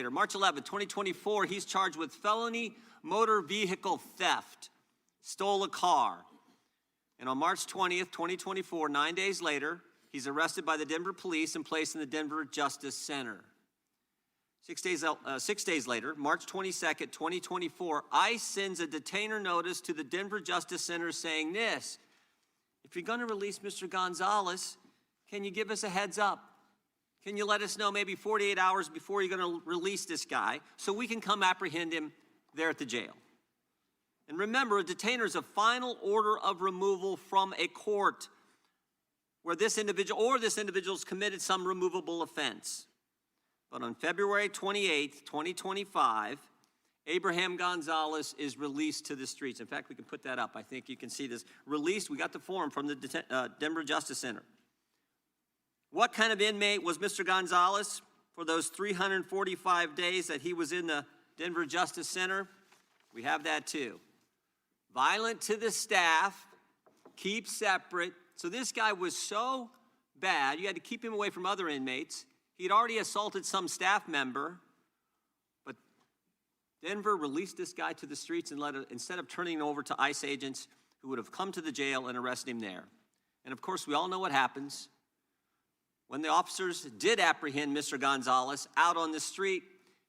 March 11, 2024, he's charged with felony motor vehicle theft, stole a car. And on March 20th, 2024, 9 days later, he's arrested by the Denver police and placed in the Denver Justice Center. 6 days later, March 22nd, 2024, ICE sends a detainer notice to the Denver Justice Center saying this: if you're going to release Mr. Gonzalez, can you give us a heads up? Can you let us know maybe 48 hours before you're going to release this guy so we can come apprehend him there at the jail? And remember, a detainer is a final order of removal from a court where this individual or this individual's committed some removable offense. But on February 28th, 2025, Abraham Gonzalez is released to the streets. In fact, we can put that up. I think you can see this. Released, we got the form from the Denver Justice Center. What kind of inmate was Mr. Gonzalez for those 345 days that he was in the Denver Justice Center? We have that too. Violent to the staff, keep separate. So this guy was so bad, you had to keep him away from other inmates. He'd already assaulted some staff member, but Denver released this guy to the streets and instead of turning him over to ICE agents who would have come to the jail and arrested him there. And of course, we all know what happens. When the officers did apprehend Mr. Gonzalez out on the street,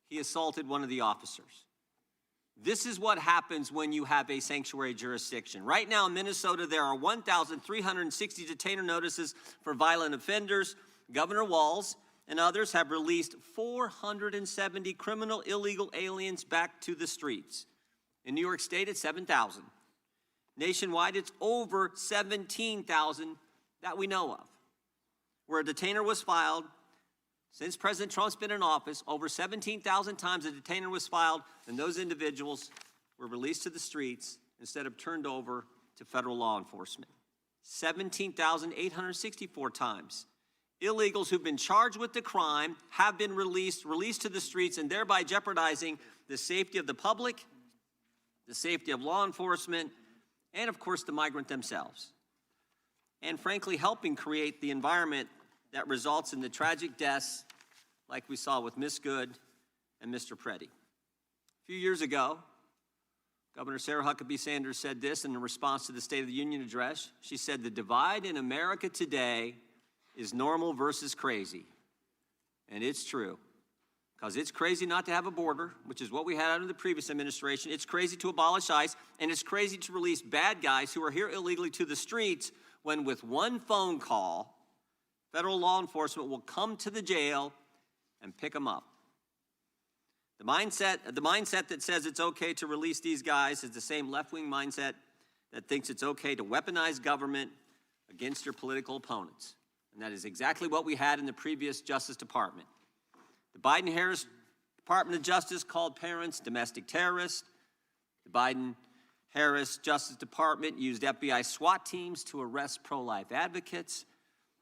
he assaulted one of the officers. This is what happens when you have a sanctuary jurisdiction. Right now in Minnesota, there are 1,360 detainer notices for violent offenders. Governor Walz and others have released 470 criminal illegal aliens back to the streets. In New York State, it's 7,000. Nationwide, it's over 17,000 that we know of. Where a detainer was filed, since President Trump's been in office, over 17,000 times a detainer was filed, and those individuals were released to the streets instead of turned over to federal law enforcement. 17,864 times. Illegals who've been charged with the crime have been released to the streets, and thereby jeopardizing the safety of the public, the safety of law enforcement, and of course the migrant themselves. And frankly, helping create the environment that results in the tragic deaths like we saw with Miss Good and Mr. Preddy. A few years ago, Governor Sarah Huckabee Sanders said this in response to the State of the Union address. She said, "The divide in America today is normal versus crazy." And it's true, because it's crazy not to have a border, which is what we had under the previous administration. It's crazy to abolish ICE, and it's crazy to release bad guys who are here illegally to the streets when with one phone call, federal law enforcement will come to the jail and pick them up. The mindset that says it's okay to release these guys is the same left-wing mindset that thinks it's okay to weaponize government against your political opponents. And that is exactly what we had in the previous Justice Department. The Biden-Harris Department of Justice called parents domestic terrorists. The Biden-Harris Justice Department used FBI SWAT teams to arrest pro-life advocates.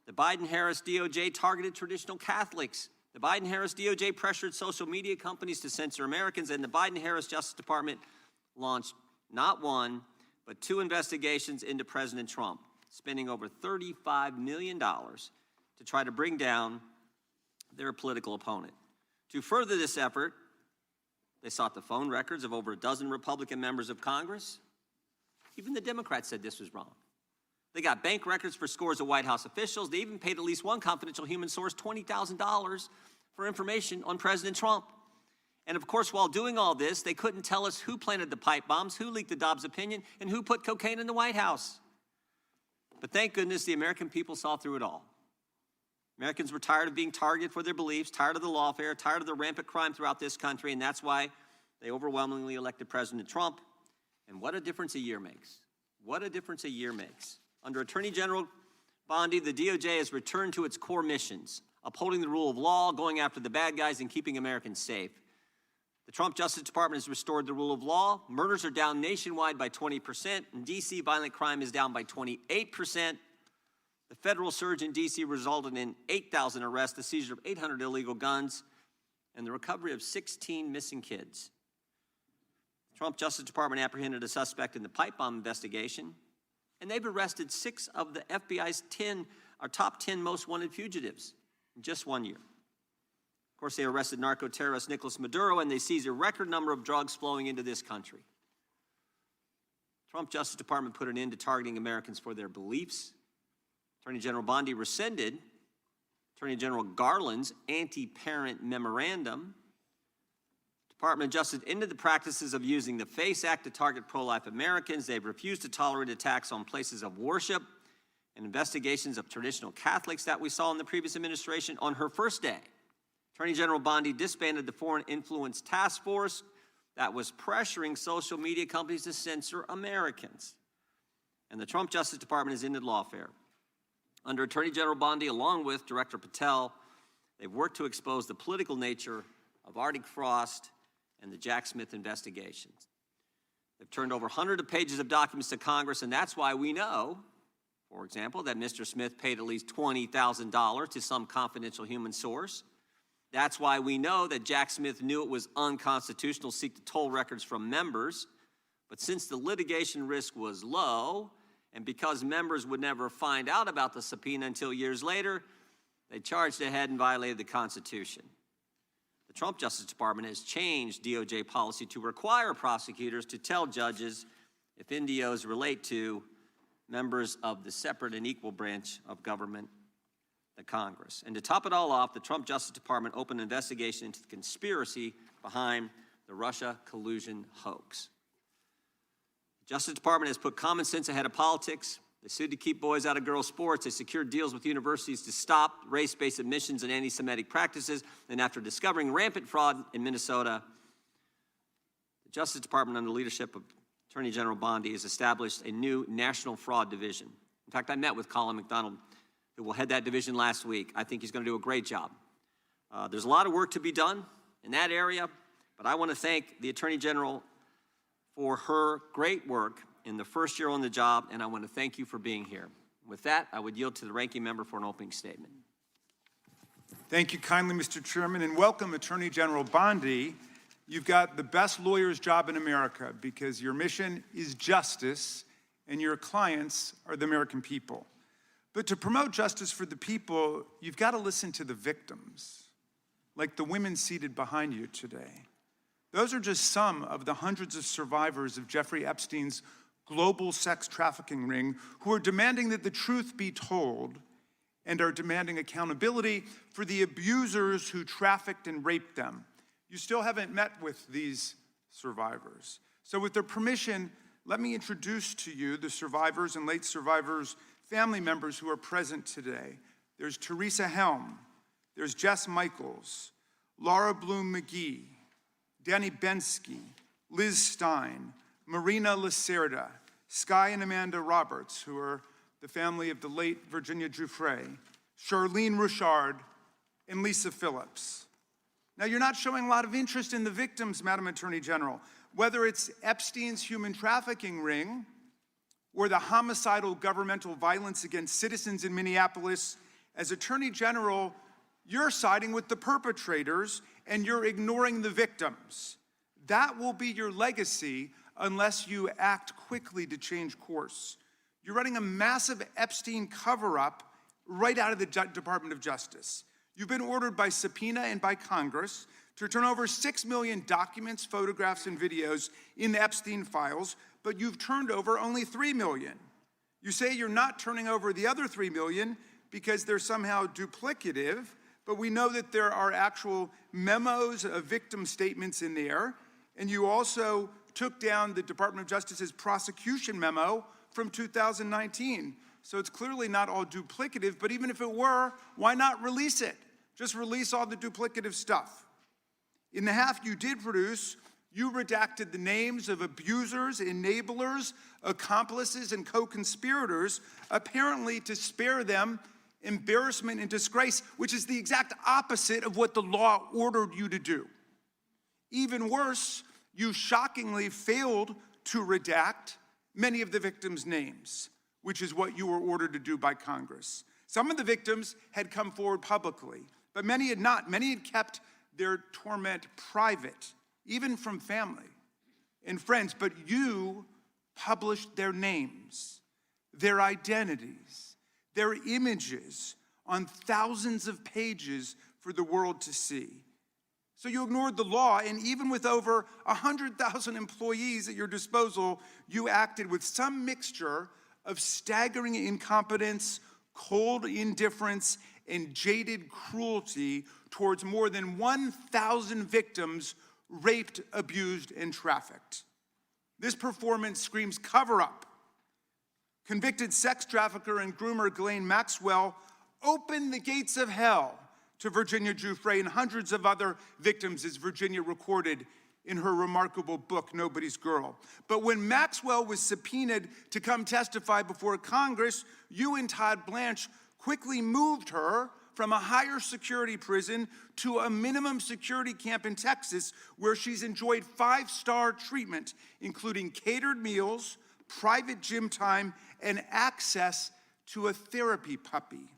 The Biden-Harris DOJ targeted traditional Catholics. The Biden-Harris DOJ pressured social media companies to censor Americans, and the Biden-Harris Justice Department launched not one, but 2 investigations into President Trump, spending over $35 million to try to bring down their political opponent. To further this effort, they sought the phone records of over a dozen Republican members of Congress. Even the Democrats said this was wrong. They got bank records for scores of White House officials. They even paid at least one confidential human source $20,000 for information on President Trump. And of course, while doing all this, they couldn't tell us who planted the pipe bombs, who leaked the Dobbs opinion, and who put cocaine in the White House. But thank goodness the American people saw through it all. Americans were tired of being targeted for their beliefs, tired of the lawfare, tired of the rampant crime throughout this country, and that's why they overwhelmingly elected President Trump. And what a difference a year makes. What a difference a year makes. Under Attorney General Bondi, the DOJ has returned to its core missions, upholding the rule of law, going after the bad guys, and keeping Americans safe. The Trump Justice Department has restored the rule of law. Murders are down nationwide by 20%. In D.C., violent crime is down by 28%. The federal surge in D.C. resulted in 8,000 arrests, the seizure of 800 illegal guns, and the recovery of 16 missing kids. The Trump Justice Department apprehended a suspect in the pipe bomb investigation, and they've arrested 6 of the FBI's top 10 most wanted fugitives in just 1 year. Of course, they arrested narco-terrorist Nicolas Maduro, and they seized a record number of drugs flowing into this country. Trump Justice Department put an end to targeting Americans for their beliefs. Attorney General Bondi rescinded Attorney General Garland's anti-parent memorandum. Department of Justice ended the practices of using the FACE Act to target pro-life Americans. They've refused to tolerate attacks on places of worship and investigations of traditional Catholics that we saw in the previous administration. On her first day, Attorney General Bondi disbanded the Foreign Influence Task Force that was pressuring social media companies to censor Americans. And the Trump Justice Department has ended lawfare. Under Attorney General Bondi, along with Director Patel, they've worked to expose the political nature of Arctic Frost and the Jack Smith investigations. They've turned over hundreds of pages of documents to Congress, and that's why we know, for example, that Mr. Smith paid at least $20,000 to some confidential human source. That's why we know that Jack Smith knew it was unconstitutional to seek to toll records from members. But since the litigation risk was low, and because members would never find out about the subpoena until years later, they charged ahead and violated the Constitution. The Trump Justice Department has changed DOJ policy to require prosecutors to tell judges if NDOs relate to members of the separate and equal branch of government, the Congress. And to top it all off, the Trump Justice Department opened an investigation into the conspiracy behind the Russia collusion hoax. The Justice Department has put common sense ahead of politics. They sued to keep boys out of girls' sports. They secured deals with universities to stop race-based admissions and anti-Semitic practices. And after discovering rampant fraud in Minnesota, the Justice Department, under the leadership of Attorney General Bondi, has established a new National Fraud Division. In fact, I met with Colin McDonald, who will head that division, last week. I think he's going to do a great job. There's a lot of work to be done in that area, but I want to thank the Attorney General for her great work in the first year on the job, and I want to thank you for being here. With that, I would yield to the ranking member for an opening statement. Thank you kindly, Mr. Chairman, and welcome, Attorney General Bondi. You've got the best lawyer's job in America because your mission is justice and your clients are the American people. But to promote justice for the people, you've got to listen to the victims, like the women seated behind you today. Those are just some of the hundreds of survivors of Jeffrey Epstein's global sex trafficking ring who are demanding that the truth be told and are demanding accountability for the abusers who trafficked and raped them. You still haven't met with these survivors. So with their permission, let me introduce to you the survivors and late survivors' family members who are present today. There's Teresa Helm, there's Jess Michaels, Laura Bloom McGee, Danny Bensky, Liz Stein, Marina Lacerda, Sky and Amanda Roberts, who are the family of the late Virginia Giuffre, Charlene Richard, and Lisa Phillips. Now, you're not showing a lot of interest in the victims, Madam Attorney General, whether it's Epstein's human trafficking ring or the homicidal governmental violence against citizens in Minneapolis. As Attorney General, you're siding with the perpetrators and you're ignoring the victims. That will be your legacy unless you act quickly to change course. You're running a massive Epstein cover-up right out of the Department of Justice. You've been ordered by subpoena and by Congress to turn over 6 million documents, photographs, and videos in the Epstein files, but you've turned over only 3 million. You say you're not turning over the other 3 million because they're somehow duplicative, but we know that there are actual memos of victim statements in there, and you also took down the Department of Justice's prosecution memo from 2019. So it's clearly not all duplicative, but even if it were, why not release it? Just release all the duplicative stuff. In the half you did produce, you redacted the names of abusers, enablers, accomplices, and co-conspirators, apparently to spare them embarrassment and disgrace, which is the exact opposite of what the law ordered you to do. Even worse, you shockingly failed to redact many of the victims' names, which is what you were ordered to do by Congress. Some of the victims had come forward publicly, but many had not. Many had kept their torment private, even from family and friends, but you published their names, their identities, their images on thousands of pages for the world to see. So you ignored the law, and even with over 100,000 employees at your disposal, you acted with some mixture of staggering incompetence, cold indifference, and jaded cruelty towards more than 1,000 victims raped, abused, and trafficked. This performance screams cover-up. Convicted sex trafficker and groomer Ghislaine Maxwell opened the gates of hell to Virginia Giuffre and hundreds of other victims, as Virginia recorded in her remarkable book, Nobody's Girl. But when Maxwell was subpoenaed to come testify before Congress, you and Todd Blanche quickly moved her from a higher security prison to a minimum security camp in Texas, where she's enjoyed 5-star treatment, including catered meals, private gym time, and access to a therapy puppy.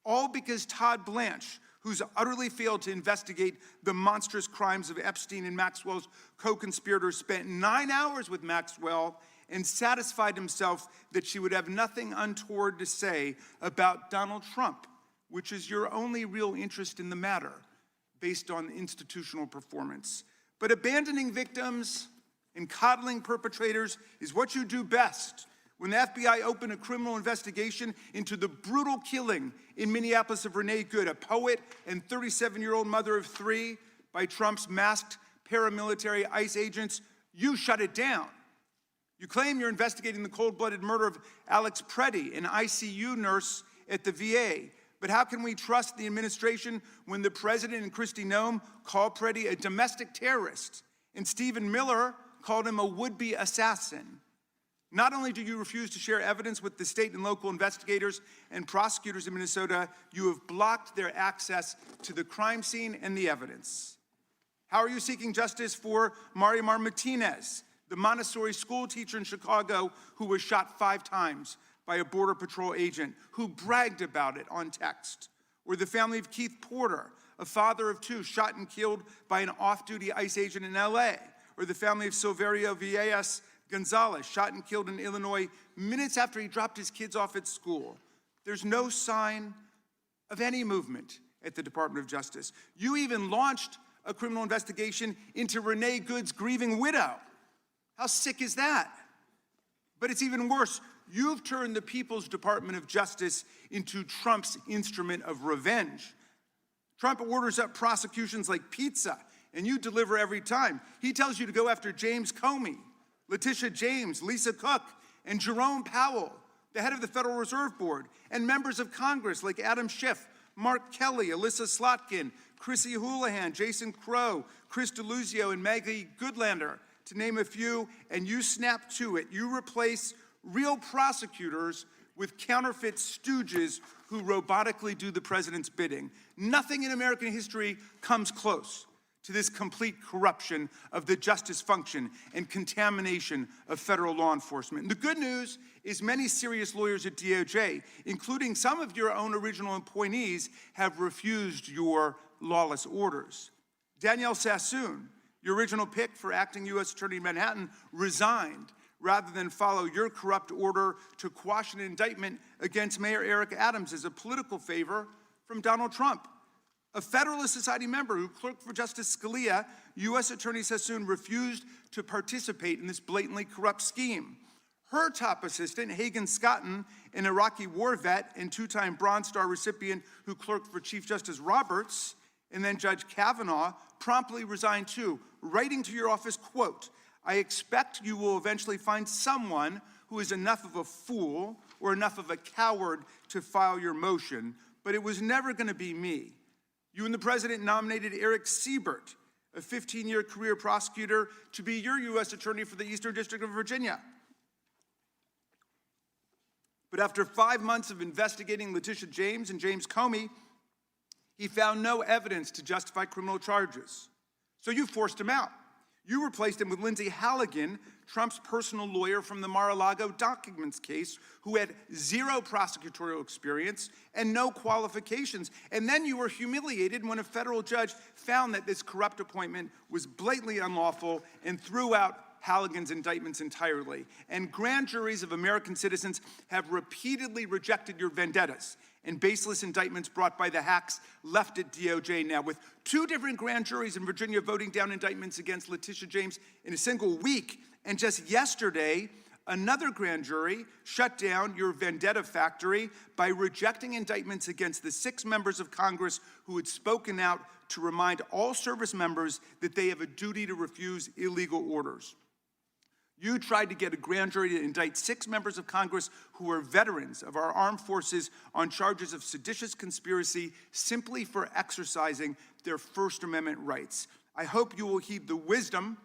All because Todd Blanche, who's utterly failed to investigate the monstrous crimes of Epstein and Maxwell's co-conspirators, spent 9 hours with Maxwell and satisfied himself that she would have nothing untoward to say about Donald Trump, which is your only real interest in the matter, based on institutional performance. But abandoning victims and coddling perpetrators is what you do best. When the FBI opened a criminal investigation into the brutal killing in Minneapolis of Renee Good, a poet and 37-year-old mother of 3, by Trump's masked paramilitary ICE agents, you shut it down. You claim you're investigating the cold-blooded murder of Alex Preddy, an ICU nurse at the VA. But how can we trust the administration when the president and Kristi Noem called Preddy a domestic terrorist and Stephen Miller called him a would-be assassin? Not only do you refuse to share evidence with the state and local investigators and prosecutors in Minnesota, you have blocked their access to the crime scene and the evidence. How are you seeking justice for Marimar Martinez, the Montessori school teacher in Chicago who was shot 5 times by a Border Patrol agent who bragged about it on text? Or the family of Keith Porter, a father of 2 shot and killed by an off-duty ICE agent in LA? Or the family of Silverio Villegas Gonzalez, shot and killed in Illinois minutes after he dropped his kids off at school? There's no sign of any movement at the Department of Justice. You even launched a criminal investigation into Renee Good's grieving widow. How sick is that? But it's even worse. You've turned the People's Department of Justice into Trump's instrument of revenge. Trump orders up prosecutions like pizza, and you deliver every time. He tells you to go after James Comey, Letitia James, Lisa Cook, and Jerome Powell, the head of the Federal Reserve Board, and members of Congress like Adam Schiff, Mark Kelly, Alyssa Slotkin, Chrissy Houlihan, Jason Crow, Chris DeLuzio, and Maggie Goodlander, to name a few, and you snap to it. You replace real prosecutors with counterfeit stooges who robotically do the president's bidding. Nothing in American history comes close to this complete corruption of the justice function and contamination of federal law enforcement. And the good news is many serious lawyers at DOJ, including some of your own original appointees, have refused your lawless orders. Danielle Sassoon, your original pick for acting U.S. Attorney in Manhattan, resigned rather than follow your corrupt order to quash an indictment against Mayor Eric Adams as a political favor from Donald Trump. A Federalist Society member who clerked for Justice Scalia, U.S. Attorney Sassoon refused to participate in this blatantly corrupt scheme. Her top assistant, Hagan Scotton, an Iraqi war vet and 2-time Bronze Star recipient who clerked for Chief Justice Roberts, and then Judge Kavanaugh, promptly resigned too, writing to your office, quote, "I expect you will eventually find someone who is enough of a fool or enough of a coward to file your motion, but it was never going to be me." You and the president nominated Eric Siebert, a 15-year career prosecutor, to be your U.S. attorney for the Eastern District of Virginia. But after 5 months of investigating Letitia James and James Comey, he found no evidence to justify criminal charges. So you forced him out. You replaced him with Lindsay Halligan, Trump's personal lawyer from the Mar-a-Lago documents case, who had 0 prosecutorial experience and no qualifications. And then you were humiliated when a federal judge found that this corrupt appointment was blatantly unlawful and threw out Halligan's indictments entirely. And grand juries of American citizens have repeatedly rejected your vendettas and baseless indictments brought by the hacks left at DOJ now, with 2 different grand juries in Virginia voting down indictments against Letitia James in a single week. And just yesterday, another grand jury shut down your vendetta factory by rejecting indictments against the 6 members of Congress who had spoken out to remind all service members that they have a duty to refuse illegal orders. You tried to get a grand jury to indict 6 members of Congress who are veterans of our armed forces on charges of seditious conspiracy simply for exercising their First Amendment rights. I hope you will heed the wisdom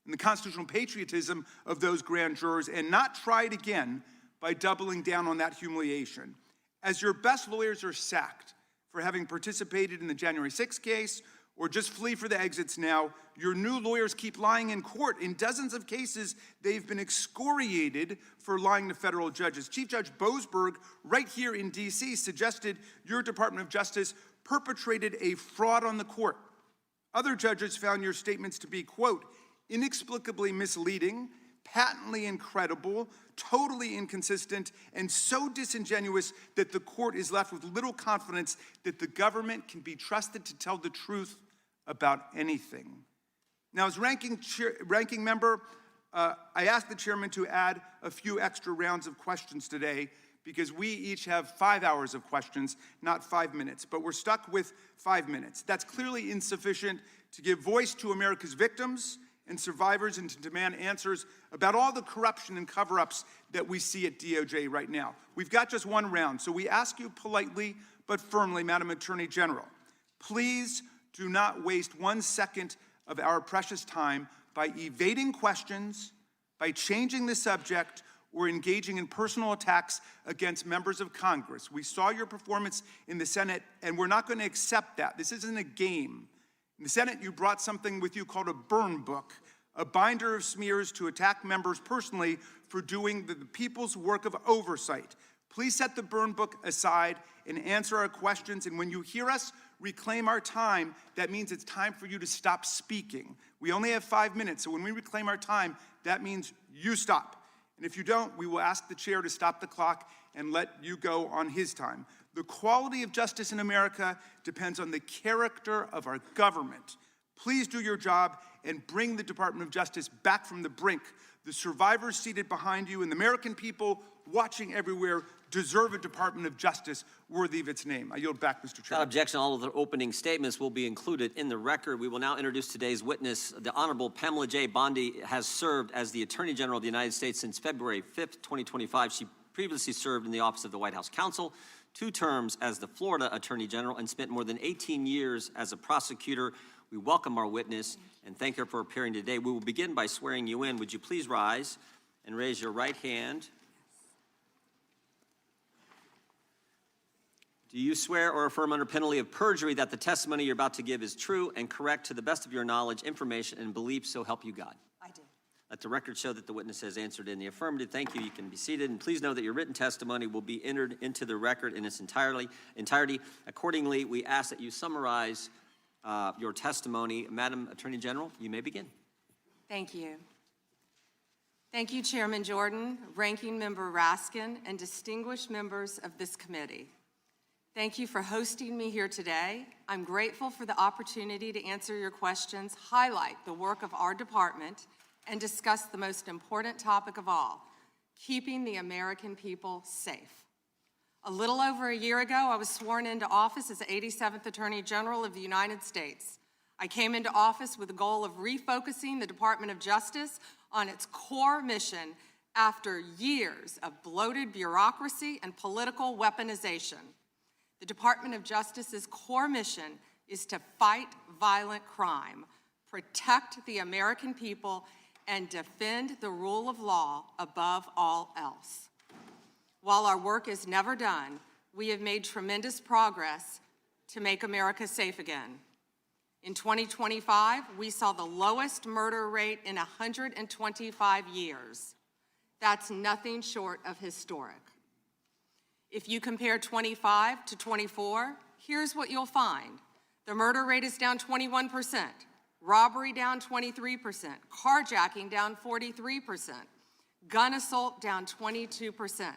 and the constitutional patriotism of those grand jurors and not try it again by doubling down on that humiliation. As your best lawyers are sacked for having participated in the January 6th case or just flee for the exits now, your new lawyers keep lying in court. In dozens of cases, they've been excoriated for lying to federal judges. Chief Judge Boasberg, right here in D.C., suggested your Department of Justice perpetrated a fraud on the court. Other judges found your statements to be, quote, inexplicably misleading, patently incredible, totally inconsistent, and so disingenuous that the court is left with little confidence that the government can be trusted to tell the truth about anything. Now, as ranking member, I asked the chairman to add a few extra rounds of questions today because we each have 5 hours of questions, not 5 minutes, but we're stuck with 5 minutes. That's clearly insufficient to give voice to America's victims and survivors and to demand answers about all the corruption and cover-ups that we see at DOJ right now. We've got just 1 round, so we ask you politely but firmly, Madam Attorney General, please do not waste 1 second of our precious time by evading questions, by changing the subject, or engaging in personal attacks against members of Congress. We saw your performance in the Senate, and we're not going to accept that. This isn't a game. In the Senate, you brought something with you called a burn book, a binder of smears to attack members personally for doing the people's work of oversight. Please set the burn book aside and answer our questions. And when you hear us reclaim our time, that means it's time for you to stop speaking. We only have 5 minutes, so when we reclaim our time, that means you stop. And if you don't, we will ask the chair to stop the clock and let you go on his time. The quality of justice in America depends on the character of our government. Please do your job and bring the Department of Justice back from the brink. The survivors seated behind you and the American people watching everywhere deserve a Department of Justice worthy of its name. I yield back, Mr. Chairman. Without objection, all of the opening statements will be included in the record. We will now introduce today's witness. The Honorable Pamela J. Bondi has served as the Attorney General of the United States since February 5th, 2025. She previously served in the Office of the White House Counsel, 2 terms as the Florida Attorney General, and spent more than 18 years as a prosecutor. We welcome our witness and thank her for appearing today. We will begin by swearing you in. Would you please rise and raise your right hand? Do you swear or affirm under penalty of perjury that the testimony you're about to give is true and correct to the best of your knowledge, information, and belief, so help you God? I do. Let the record show that the witness has answered in the affirmative. Thank you. You can be seated. And please know that your written testimony will be entered into the record in its entirety. Accordingly, we ask that you summarize your testimony. Madam Attorney General, you may begin. Thank you. Thank you, Chairman Jordan, Ranking Member Raskin, and distinguished members of this committee. Thank you for hosting me here today. I'm grateful for the opportunity to answer your questions, highlight the work of our department, and discuss the most important topic of all, keeping the American people safe. A little over a year ago, I was sworn into office as the 87th Attorney General of the United States. I came into office with the goal of refocusing the Department of Justice on its core mission after years of bloated bureaucracy and political weaponization. The Department of Justice's core mission is to fight violent crime, protect the American people, and defend the rule of law above all else. While our work is never done, we have made tremendous progress to make America safe again. In 2025, we saw the lowest murder rate in 125 years. That's nothing short of historic. If you compare 25 to 24, here's what you'll find. The murder rate is down 21%, robbery down 23%, carjacking down 43%, gun assault down 22%,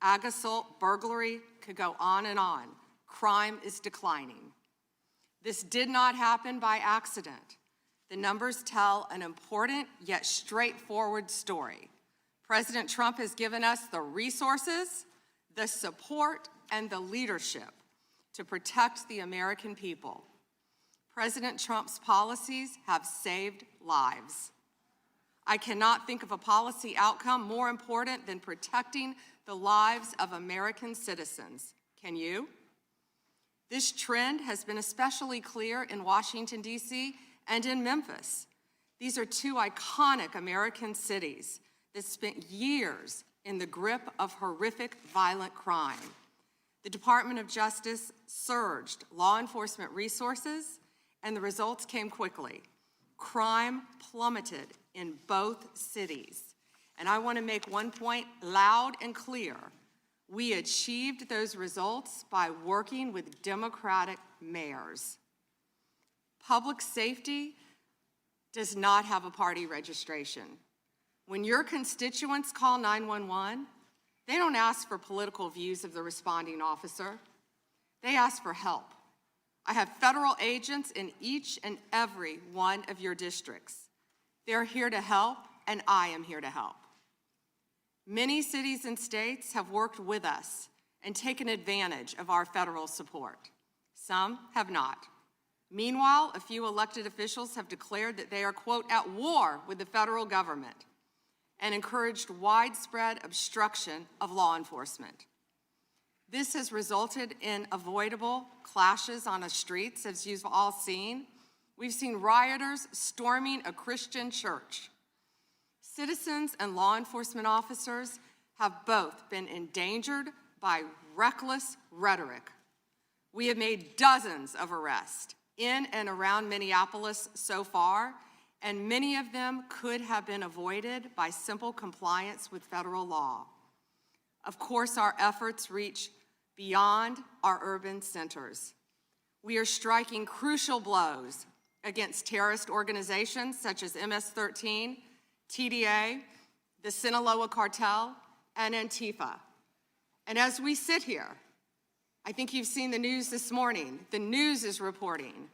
ag assault, burglary, could go on and on. Crime is declining. This did not happen by accident. The numbers tell an important yet straightforward story. President Trump has given us the resources, the support, and the leadership to protect the American people. President Trump's policies have saved lives. I cannot think of a policy outcome more important than protecting the lives of American citizens. Can you? This trend has been especially clear in Washington, D.C. and in Memphis. These are two iconic American cities that spent years in the grip of horrific violent crime. The Department of Justice surged law enforcement resources, and the results came quickly. Crime plummeted in both cities. And I want to make one point loud and clear. We achieved those results by working with Democratic mayors. Public safety does not have a party registration. When your constituents call 911, they don't ask for political views of the responding officer. They ask for help. I have federal agents in each and every one of your districts. They're here to help, and I am here to help. Many cities and states have worked with us and taken advantage of our federal support. Some have not. Meanwhile, a few elected officials have declared that they are, quote, at war with the federal government and encouraged widespread obstruction of law enforcement. This has resulted in avoidable clashes on the streets, as you've all seen. We've seen rioters storming a Christian church. Citizens and law enforcement officers have both been endangered by reckless rhetoric. We have made dozens of arrests in and around Minneapolis so far, and many of them could have been avoided by simple compliance with federal law. Of course, our efforts reach beyond our urban centers. We are striking crucial blows against terrorist organizations such as MS-13, TDA, the Sinaloa Cartel, and Antifa. And as we sit here, I think you've seen the news this morning. The news is reporting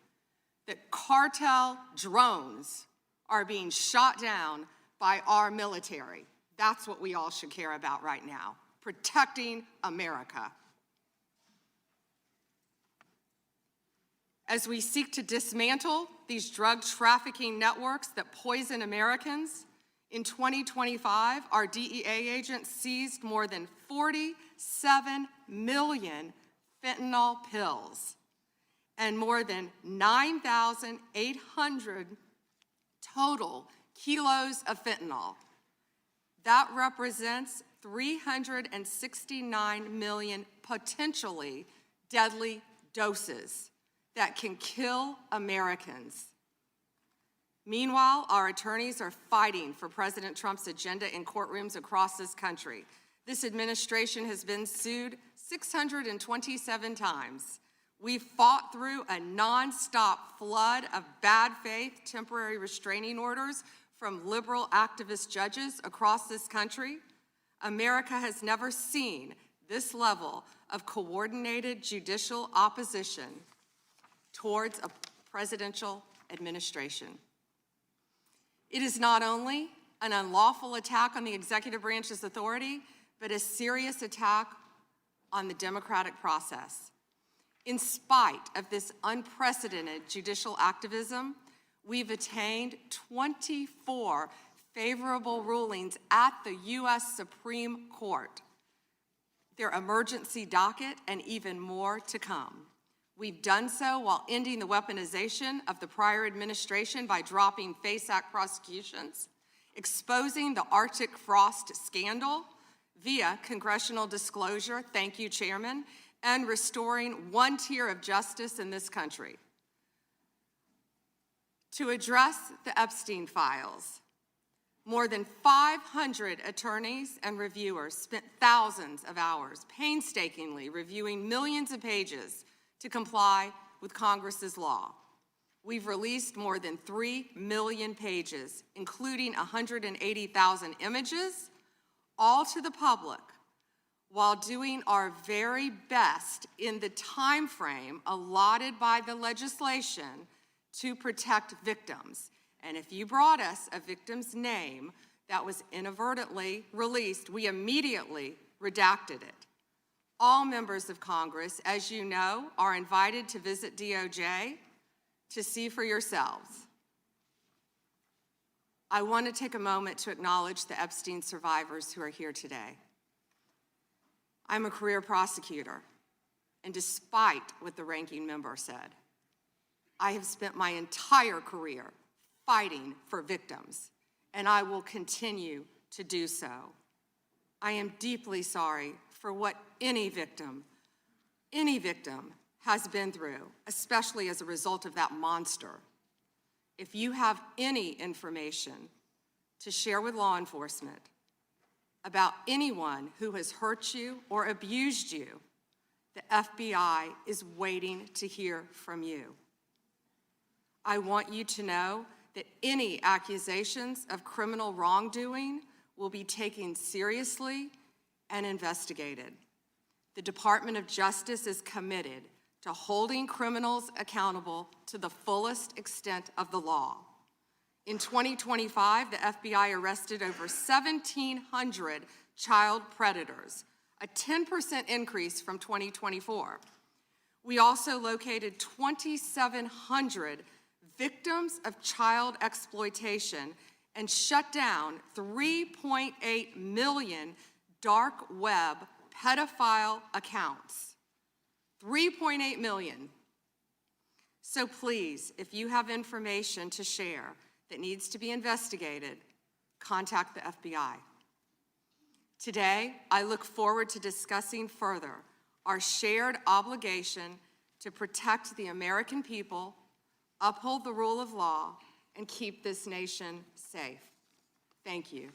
that cartel drones are being shot down by our military. That's what we all should care about right now, protecting America. As we seek to dismantle these drug trafficking networks that poison Americans, in 2025, our DEA agents seized more than 47 million fentanyl pills and more than 9,800 total kilos of fentanyl. That represents 369 million potentially deadly doses that can kill Americans. Meanwhile, our attorneys are fighting for President Trump's agenda in courtrooms across this country. This administration has been sued 627 times. We've fought through a nonstop flood of bad faith temporary restraining orders from liberal activist judges across this country. America has never seen this level of coordinated judicial opposition towards a presidential administration. It is not only an unlawful attack on the executive branch's authority, but a serious attack on the democratic process. In spite of this unprecedented judicial activism, we've attained 24 favorable rulings at the U.S. Supreme Court, their emergency docket, and even more to come. We've done so while ending the weaponization of the prior administration by dropping FACE Act prosecutions, exposing the Arctic Frost scandal via congressional disclosure, thank you, Chairman, and restoring one tier of justice in this country. To address the Epstein files, more than 500 attorneys and reviewers spent thousands of hours painstakingly reviewing millions of pages to comply with Congress's law. We've released more than 3 million pages, including 180,000 images, all to the public, while doing our very best in the time frame allotted by the legislation to protect victims. And if you brought us a victim's name that was inadvertently released, we immediately redacted it. All members of Congress, as you know, are invited to visit DOJ to see for yourselves. I want to take a moment to acknowledge the Epstein survivors who are here today. I'm a career prosecutor, and despite what the ranking member said, I have spent my entire career fighting for victims, and I will continue to do so. I am deeply sorry for what any victim has been through, especially as a result of that monster. If you have any information to share with law enforcement about anyone who has hurt you or abused you, the FBI is waiting to hear from you. I want you to know that any accusations of criminal wrongdoing will be taken seriously and investigated. The Department of Justice is committed to holding criminals accountable to the fullest extent of the law. In 2025, the FBI arrested over 1,700 child predators, a 10% increase from 2024. We also located 2,700 victims of child exploitation and shut down 3.8 million dark web pedophile accounts. 3.8 million. So please, if you have information to share that needs to be investigated, contact the FBI. Today, I look forward to discussing further our shared obligation to protect the American people, uphold the rule of law, and keep this nation safe. Thank you.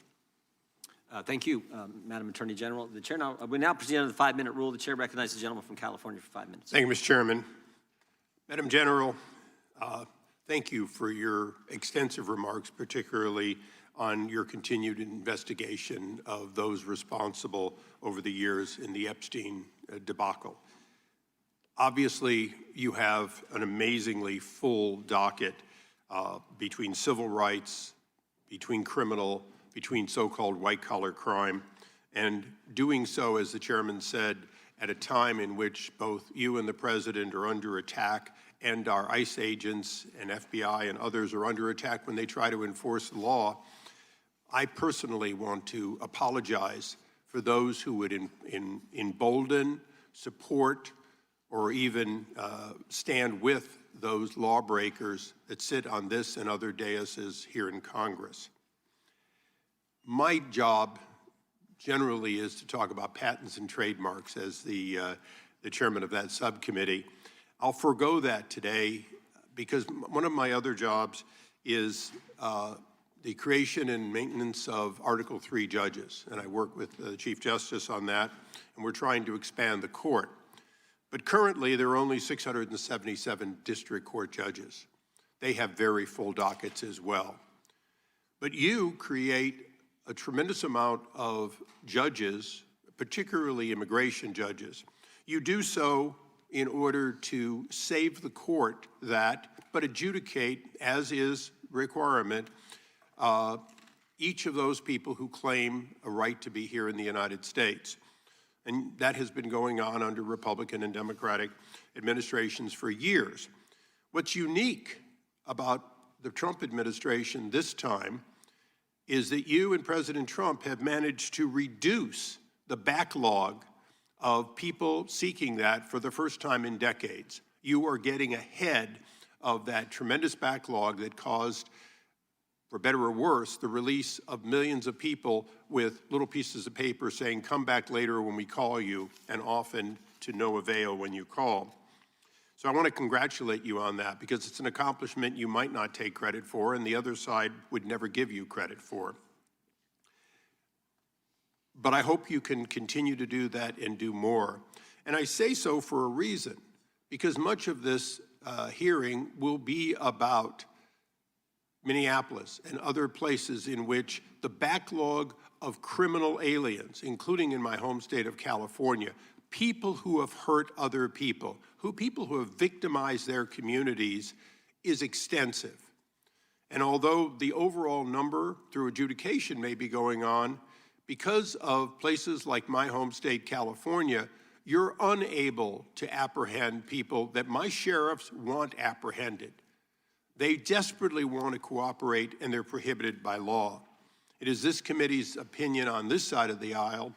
Thank you, Madam Attorney General. The chair we now proceed under the 5-minute rule. The chair recognizes the gentleman from California for 5 minutes. Thank you, Mr. Chairman. Madam General, thank you for your extensive remarks, particularly on your continued investigation of those responsible over the years in the Epstein debacle. Obviously, you have an amazingly full docket between civil rights, between criminal, between so-called white-collar crime, and doing so, as the chairman said, at a time in which both you and the president are under attack, and our ICE agents and FBI and others are under attack when they try to enforce the law. I personally want to apologize for those who would embolden, support, or even stand with those lawbreakers that sit on this and other daises here in Congress. My job generally is to talk about patents and trademarks as the chairman of that subcommittee. I'll forego that today because one of my other jobs is the creation and maintenance of Article III judges, and I work with the Chief Justice on that, and we're trying to expand the court. But currently, there are only 677 district court judges. They have very full dockets as well. But you create a tremendous amount of judges, particularly immigration judges. You do so in order to save the court that, but adjudicate, as is requirement, each of those people who claim a right to be here in the United States. And that has been going on under Republican and Democratic administrations for years. What's unique about the Trump administration this time is that you and President Trump have managed to reduce the backlog of people seeking that for the first time in decades. You are getting ahead of that tremendous backlog that caused, for better or worse, the release of millions of people with little pieces of paper saying, come back later when we call you, and often to no avail when you call. So I want to congratulate you on that because it's an accomplishment you might not take credit for and the other side would never give you credit for. But I hope you can continue to do that and do more. And I say so for a reason, because much of this hearing will be about Minneapolis, and other places in which the backlog of criminal aliens, including in my home state of California, people who have hurt other people, people who have victimized their communities, is extensive. And although the overall number through adjudication may be going on, because of places like my home state, California, you're unable to apprehend people that my sheriffs want apprehended. They desperately want to cooperate, and they're prohibited by law. It is this committee's opinion on this side of the aisle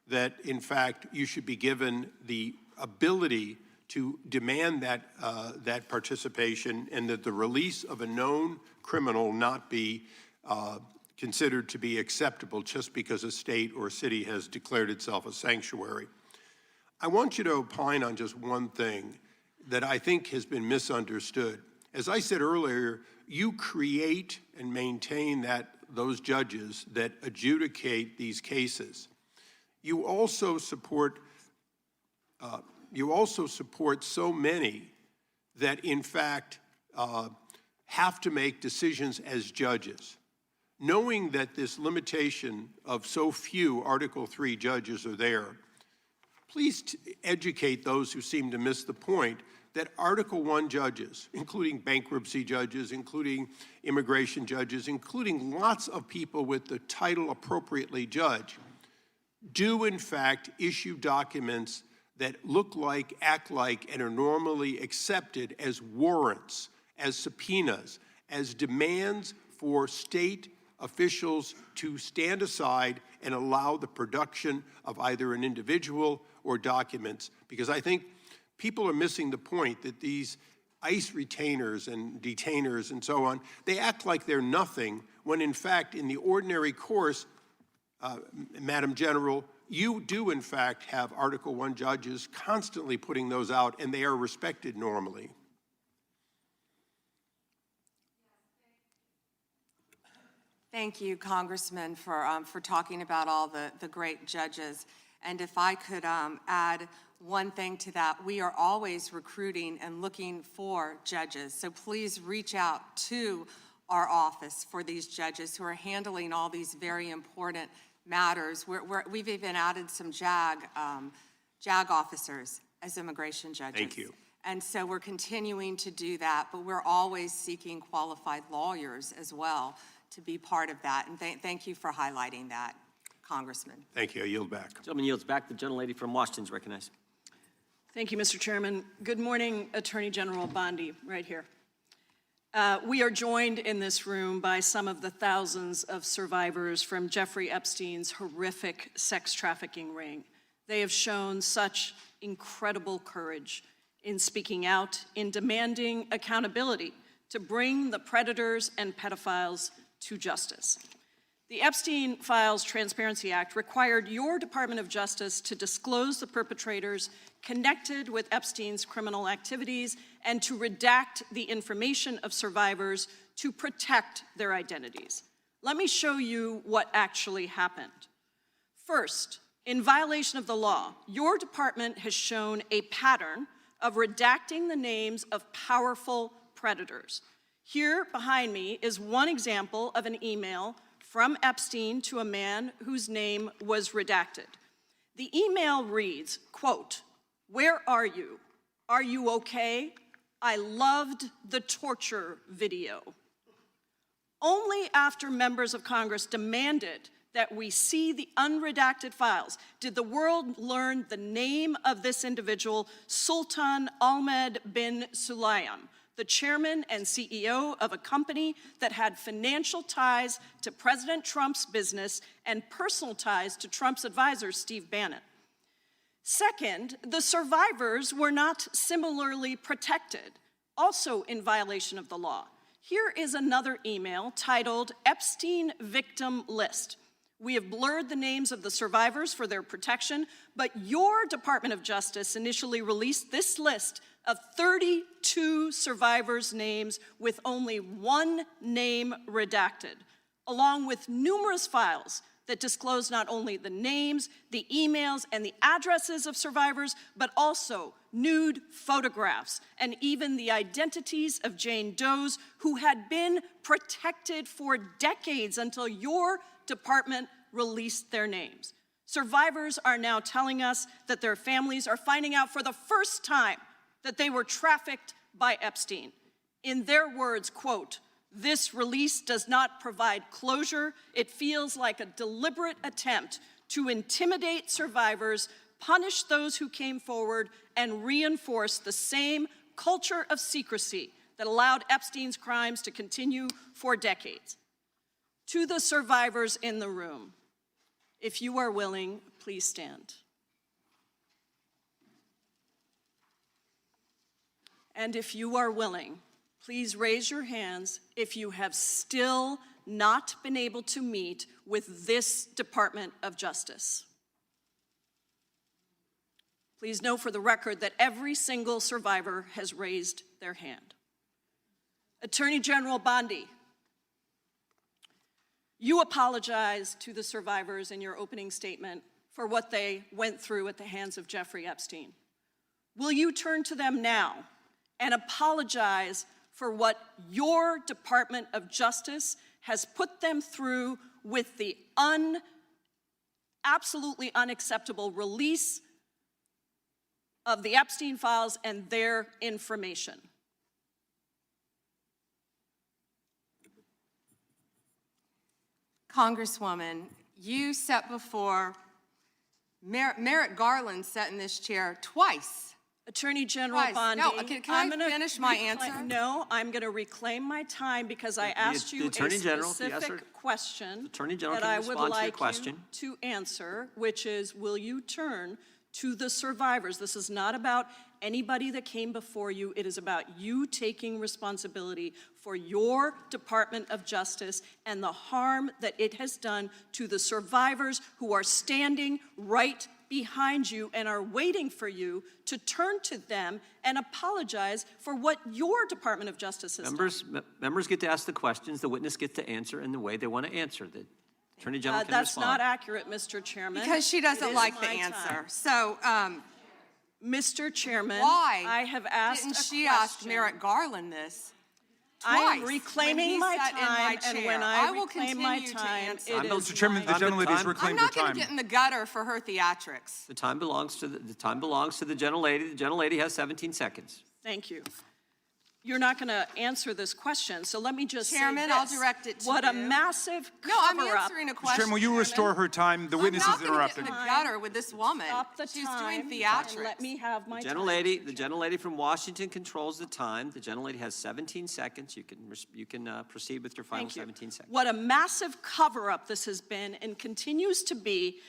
that, in fact, you should be given the ability to demand that participation, and that the release of a known criminal not be considered to be acceptable just because a state or city has declared itself a sanctuary. I want you to opine on just one thing that I think has been misunderstood. As I said earlier, you create and maintain those judges that adjudicate these cases. You also support so many that, in fact, have to make decisions as judges. Knowing that this limitation of so few Article III judges are there, please educate those who seem to miss the point that Article I judges, including bankruptcy judges, including immigration judges, including lots of people with the title appropriately judge, do in fact issue documents that look like, act like, and are normally accepted as warrants, as subpoenas, as demands for state officials to stand aside and allow the production of either an individual or documents. Because I think people are missing the point that these ICE retainers and detainers and so on, they act like they're nothing when in fact in the ordinary course, Madam General, you do in fact have Article I judges constantly putting those out, and they are respected normally. Thank you, Congressman, for talking about all the great judges. And if I could add one thing to that, we are always recruiting and looking for judges. So please reach out to our office for these judges who are handling all these very important matters. We've even added some JAG officers as immigration judges. Thank you. And so we're continuing to do that, but we're always seeking qualified lawyers as well to be part of that. And thank you for highlighting that, Congressman. Thank you. I yield back. Gentleman yields back. The gentlelady from Washington is recognized. Thank you, Mr. Chairman. Good morning, Attorney General Bondi, right here. We are joined in this room by some of the thousands of survivors from Jeffrey Epstein's horrific sex trafficking ring. They have shown such incredible courage in speaking out, in demanding accountability to bring the predators and pedophiles to justice. The Epstein Files Transparency Act required your Department of Justice to disclose the perpetrators connected with Epstein's criminal activities and to redact the information of survivors to protect their identities. Let me show you what actually happened. First, in violation of the law, your department has shown a pattern of redacting the names of powerful predators. Here behind me is one example of an email from Epstein to a man whose name was redacted. The email reads, quote, "Where are you? Are you okay? I loved the torture video." Only after members of Congress demanded that we see the unredacted files did the world learn the name of this individual, Sultan Ahmed bin Sulayem, the chairman and CEO of a company that had financial ties to President Trump's business and personal ties to Trump's advisor, Steve Bannon. Second, the survivors were not similarly protected, also in violation of the law. Here is another email titled Epstein Victim List. We have blurred the names of the survivors for their protection, but your Department of Justice initially released this list of 32 survivors' names with only one name redacted, along with numerous files that disclosed not only the names, the emails, and the addresses of survivors, but also nude photographs and even the identities of Jane Does who had been protected for decades until your department released their names. Survivors are now telling us that their families are finding out for the first time that they were trafficked by Epstein. In their words, quote, "This release does not provide closure. It feels like a deliberate attempt to intimidate survivors, punish those who came forward, and reinforce the same culture of secrecy that allowed Epstein's crimes to continue for decades." To the survivors in the room, if you are willing, please stand. And if you are willing, please raise your hands if you have still not been able to meet with this Department of Justice. Please know for the record that every single survivor has raised their hand. Attorney General Bondi, you apologized to the survivors in your opening statement for what they went through at the hands of Jeffrey Epstein. Will you turn to them now and apologize for what your Department of Justice has put them through with the absolutely unacceptable release of the Epstein files and their information? Congresswoman, you sat before, Merrick Garland sat in this chair twice. Attorney General Twice. Bondi, No, can I finish my answer? No, I'm going to reclaim my time because I asked you a Attorney General, specific question Attorney General that can I would respond to your like question. you to answer, which is, will you turn to the survivors? This is not about anybody that came before you. It is about you taking responsibility for your Department of Justice and the harm that it has done to the survivors who are standing right behind you and are waiting for you to turn to them and apologize for what your Department of Justice has done. Members get to ask the questions, the witness gets to answer in the way they want to answer. The Attorney General can That's respond. not accurate, Mr. Chairman. Because she It doesn't is like the my answer. time. So, Mr. Chairman, why I have asked didn't a she ask question. Merrick Garland this? I am Twice, reclaiming when he my sat in time, my and chair. when I I will reclaim my continue to time, answer. it is Mr. Chairman, the my gentlelady has time. reclaimed I'm her not going time. to get in the gutter for her theatrics. The time belongs to the time belongs to the gentlelady. The gentlelady has 17 seconds. Thank you. You're not going to answer this question, so let me just Chairman, say this. I'll direct it to What a you. massive No, I'm cover-up. answering a Mr. question. Chairman, will you restore her time? The witness is I'm not going to get interrupting. in the gutter with this woman. Stop the She's time doing and theatrics. let me have my The time. gentlelady from Washington controls the time. The gentlelady has 17 seconds. You can proceed with your final Thank you. 17 seconds. What a massive cover-up this has been and continues to be.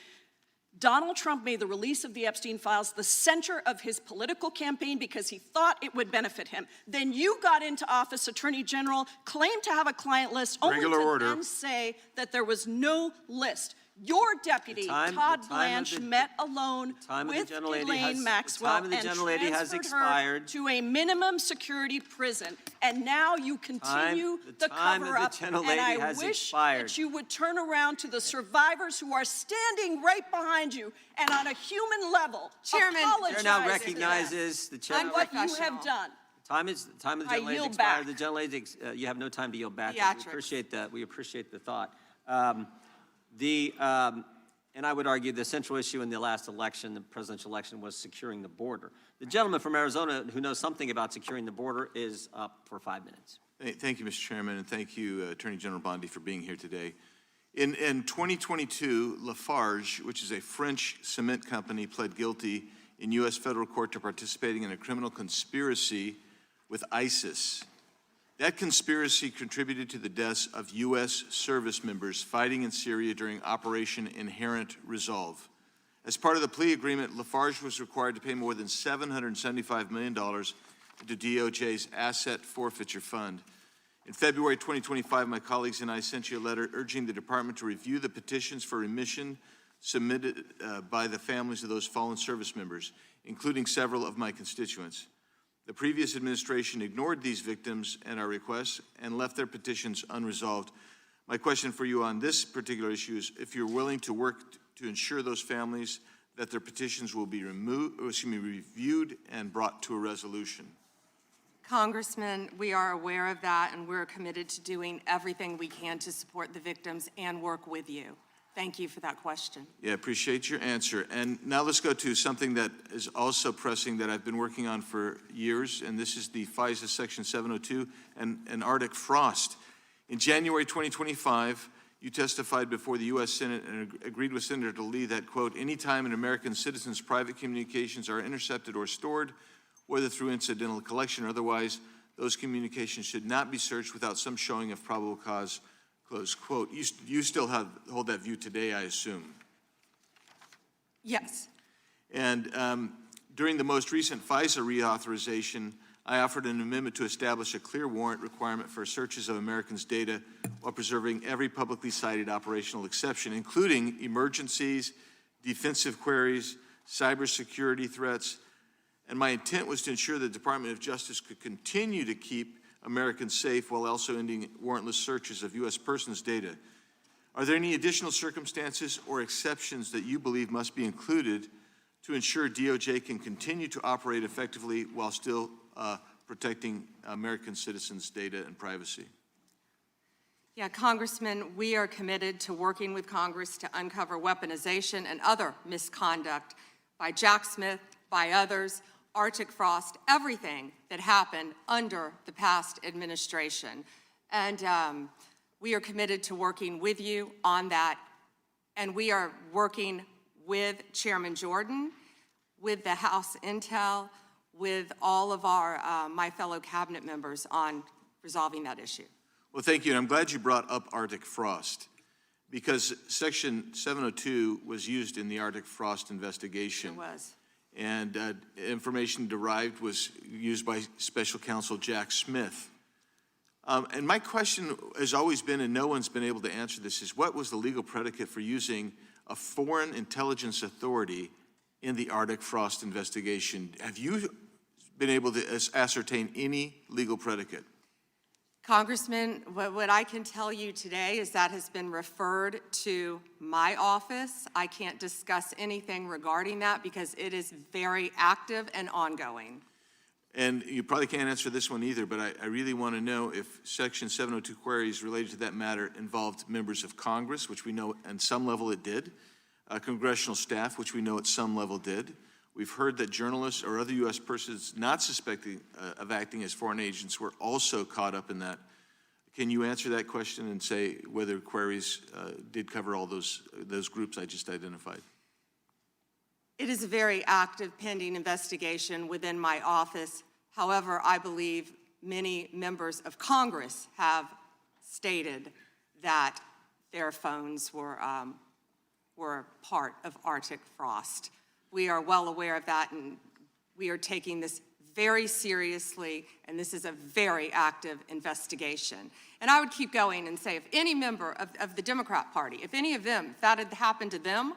Donald Trump made the release of the Epstein files the center of his political campaign because he thought it would benefit him. Then you got into office, Attorney General, claimed to have a client list, only Regular to order. then say that there was no list. Your deputy, Todd Blanche, met alone with Ghislaine Maxwell and transferred her to a minimum security prison. And now you continue the cover-up. And I wish that you would turn around to the survivors who are standing right behind you and on a human level Chairman, apologize The chair now to recognizes the chair. them what you have done. Time of the gentlelady yield expired. back. The gentlelady, you have no time to yield back. Theatrics. We appreciate that. We appreciate the thought. And I would argue the central issue in the last election, the presidential election, was securing the border. The gentleman from Arizona who knows something about securing the border is up for 5 minutes. Thank you, Mr. Chairman, and thank you, Attorney General Bondi, for being here today. In 2022, Lafarge, which is a French cement company, pled guilty in U.S. federal court to participating in a criminal conspiracy with ISIS. That conspiracy contributed to the deaths of U.S. service members fighting in Syria during Operation Inherent Resolve. As part of the plea agreement, Lafarge was required to pay more than $775 million to DOJ's Asset Forfeiture Fund. In February 2025, my colleagues and I sent you a letter urging the department to review the petitions for remission submitted by the families of those fallen service members, including several of my constituents. The previous administration ignored these victims and our requests and left their petitions unresolved. My question for you on this particular issue is if you're willing to work to ensure those families that their petitions will be reviewed and brought to a resolution. Congressman, we are aware of that, and we're committed to doing everything we can to support the victims and work with you. Thank you for that question. Yeah, appreciate your answer. And now let's go to something that is also pressing that I've been working on for years, and this is the FISA Section 702 and Arctic frost. In January 2025, you testified before the U.S. Senate and agreed with Senator Lee that, quote, anytime an American citizen's private communications are intercepted or stored, whether through incidental collection or otherwise, those communications should not be searched without some showing of probable cause, close quote. You still hold that view today, I assume? Yes. And during the most recent FISA reauthorization, I offered an amendment to establish a clear warrant requirement for searches of Americans' data while preserving every publicly cited operational exception, including emergencies, defensive queries, cybersecurity threats. And my intent was to ensure the Department of Justice could continue to keep Americans safe while also ending warrantless searches of U.S. persons' data. Are there any additional circumstances or exceptions that you believe must be included to ensure DOJ can continue to operate effectively while still protecting American citizens' data and privacy? Yeah, Congressman, we are committed to working with Congress to uncover weaponization and other misconduct by Jack Smith, by others, Arctic frost, everything that happened under the past administration. And we are committed to working with you on that. And we are working with Chairman Jordan, with the House Intel, with all of our, my fellow cabinet members on resolving that issue. Well, thank you. And I'm glad you brought up Arctic frost because Section 702 was used in the Arctic frost investigation. It was. And information derived was used by Special Counsel Jack Smith. And my question has always been, and no one's been able to answer this, is what was the legal predicate for using a foreign intelligence authority in the Arctic frost investigation? Have you been able to ascertain any legal predicate? Congressman, what I can tell you today is that has been referred to my office. I can't discuss anything regarding that because it is very active and ongoing. And you probably can't answer this one either, but I really want to know if Section 702 queries related to that matter involved members of Congress, which we know at some level it did, congressional staff, which we know at some level did. We've heard that journalists or other U.S. persons not suspecting of acting as foreign agents were also caught up in that. Can you answer that question and say whether queries did cover all those groups I just identified? It is a very active pending investigation within my office. However, I believe many members of Congress have stated that their phones were part of Arctic frost. We are well aware of that, and we are taking this very seriously, and this is a very active investigation. And I would keep going and say, if any member of the Democrat Party, if any of them, if that had happened to them,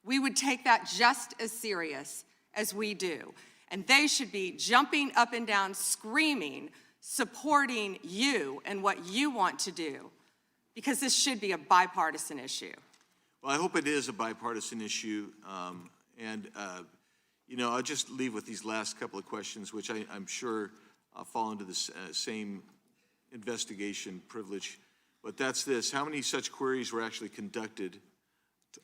we would take that just as serious as we do. And they should be jumping up and down, screaming, supporting you and what you want to do, because this should be a bipartisan issue. Well, I hope it is a bipartisan issue. You know, I'll just leave with these last couple of questions, which I'm sure fall into the same investigation privilege. But that's this: how many such queries were actually conducted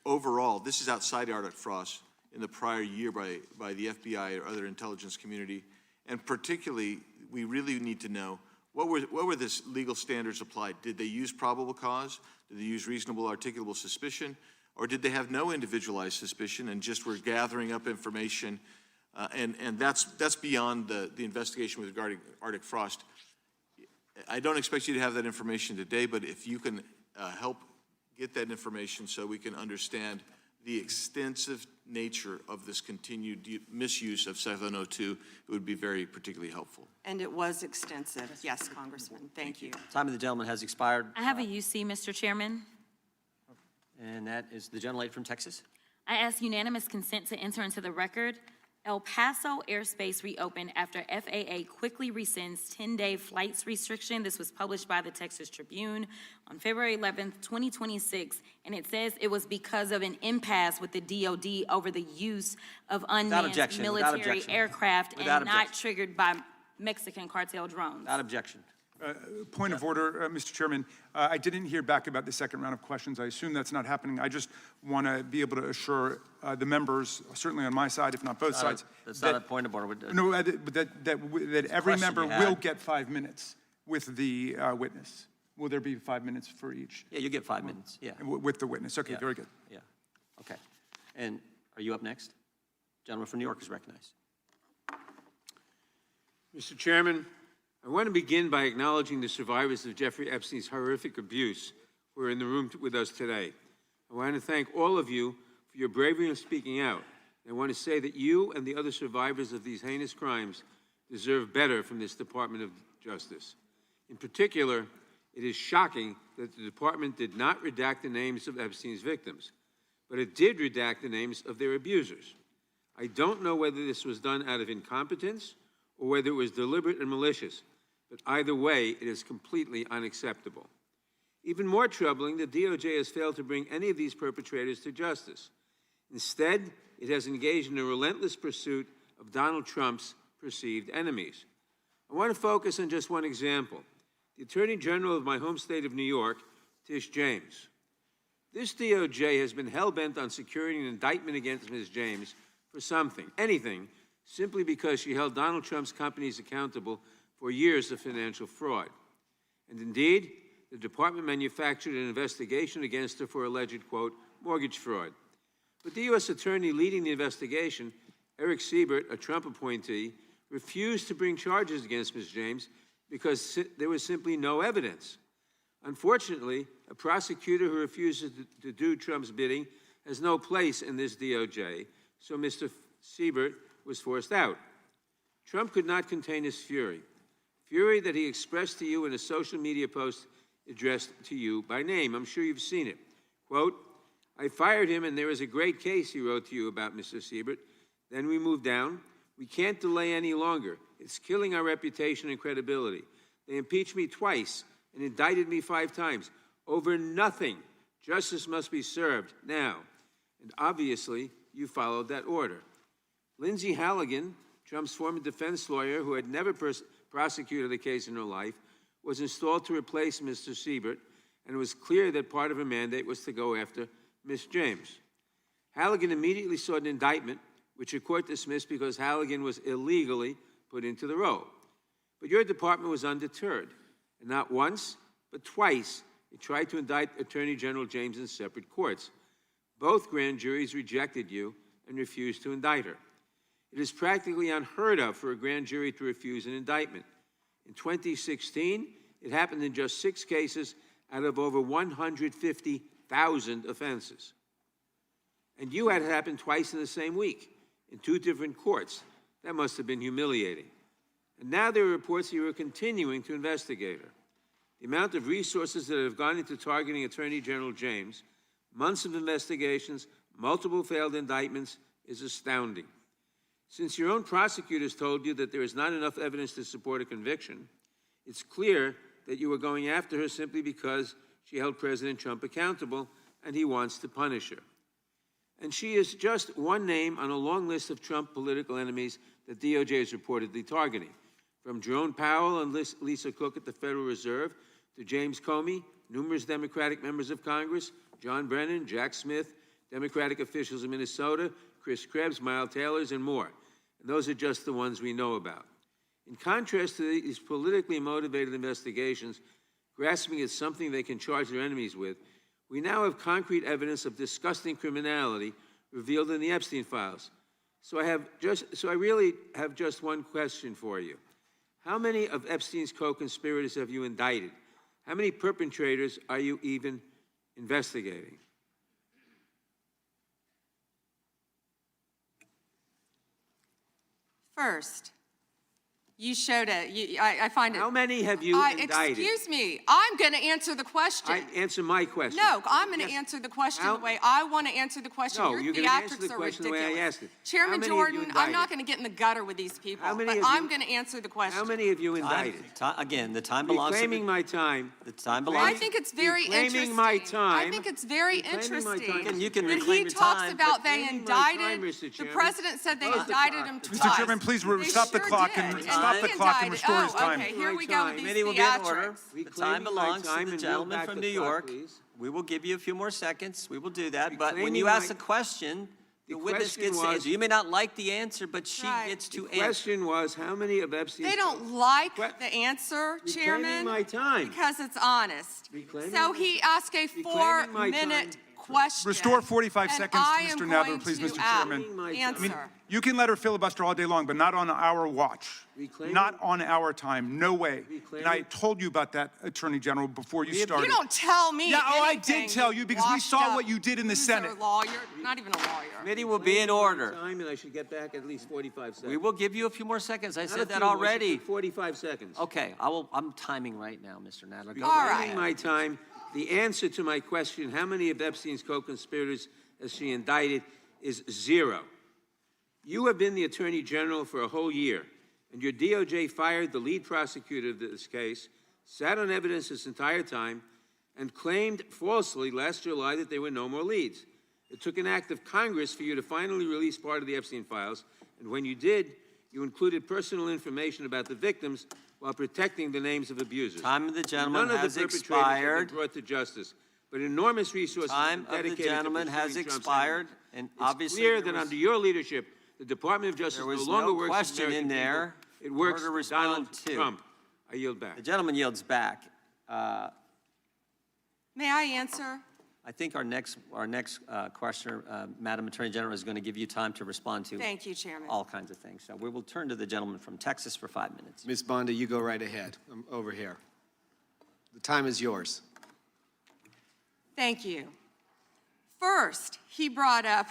overall? This is outside Arctic frost in the prior year by the FBI or other intelligence community, and particularly, we really need to know what were the legal standards applied? Did they use probable cause? Did they use reasonable articulable suspicion? Or did they have no individualized suspicion and just were gathering up information? And that's beyond the investigation regarding Arctic frost. I don't expect you to have that information today, but if you can help get that information so we can understand the extensive nature of this continued misuse of 702, it would be very particularly helpful. And it was extensive. Yes, Congressman. Thank you. Time of the gentleman has expired. I have a UC, Mr. Chairman. And that is the gentlelady from Texas. I ask unanimous consent to enter into the record El Paso airspace reopened after FAA quickly rescinds 10-day flights restriction. This was published by the Texas Tribune on February 11th, 2026, and it says it was because of an impasse with the DOD over the use of unmanned military aircraft and not triggered by Mexican cartel drones. Without objection. Point of order, Mr. Chairman. I didn't hear back about the second round of questions. I assume that's not happening. I just want to be able to assure the members, certainly on my side, if not both sides. That's not a point of order. No, that every member will get 5 minutes with the witness. Will there be 5 minutes for each? Yeah, you get 5 minutes, yeah. With the witness. Okay, Yeah. very good. Yeah, okay. And are you up next? Gentleman from New York is recognized. Mr. Chairman, I want to begin by acknowledging the survivors of Jeffrey Epstein's horrific abuse who are in the room with us today. I want to thank all of you for your bravery in speaking out. I want to say that you and the other survivors of these heinous crimes deserve better from this Department of Justice. In particular, it is shocking that the department did not redact the names of Epstein's victims, but it did redact the names of their abusers. I don't know whether this was done out of incompetence or whether it was deliberate and malicious, but either way, it is completely unacceptable. Even more troubling, the DOJ has failed to bring any of these perpetrators to justice. Instead, it has engaged in a relentless pursuit of Donald Trump's perceived enemies. I want to focus on just one example. The Attorney General of my home state of New York, Tish James. This DOJ has been hell-bent on securing an indictment against Ms. James for something, anything, simply because she held Donald Trump's companies accountable for years of financial fraud. And indeed, the department manufactured an investigation against her for alleged, quote, mortgage fraud. But the U.S. attorney leading the investigation, Eric Siebert, a Trump appointee, refused to bring charges against Ms. James because there was simply no evidence. Unfortunately, a prosecutor who refuses to do Trump's bidding has no place in this DOJ, so Mr. Siebert was forced out. Trump could not contain his fury that he expressed to you in a social media post addressed to you by name. I'm sure you've seen it. Quote, I fired him and there is a great case, he wrote to you about Mr. Siebert. Then we moved down. We can't delay any longer. It's killing our reputation and credibility. They impeached me twice and indicted me 5 times over nothing. Justice must be served now. And obviously, you followed that order. Lindsay Halligan, Trump's former defense lawyer who had never prosecuted a case in her life, was installed to replace Mr. Siebert, and it was clear that part of her mandate was to go after Ms. James. Halligan immediately sought an indictment, which the court dismissed because Halligan was illegally put into the role. But your department was undeterred, and not once, but twice, it tried to indict Attorney General James in separate courts. Both grand juries rejected you and refused to indict her. It is practically unheard of for a grand jury to refuse an indictment. In 2016, it happened in just 6 cases out of over 150,000 offenses. And you had it happen twice in the same week, in 2 different courts. That must have been humiliating. And now there are reports that you are continuing to investigate her. The amount of resources that have gone into targeting Attorney General James, months of investigations, multiple failed indictments, is astounding. Since your own prosecutors told you that there is not enough evidence to support a conviction, it's clear that you were going after her simply because she held President Trump accountable and he wants to punish her. And she is just one name on a long list of Trump political enemies that DOJ is reportedly targeting, from Jerome Powell and Lisa Cook at the Federal Reserve to James Comey, numerous Democratic members of Congress, John Brennan, Jack Smith, Democratic officials in Minnesota, Chris Krebs, Miles Taylors, and more. And those are just the ones we know about. In contrast to these politically motivated investigations, grasping at something they can charge their enemies with, we now have concrete evidence of disgusting criminality revealed in the Epstein files. So I really have just one question for you. How many of Epstein's co-conspirators have you indicted? How many perpetrators are you even investigating? First, You showed it. I find it. How many have you indicted? Excuse me. I'm going to answer the question. Answer my question. No, I'm going to Yes. answer the question How- the way I want to answer the question. No, Your you're gonna answer theatrics the are question the ridiculous. way I asked it. Chairman How many have you Jordan, I'm not indicted? going to get in the gutter with these people, How many but have you- I'm going to answer the question. How many have you indicted? Again, the time belongs to Reclaiming my time. the time I belongs. think it's very Reclaiming interesting. my time. I think it's very Reclaiming my time. interesting. You can When reclaim he your talks time, about but they reclaiming my time, indicted, Mr. the Chairman. president said they Close the indicted clock. him Mr. twice. Mr. Chairman, please They stop the sure clock did. and And stop he the clock and indicted- restore his oh, time. Okay, here we go with these Committee will be in order. theatrics. The time Reclaiming my belongs to time the and yield gentleman back from the New clock, York. please. We will give you a few more seconds. We will do that. But when Reclaiming you ask my- a question, the The witness question gets to was- answer. You may not like the answer, but she Right. gets to The answer. question was, how many of Epstein's... They don't like Que- the answer, Reclaiming Chairman, my time. because it's honest. Reclaiming So my- he asked a Reclaiming my 4-minute time. question. Restore 45 and seconds to I Mr. am Nadler, going please, to Mr. Chairman. I mean, Answer. You can let her filibuster all day long, but not on our watch. Reclaiming- Not on our time. No way. And Reclaiming- I told you about that, Attorney General, before you started. You don't tell me Yeah, oh, I anything, did tell you because we washed saw up what you did in the loser Senate. Lawyer, not even a lawyer. Committee will be in order. Time, and I should get back at least 45 seconds. We will give you a few more seconds. I Not a said that few, I should already. take 45 seconds. Okay, I'm timing right now, Mr. Nadler. Go All ahead. right. Reclaiming my time. The answer to my question, how many of Epstein's co-conspirators has she indicted, is 0. You have been the Attorney General for a whole year, and your DOJ fired the lead prosecutor of this case, sat on evidence this entire time, and claimed falsely last July that there were no more leads. It took an act of Congress for you to finally release part of the Epstein files, and when you did, you included personal information about the victims while protecting the names of abusers. Time of the gentleman None of has the perpetrators expired. have been brought to justice, but enormous resources Time are of the dedicated gentleman to has pursuing Trump's expired, enemies. and It's obviously clear there that was- under your leadership, the Department of Justice There no was longer no works question for the in American there. people. It works Order for Donald respond to. Trump. I yield back. The gentleman yields back. May I answer? I think our next questioner, Madam Attorney General, is going to give you time to respond to Thank you, Chairman. all kinds of things. So we will turn to the gentleman from Texas for 5 minutes. Ms. Bondi, you go right ahead. I'm over here. The time is yours. Thank you. First, he brought up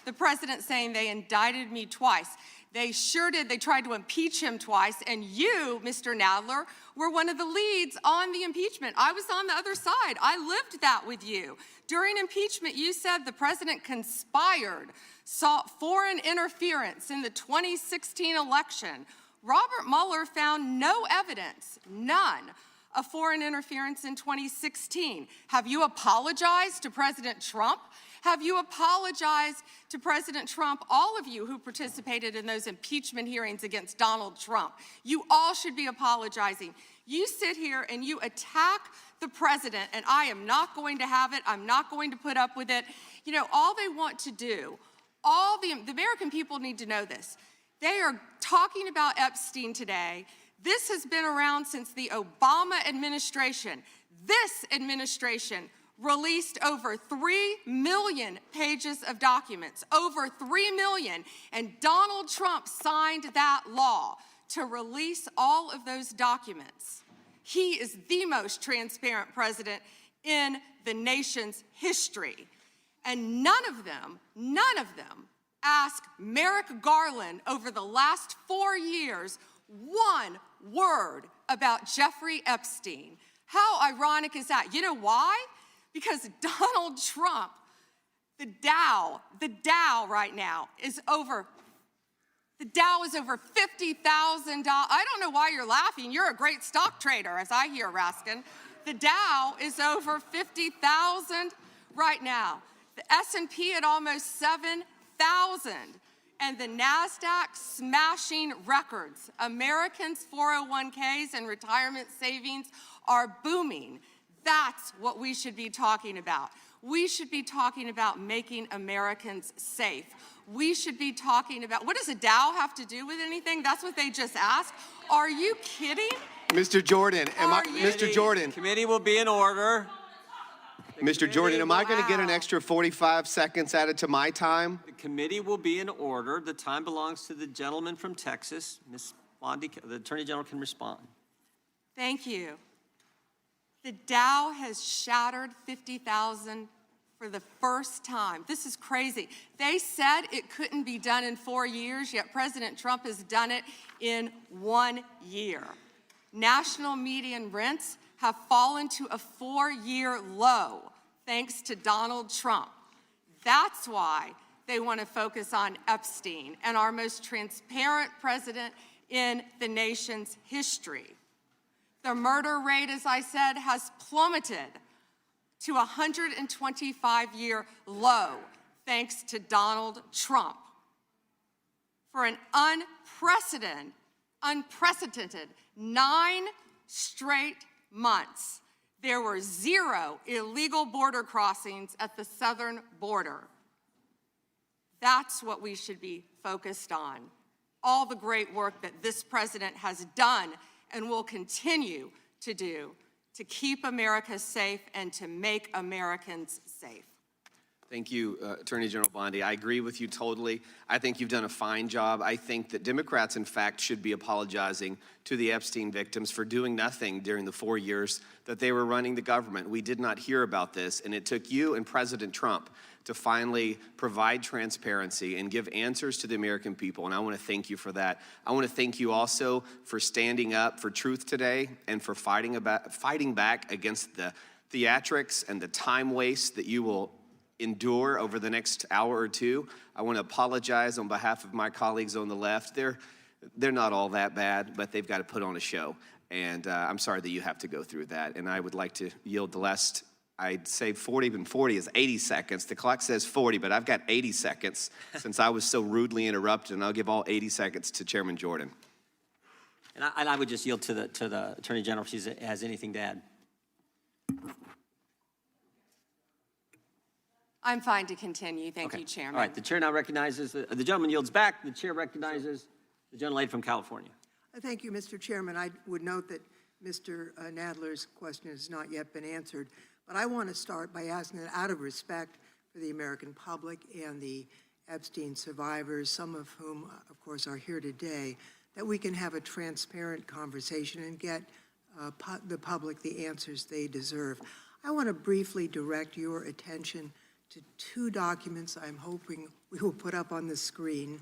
the president saying they indicted me twice. They sure did. They tried to impeach him twice, and you, Mr. Nadler, were one of the leads on the impeachment. I was on the other side. I lived that with you. During impeachment, you said the president conspired, sought foreign interference in the 2016 election. Robert Mueller found no evidence, none, of foreign interference in 2016. Have you apologized to President Trump? Have you apologized to President Trump, all of you who participated in those impeachment hearings against Donald Trump? You all should be apologizing. You sit here and you attack the president, and I am not going to have it. I'm not going to put up with it. You know, all they want to do, the American people need to know this. They are talking about Epstein today. This has been around since the Obama administration. This administration released over 3 million pages of documents, over 3 million, and Donald Trump signed that law to release all of those documents. He is the most transparent president in the nation's history. And none of them asked Merrick Garland over the last 4 years one word about Jeffrey Epstein. How ironic is that? You know why? Because Donald Trump, the Dow right now is over, the Dow is over $50,000. I don't know why you're laughing. You're a great stock trader, as I hear, Raskin. The Dow is over 50,000 right now. The S&P at almost 7,000. And the NASDAQ smashing records. Americans' 401ks and retirement savings are booming. That's what we should be talking about. We should be talking about making Americans safe. We should be talking about, what does a Dow have to do with anything? That's what they just asked. Are you kidding? Mr. Jordan, Mr. Jordan, Committee will be in order. Mr. Jordan, am I going to get an Wow. extra 45 seconds added to my time? The committee will be in order. The time belongs to the gentleman from Texas. Ms. Bondi, the Attorney General can respond. Thank you. The Dow has shattered 50,000 for the first time. This is crazy. They said it couldn't be done in 4 years, yet President Trump has done it in 1 year. National median rents have fallen to a 4-year low thanks to Donald Trump. That's why they want to focus on Epstein and our most transparent president in the nation's history. The murder rate, as I said, has plummeted to a 125-year low thanks to Donald Trump. For an unprecedented 9 straight months, there were 0 illegal border crossings at the southern border. That's what we should be focused on. All the great work that this president has done and will continue to do to keep America safe and to make Americans safe. Thank you, Attorney General Bondi. I agree with you totally. I think you've done a fine job. I think that Democrats, in fact, should be apologizing to the Epstein victims for doing nothing during the 4 years that they were running the government. We did not hear about this, and it took you and President Trump to finally provide transparency and give answers to the American people, and I want to thank you for that. I want to thank you also for standing up for truth today and for fighting back against the theatrics and the time waste that you will endure over the next hour or two. I want to apologize on behalf of my colleagues on the left. They're not all that bad, but they've got to put on a show. And I'm sorry that you have to go through that. And I would like to yield the last, I'd say 40, even 40 is 80 seconds. The clock says 40, but I've got 80 seconds since I was so rudely interrupted, and I'll give all 80 seconds to Chairman Jordan. And I would just yield to the Attorney General if she has anything to add. I'm fine to continue. Thank you, Chairman. All right, the chair now recognizes, the gentleman yields back. The chair recognizes the gentlelady from California. Thank you, Mr. Chairman. I would note that Mr. Nadler's question has not yet been answered, but I want to start by asking that out of respect for the American public and the Epstein survivors, some of whom, of course, are here today, that we can have a transparent conversation and get the public the answers they deserve. I want to briefly direct your attention to 2 documents I'm hoping we will put up on the screen.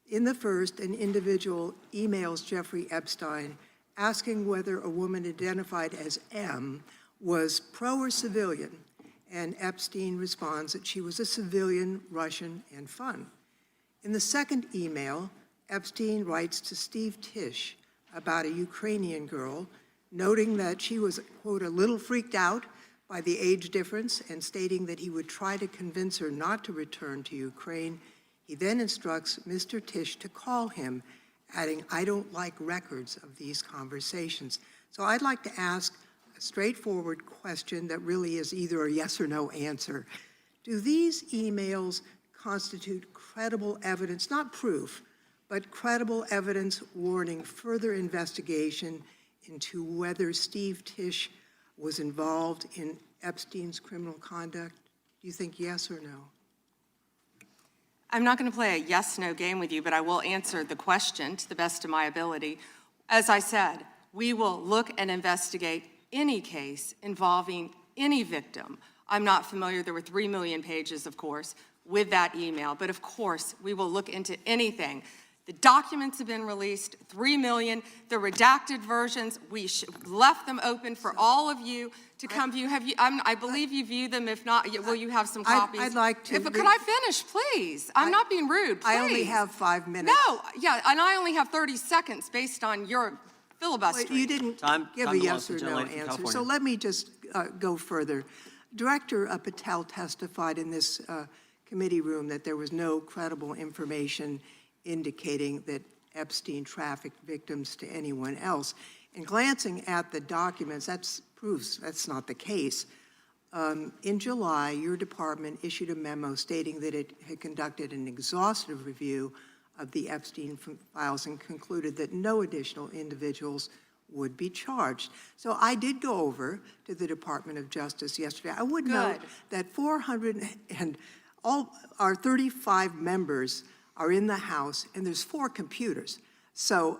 In the first, an individual emails Jeffrey Epstein asking whether a woman identified as M was pro or civilian, and Epstein responds that she was a civilian, Russian, and fun. In the second email, Epstein writes to Steve Tisch about a Ukrainian girl, noting that she was, quote, a little freaked out by the age difference and stating that he would try to convince her not to return to Ukraine. He then instructs Mr. Tisch to call him, adding, I don't like records of these conversations. So I'd like to ask a straightforward question that really is either a yes or no answer. Do these emails constitute credible evidence, not proof, but credible evidence warning further investigation into whether Steve Tisch was involved in Epstein's criminal conduct? Do you think yes or no? I'm not going to play a yes-no game with you, but I will answer the question to the best of my ability. As I said, we will look and investigate any case involving any victim. I'm not familiar, there were 3 million pages, of course, with that email, but of course, we will look into anything. The documents have been released, 3 million. The redacted versions, we left them open for all of you to come view. I believe you view them. If not, will you have some copies? I'd like to. Could I finish, please? I'm not being rude, please. I only have 5 minutes. No, yeah, and I only have 30 seconds based on your filibustering. But you didn't give a yes or no answer, so let me just go further. Director Patel testified in this committee room that there was no credible information indicating that Epstein trafficked victims to anyone else. And glancing at the documents, that proves that's not the case. In July, your department issued a memo stating that it had conducted an exhaustive review of the Epstein files and concluded that no additional individuals would be charged. So I did go over to the Department of Justice yesterday. I would note that 400 and all our 35 members are in the House, and there's 4 computers. So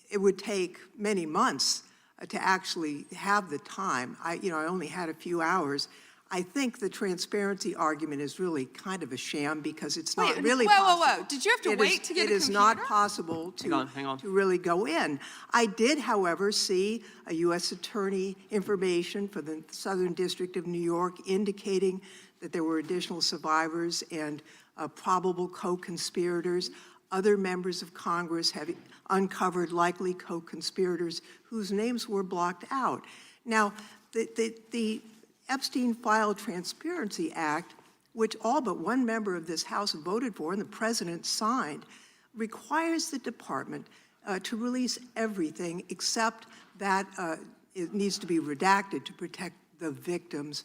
it would take many months to actually have the time. I only had a few hours. I think the transparency argument is really kind of a sham because it's not really possible. Whoa. Did you have to wait to get a computer? It is not possible to, Hang on. to really go in. I did, however, see a U.S. attorney information for the Southern District of New York indicating that there were additional survivors and probable co-conspirators. Other members of Congress have uncovered likely co-conspirators whose names were blocked out. Now, the Epstein File Transparency Act, which all but one member of this House voted for and the president signed, requires the department to release everything except that it needs to be redacted to protect the victims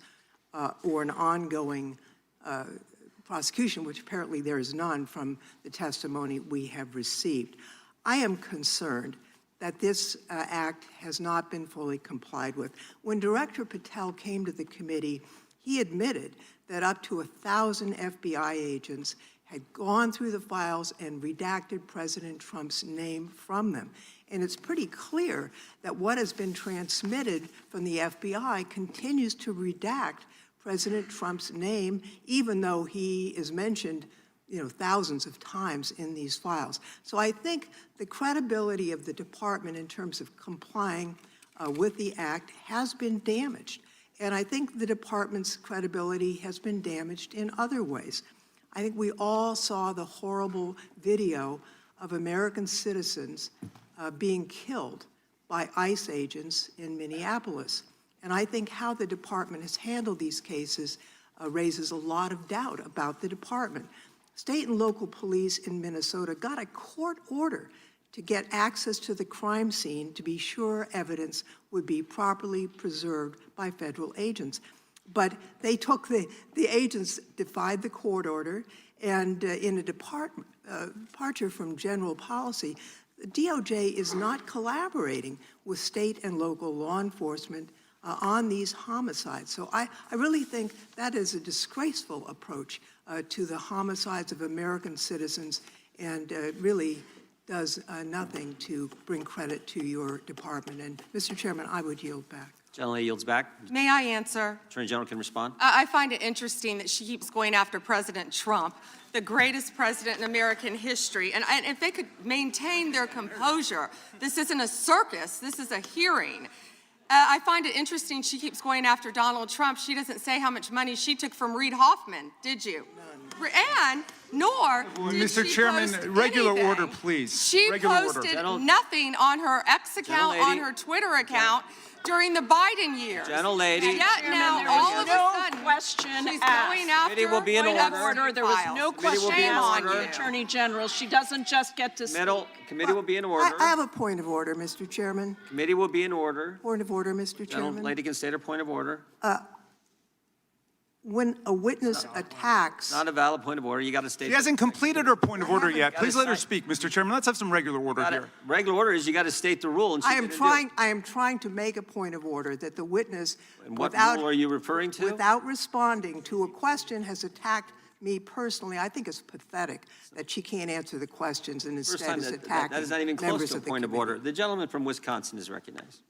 or an ongoing prosecution, which apparently there is none from the testimony we have received. I am concerned that this act has not been fully complied with. When Director Patel came to the committee, he admitted that up to 1,000 FBI agents had gone through the files and redacted President Trump's name from them. And it's pretty clear that what has been transmitted from the FBI continues to redact President Trump's name, even though he is mentioned thousands of times in these files. So I think the credibility of the department in terms of complying with the act has been damaged. And I think the department's credibility has been damaged in other ways. I think we all saw the horrible video of American citizens being killed by ICE agents in Minneapolis. And I think how the department has handled these cases raises a lot of doubt about the department. State and local police in Minnesota got a court order to get access to the crime scene to be sure evidence would be properly preserved by federal agents. But they took the agents defied the court order, and in a departure from general policy, the DOJ is not collaborating with state and local law enforcement on these homicides. So I really think that is a disgraceful approach to the homicides of American citizens, and really does nothing to bring credit to your department. And Mr. Chairman, I would yield back. Gentlelady yields back. May I answer? Attorney General can respond. I find it interesting that she keeps going after President Trump, the greatest president in American history. And if they could maintain their composure, this isn't a circus, this is a hearing. I find it interesting she keeps going after Donald Trump. She doesn't say how much money she took from Reid Hoffman, did you? None. And nor did Mr. she Chairman, post regular anything. order, please. She Regular posted order. nothing on her X account, Gentlelady. on her Twitter account during the Biden years. Gentlelady. And yet now, There all was of no a sudden, question she's asked. going after Committee will be in point of order. There was no Committee will question be in asked order. of the Attorney General. She doesn't just get to speak. Committee will be in order. I have a point of order, Mr. Chairman. Committee will be in order. Point of order, Mr. Chairman. Gentlelady can state her point of order. When a witness attacks, Not a valid point of order. You got to state. She hasn't completed her point of order yet. Gotta Please let her cite- speak, Mr. Chairman. Let's have some regular order here. Regular order is you got to state the rule, and she I am didn't do it. trying to make a point of order that the witness, And what without, rule are you referring to? without responding to a question, has attacked me personally. I think it's pathetic that she can't answer the questions and First instead time is that attacking is not even close members to a of the point of committee. order. The gentleman from Wisconsin is recognized.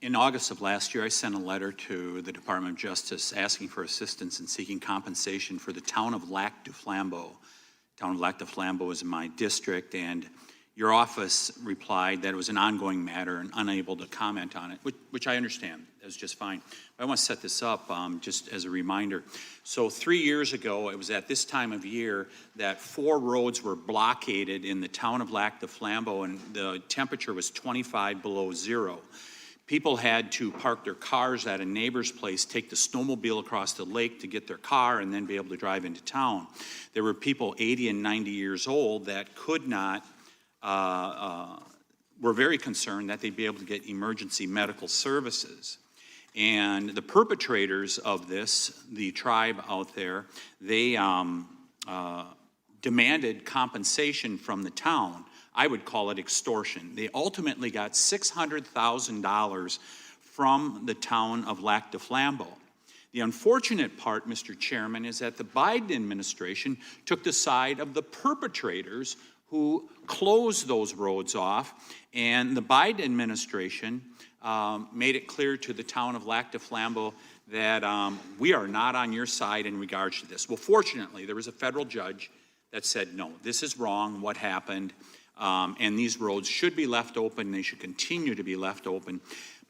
In August of last year, I sent a letter to the Department of Justice asking for assistance in seeking compensation for the town of Lac du Flambeau. Town of Lac du Flambeau is in my district, and your office replied that it was an ongoing matter and unable to comment on it, which I understand. That's just fine. But I want to set this up just as a reminder. So 3 years ago, it was at this time of year that 4 roads were blockaded in the town of Lac du Flambeau, and the temperature was 25 below zero. People had to park their cars at a neighbor's place, take the snowmobile across the lake to get their car, and then be able to drive into town. There were people 80 and 90 years old that could not, were very concerned that they'd be able to get emergency medical services. And the perpetrators of this, the tribe out there, they demanded compensation from the town. I would call it extortion. They ultimately got $600,000 from the town of Lac du Flambeau. The unfortunate part, Mr. Chairman, is that the Biden administration took the side of the perpetrators who closed those roads off, and the Biden administration made it clear to the town of Lac du Flambeau that we are not on your side in regards to this. Well, fortunately, there was a federal judge that said, no, this is wrong, what happened, and these roads should be left open, they should continue to be left open.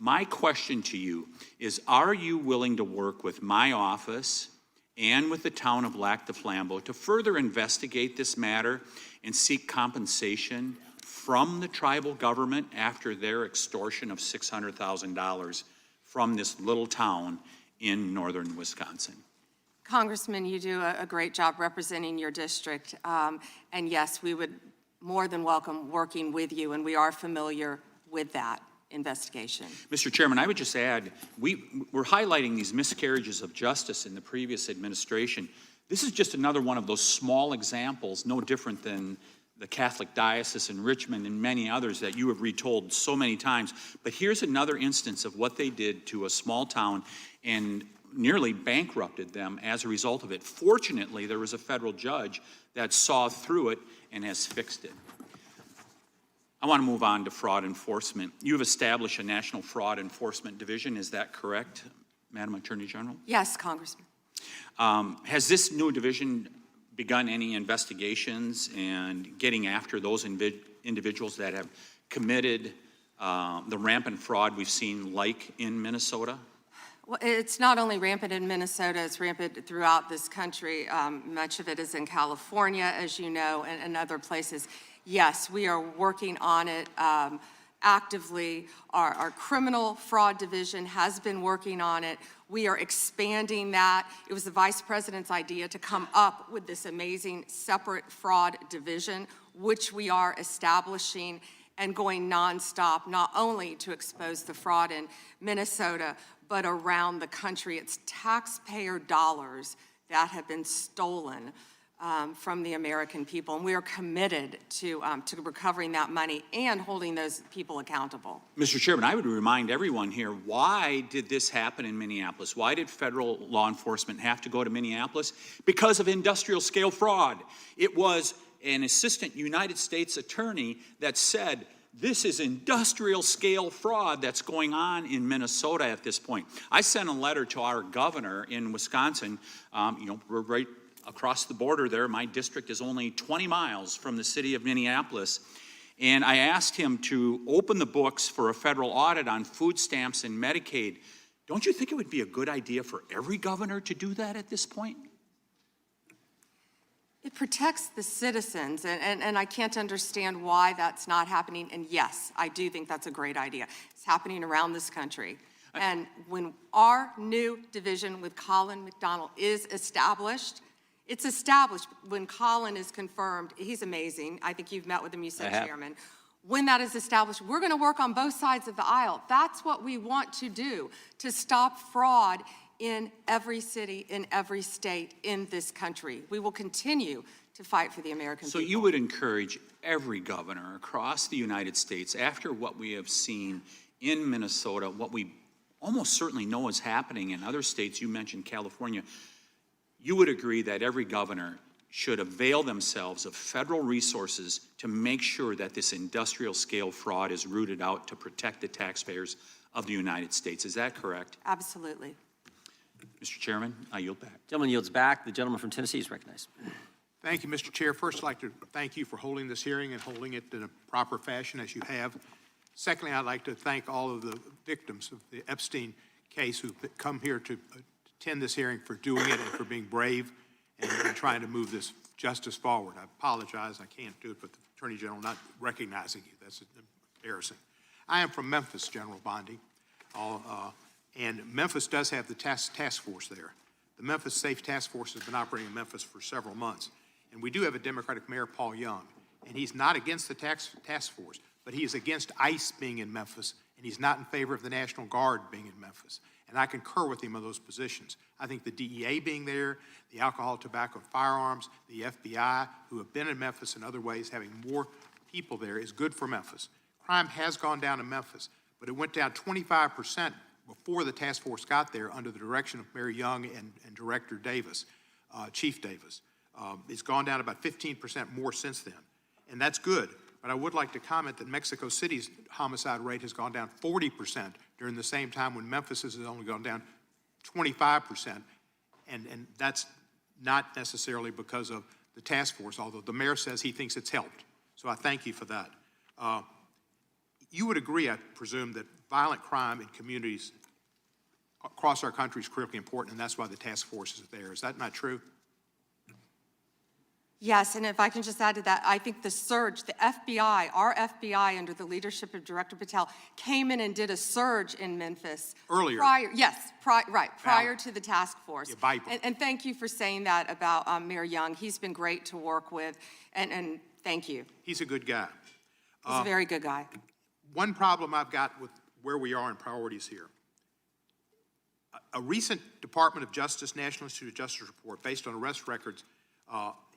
My question to you is, are you willing to work with my office and with the town of Lac du Flambeau to further investigate this matter and seek compensation from the tribal government after their extortion of $600,000 from this little town in northern Wisconsin? Congressman, you do a great job representing your district. And yes, we would more than welcome working with you, and we are familiar with that investigation. Mr. Chairman, I would just add, we're highlighting these miscarriages of justice in the previous administration. This is just another one of those small examples, no different than the Catholic Diocese in Richmond and many others that you have retold so many times. But here's another instance of what they did to a small town and nearly bankrupted them as a result of it. Fortunately, there was a federal judge that saw through it and has fixed it. I want to move on to fraud enforcement. You have established a National Fraud Enforcement Division. Is that correct, Madam Attorney General? Yes, Congressman. Has this new division begun any investigations and getting after those individuals that have committed the rampant fraud we've seen, like in Minnesota? Well, it's not only rampant in Minnesota, it's rampant throughout this country. Much of it is in California, as you know, and other places. Yes, we are working on it actively. Our criminal fraud division has been working on it. We are expanding that. It was the Vice President's idea to come up with this amazing separate fraud division, which we are establishing and going nonstop, not only to expose the fraud in Minnesota, but around the country. It's taxpayer dollars that have been stolen from the American people, and we are committed to recovering that money and holding those people accountable. Mr. Chairman, I would remind everyone here, why did this happen in Minneapolis? Why did federal law enforcement have to go to Minneapolis? Because of industrial scale fraud. It was an assistant United States attorney that said, this is industrial scale fraud that's going on in Minnesota at this point. I sent a letter to our governor in Wisconsin. We're right across the border there. My district is only 20 miles from the city of Minneapolis. And I asked him to open the books for a federal audit on food stamps and Medicaid. Don't you think it would be a good idea for every governor to do that at this point? It protects the citizens, and I can't understand why that's not happening. And yes, I do think that's a great idea. It's happening around this country. And when our new division with Colin McDonald is established, it's established when Colin is confirmed. He's amazing. I think you've met with him, you said, Chairman. When that is established, we're going to work on both sides of the aisle. That's what we want to do, to stop fraud in every city, in every state in this country. We will continue to fight for the American people. So you would encourage every governor across the United States, after what we have seen in Minnesota, what we almost certainly know is happening in other states, you mentioned California, you would agree that every governor should avail themselves of federal resources to make sure that this industrial scale fraud is rooted out to protect the taxpayers of the United States. Is that correct? Absolutely. Mr. Chairman, I yield back. Gentleman yields back. The gentleman from Tennessee is recognized. Thank you, Mr. Chair. First, I'd like to thank you for holding this hearing and holding it in a proper fashion as you have. Secondly, I'd like to thank all of the victims of the Epstein case who've come here to attend this hearing, for doing it and for being brave and trying to move this justice forward. I apologize, I can't do it, but the Attorney General not recognizing you, that's embarrassing. I am from Memphis, General Bondi, and Memphis does have the task force there. The Memphis Safe Task Force has been operating in Memphis for several months, and we do have a Democratic Mayor, Paul Young, and he's not against the task force, but he is against ICE being in Memphis, and he's not in favor of the National Guard being in Memphis. And I concur with him on those positions. I think the DEA being there, the alcohol, tobacco, and firearms, the FBI, who have been in Memphis in other ways, having more people there is good for Memphis. Crime has gone down in Memphis, but it went down 25% before the task force got there under the direction of Mayor Young and Director Davis, Chief Davis. It's gone down about 15% more since then. and that's good. But I would like to comment that Mexico City's homicide rate has gone down 40% during the same time when Memphis has only gone down 25%. And that's not necessarily because of the task force, although the mayor says he thinks it's helped. So I thank you for that. You would agree, I presume, that violent crime in communities across our country is critically important, and that's why the task force is there. Is that not true? Yes, and if I can just add to that, I think the surge, the FBI, our FBI under the leadership of Director Patel, came in and did a surge in Memphis. Earlier. Prior to the task force. Yeah, Viper. And thank you for saying that about Mayor Young. He's been great to work with, and thank you. He's a good guy. He's a very good guy. One problem I've got with where we are in priorities here. A recent Department of Justice, National Institute of Justice report based on arrest records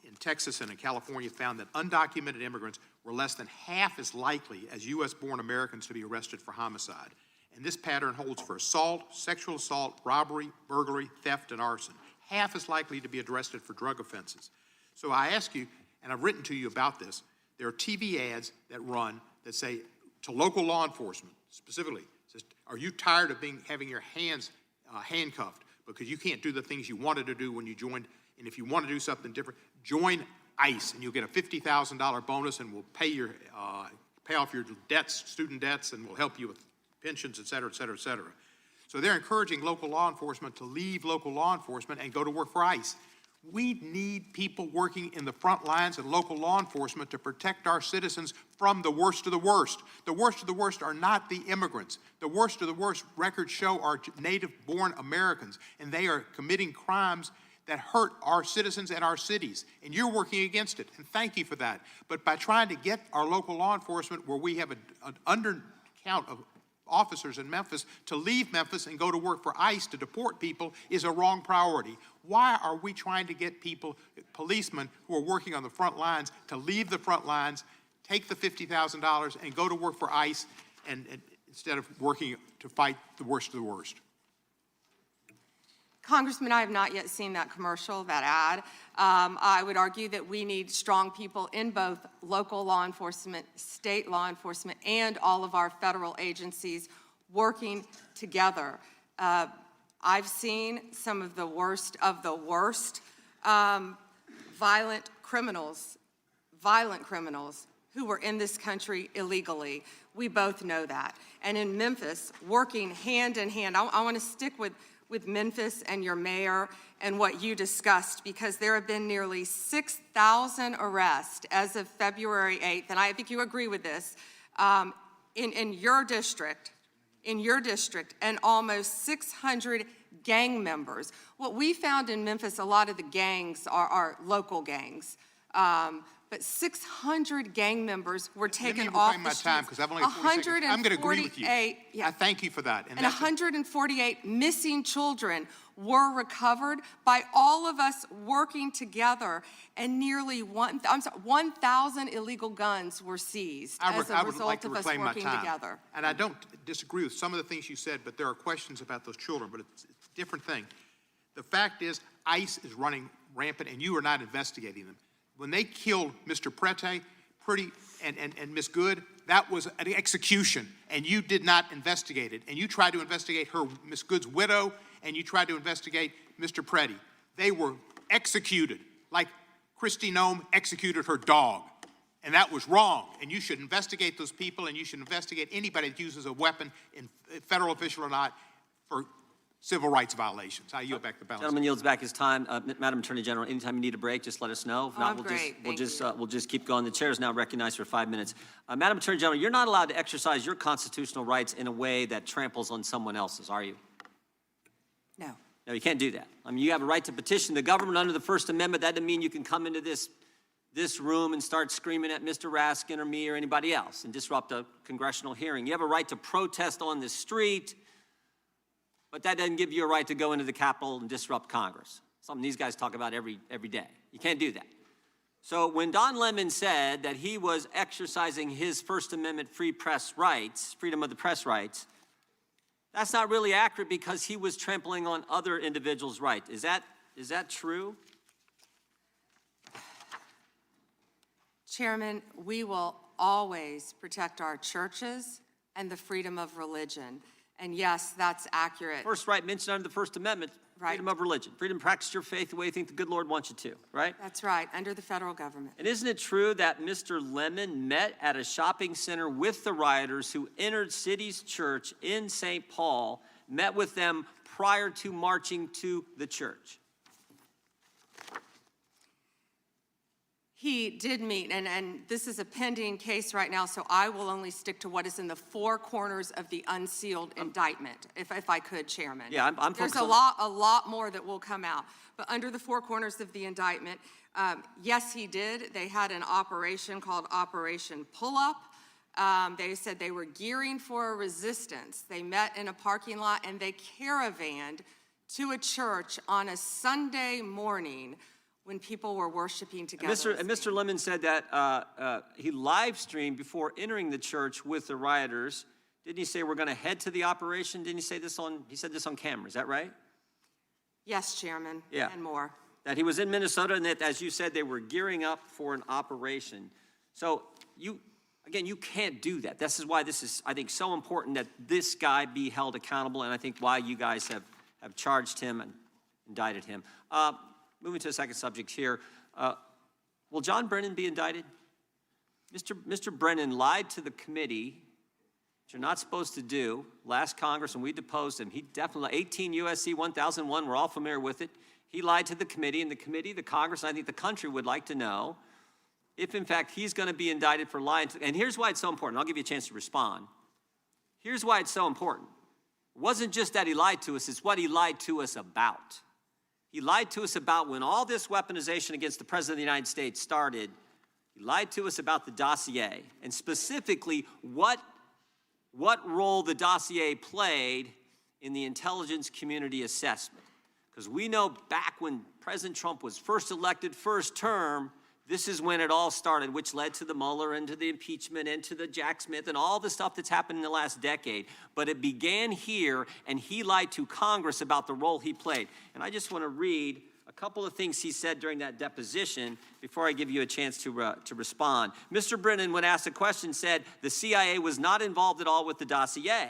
in Texas and in California found that undocumented immigrants were less than half as likely as U.S.-born Americans to be arrested for homicide. And this pattern holds for assault, sexual assault, robbery, burglary, theft, and arson. Half as likely to be arrested for drug offenses. So I ask you, and I've written to you about this, there are TV ads that run that say to local law enforcement, specifically, says, are you tired of having your hands handcuffed because you can't do the things you wanted to do when you joined, and if you want to do something different, join ICE, and you'll get a $50,000 bonus, and we'll pay off your debts, student debts, and we'll help you with pensions, et cetera, et cetera, et cetera. So they're encouraging local law enforcement to leave local law enforcement and go to work for ICE. We need people working in the front lines and local law enforcement to protect our citizens from the worst of the worst. The worst of the worst are not the immigrants. The worst of the worst records show are native-born Americans, and they are committing crimes that hurt our citizens and our cities, and you're working against it, and thank you for that. But by trying to get our local law enforcement, where we have an undercount of officers in Memphis, to leave Memphis and go to work for ICE to deport people is a wrong priority. Why are we trying to get people, policemen who are working on the front lines, to leave the front lines, take the $50,000 and go to work for ICE and instead of working to fight the worst of the worst? Congressman, I have not yet seen that commercial, that ad. I would argue that we need strong people in both local law enforcement, state law enforcement, and all of our federal agencies working together. I've seen some of the worst violent criminals who were in this country illegally. We both know that. And in Memphis, working hand in hand, I want to stick with Memphis and your mayor and what you discussed, because there have been nearly 6,000 arrests as of February 8th, and I think you agree with this, in your district, and almost 600 gang members. What we found in Memphis, a lot of the gangs are local gangs. But 600 gang members were taken off the streets. My time, because I've only 40 seconds. I'm going to agree with you. Yeah. I thank you for that. And 148 missing children were recovered by all of us working together, and nearly 1,000 illegal guns were seized as a result of us working together. And I don't disagree with some of the things you said, but there are questions about those children, but it's a different thing. The fact is, ICE is running rampant, and you are not investigating them. When they killed Mr. Prete, and Miss Good, that was an execution, and you did not investigate it. And you tried to investigate Miss Good's widow, and you tried to investigate Mr. Prete. They were executed like Kristi Noem executed her dog. And that was wrong. And you should investigate those people, and you should investigate anybody that uses a weapon, federal official or not, for civil rights violations. I yield back the balance. Gentleman yields back his time. Madam Attorney General, anytime you need a break, just let us know. If not, we'll just keep going. The chair is now recognized for 5 minutes. Madam Attorney General, you're not allowed to exercise your constitutional rights in a way that tramples on someone else's, are you? No. No, you can't do that. I mean, you have a right to petition the government under the First Amendment. That doesn't mean you can come into this room and start screaming at Mr. Raskin or me or anybody else and disrupt a congressional hearing. You have a right to protest on the street, but that doesn't give you a right to go into the Capitol and disrupt Congress. Something these guys talk about every day. You can't do that. So when Don Lemon said that he was exercising his First Amendment free press rights, freedom of the press rights, that's not really accurate, because he was trampling on other individuals' rights. Is that true? Chairman, we will always protect our churches and the freedom of religion. And yes, that's accurate. First right mentioned under the First Amendment, freedom Right. of religion, freedom to practice your faith the way you think the good Lord wants you to, right? That's right, under the federal government. And isn't it true that Mr. Lemon met at a shopping center with the rioters who entered City's church in St. Paul, met with them prior to marching to the church? He did meet, and this is a pending case right now, so I will only stick to what is in the four corners of the unsealed indictment, if I could, Chairman. Yeah, I'm There's focused a lot more that will come out. But under the four corners of the indictment, yes, he did. They had an operation called Operation Pull-Up. They said they were gearing for a resistance. They met in a parking lot and they caravanned to a church on a Sunday morning when people were worshiping together. And Mr. Lemon said that he live streamed before entering the church with the rioters. Didn't he say we're going to head to the operation? Didn't he say this he said this on camera, is that right? Yes, Chairman, Yeah. and more. That he was in Minnesota and that, as you said, they were gearing up for an operation. So you can't do that. This is why this is, I think, so important that this guy be held accountable, and I think why you guys have charged him and indicted him. Moving to a second subject here. Will John Brennan be indicted? Mr. Brennan lied to the committee, which you're not supposed to do. Last Congress, when we deposed him, he definitely, 18 U.S.C. 1001, we're all familiar with it. He lied to the committee, and the committee, the Congress, and I think the country would like to know if, in fact, he's going to be indicted for lying. And here's why it's so important. I'll give you a chance to respond. Here's why it's so important. It wasn't just that he lied to us, it's what he lied to us about. He lied to us about when all this weaponization against the President of the United States started. He lied to us about the dossier, and specifically what role the dossier played in the intelligence community assessment. Because we know back when President Trump was first elected, first term, this is when it all started, which led to the Mueller and to the impeachment and to the Jack Smith and all the stuff that's happened in the last decade. But it began here, and he lied to Congress about the role he played. And I just want to read a couple of things he said during that deposition before I give you a chance to respond. Mr. Brennan, when asked a question, said the CIA was not involved at all with the dossier.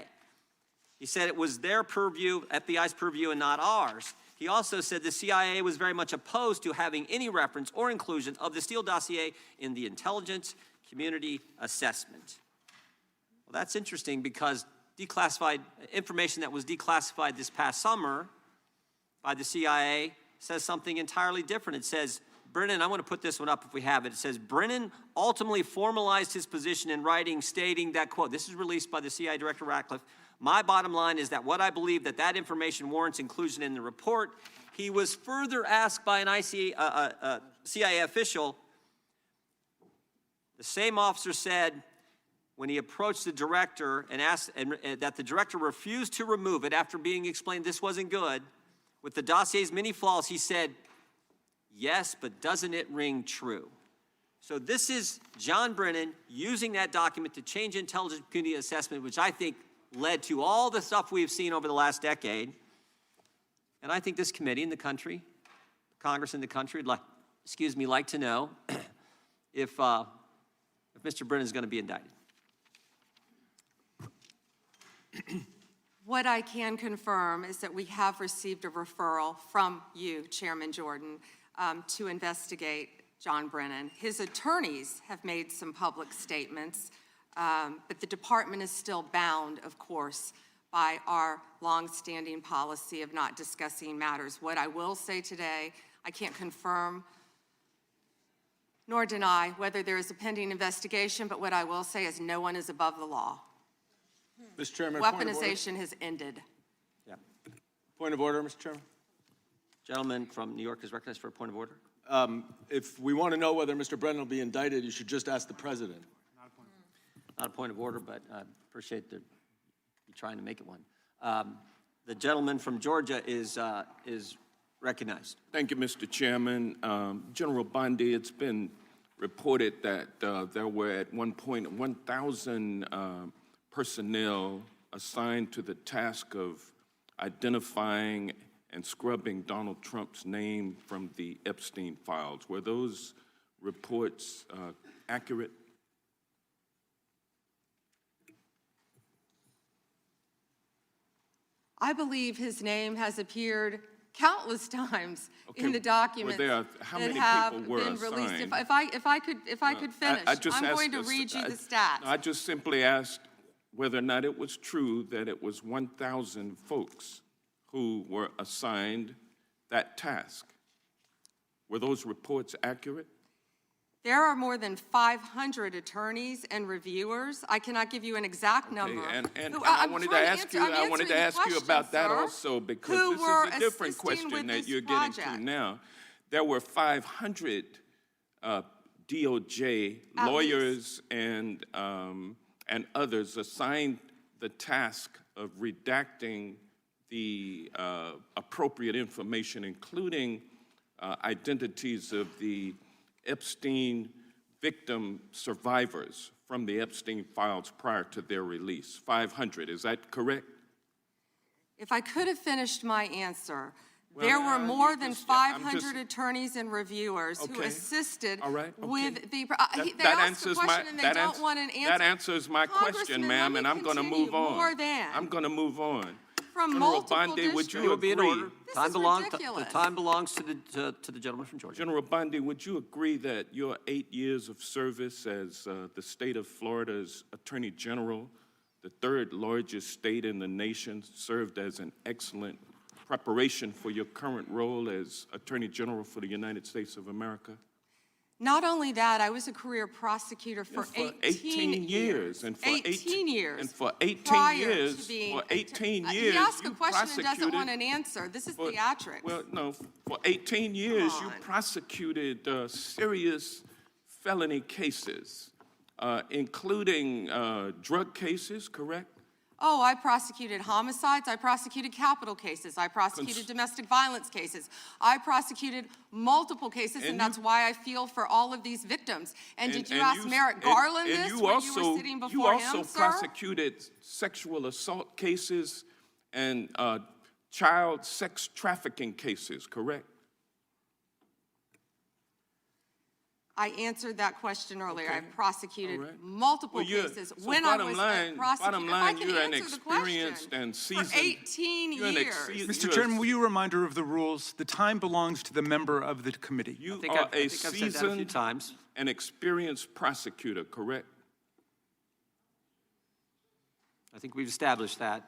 He said it was their purview, FBI's purview, and not ours. He also said the CIA was very much opposed to having any reference or inclusion of the Steele dossier in the intelligence community assessment. Well, that's interesting because declassified information that was declassified this past summer by the CIA says something entirely different. It says, Brennan, I want to put this one up if we have it. It says, Brennan ultimately formalized his position in writing, stating that, quote, this is released by the CIA Director Ratcliffe, my bottom line is that what I believe that information warrants inclusion in the report. He was further asked by an CIA official. The same officer said when he approached the director and asked that the director refused to remove it after being explained this wasn't good, with the dossier's many flaws, he said, yes, but doesn't it ring true? So this is John Brennan using that document to change intelligence community assessment, which I think led to all the stuff we've seen over the last decade. And I think this committee in the country, Congress in the country, would like to know if Mr. Brennan is going to be indicted. What I can confirm is that we have received a referral from you, Chairman Jordan, to investigate John Brennan. His attorneys have made some public statements, but the department is still bound, of course, by our longstanding policy of not discussing matters. What I will say today, I can't confirm nor deny whether there is a pending investigation, but what I will say is no one is above the law. Mr. Chairman, point of order. Weaponization has ended. Yeah. Point of order, Mr. Chairman. Gentleman from New York is recognized for a point of order. If we want to know whether Mr. Brennan will be indicted, you should just ask the president. Not a point of order, but I appreciate you trying to make it one. The gentleman from Georgia is recognized. Thank you, Mr. Chairman. General Bondi, it's been reported that there were at one point 1,000 personnel assigned to the task of identifying and scrubbing Donald Trump's name from the Epstein files. Were those reports accurate? I believe his name has appeared countless times in Okay, the documents how that many have people were been released. assigned? If I could finish, I'm going to read you the stats. I just simply asked whether or not it was true that it was 1,000 folks who were assigned that task. Were those reports accurate? There are more than 500 attorneys and reviewers. I cannot give you an exact number. And who- I I'm wanted to trying ask you, I'm I wanted to answering ask the you question, about that sir. also, because Who this were is a different assisting with question that this you're getting to project? now. There were 500 DOJ At lawyers and others assigned the task of redacting the appropriate information, including identities of the Epstein victim survivors from the Epstein files prior to their release. 500, is that correct? If I could have finished my answer, Well, there were more you than just- yeah, I'm 500 just- attorneys and reviewers who Okay. assisted All right, okay. with the. They That asked a answers question and they don't want an answer. That answers my question, Congressman, ma'am, let and me I'm going to continue. move on. More than. I'm going to move on. From General multiple Bondi, would you districts. You will be in agree? order. This Time is belongs, ridiculous. the time belongs to the gentleman from Georgia. General Bondi, would you agree that your 8 years of service as the state of Florida's Attorney General, the third largest state in the nation, served as an excellent preparation for your current role as Attorney General for the United States of America? Not only that, I was a career prosecutor for, For 18 years. And for 18 years. And for 18 prior years, to being for 18 He years, asked a you question and doesn't prosecuted- want an answer. This is for- theatrics. Well, no, for 18 years, you on. prosecuted serious felony cases, including drug cases, correct? Oh, I prosecuted homicides, I prosecuted capital cases, I prosecuted domestic violence cases, I prosecuted multiple cases, and that's why I feel for all of these victims. And did you ask Merrick Garland this when you were sitting before him, sir? You also prosecuted sexual assault cases and child sex trafficking cases, correct? I answered that question earlier. Okay. I prosecuted All right. multiple Well, cases so when I bottom was line- a prosecutor. bottom If I line, can you're an answer the experienced question. and seasoned- For 18 you're an years. Mr. Chairman, will you a reminder of the rules? The time belongs to the member of the committee. You think are I've a said that a few seasoned times. and experienced prosecutor, correct? I think we've established that.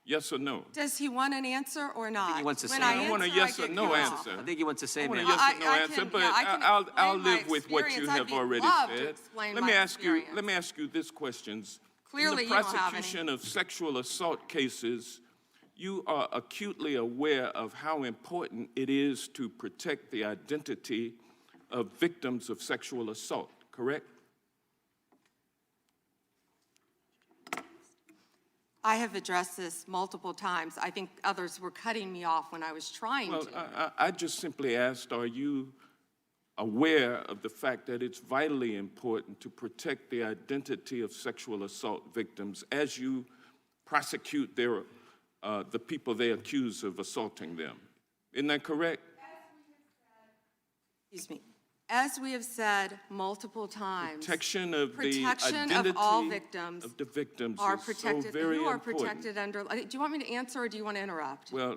Yes or no? Does he want an answer or not? he wants to When say I no. I want a answer, yes I or get no cut off. answer. I think he wants the I same want a answer. yes or no I answer, can- but yeah, I can I'll explain my live with what you experience. I'd have be already love to said. explain Let my me ask you. experience. Let me ask you this questions. Clearly, in you the don't have any. prosecution of sexual assault cases, you are acutely aware of how important it is to protect the identity of victims of sexual assault, correct? I have addressed this multiple times. I think others were cutting me off when I was trying Well, to. I just simply asked, are you aware of the fact that it's vitally important to protect the identity of sexual assault victims as you prosecute their, the people they accuse of assaulting them? Isn't that correct? Excuse me. As we have said multiple times, Protection of the protection identity of all victims of the victims are is so protected. very You are important. protected under. Do you want me to answer or do you want to interrupt? Well,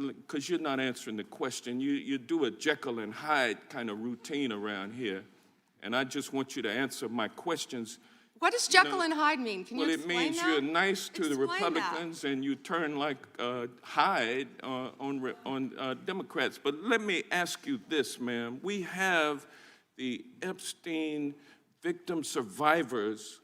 because you're not answering the question. You do a Jekyll and Hyde kind of routine around here, and I just want you to answer my questions. What does Jekyll and Hyde mean? Can you Well, it explain means that? you're nice to the Explain that. Republicans and you turn like Hyde on Democrats. But let me ask you this, ma'am. We have the Epstein victim survivors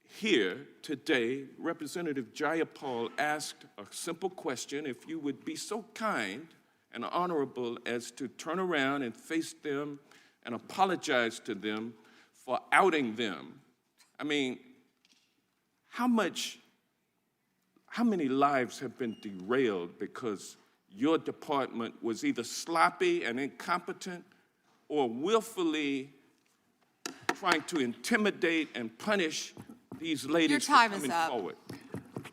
here today. Representative Jayapal asked a simple question. If you would be so kind and honorable as to turn around and face them and apologize to them for outing them. I mean, how many lives have been derailed because your department was either sloppy and incompetent or willfully trying to intimidate and punish these ladies for time is coming up. forward?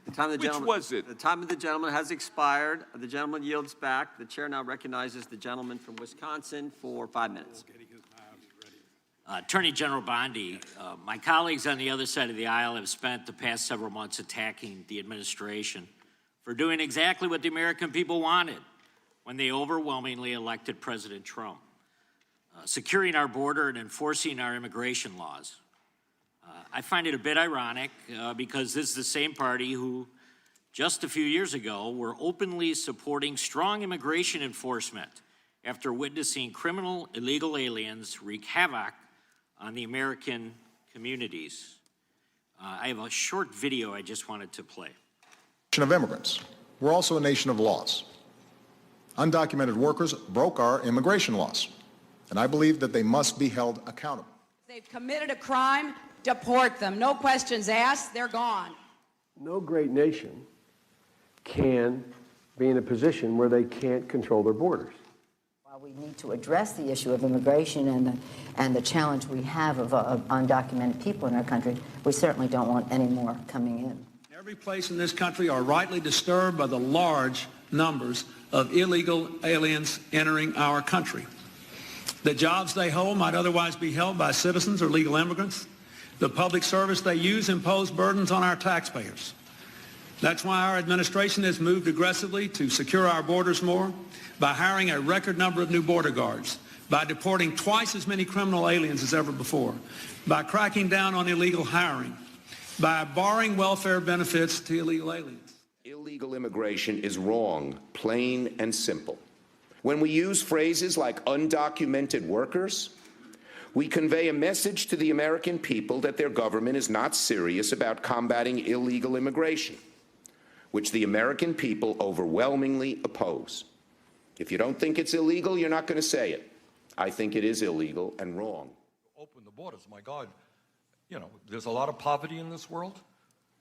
The time of the Which gentleman- was it? The time of the gentleman has expired. The gentleman yields back. The chair now recognizes the gentleman from Wisconsin for 5 minutes. Attorney General Bondi, my colleagues on the other side of the aisle have spent the past several months attacking the administration for doing exactly what the American people wanted when they overwhelmingly elected President Trump, securing our border and enforcing our immigration laws. I find it a bit ironic because this is the same party who just a few years ago were openly supporting strong immigration enforcement after witnessing criminal illegal aliens wreak havoc on the American communities. I have a short video I just wanted to play. Of immigrants. We're also a nation of laws. Undocumented workers broke our immigration laws, and I believe that they must be held accountable. They've committed a crime, deport them. No questions asked, they're gone. No great nation can be in a position where they can't control their borders. While we need to address the issue of immigration and the challenge we have of undocumented people in our country, we certainly don't want any more coming in. Every place in this country are rightly disturbed by the large numbers of illegal aliens entering our country. The jobs they hold might otherwise be held by citizens or legal immigrants. The public service they use impose burdens on our taxpayers. That's why our administration has moved aggressively to secure our borders more by hiring a record number of new border guards, by deporting twice as many criminal aliens as ever before, by cracking down on illegal hiring, by barring welfare benefits to illegal aliens. Illegal immigration is wrong, plain and simple. When we use phrases like undocumented workers, we convey a message to the American people that their government is not serious about combating illegal immigration, which the American people overwhelmingly oppose. If you don't think it's illegal, you're not going to say it. I think it is illegal and wrong. Open the borders, my God. You know, there's a lot of poverty in this world,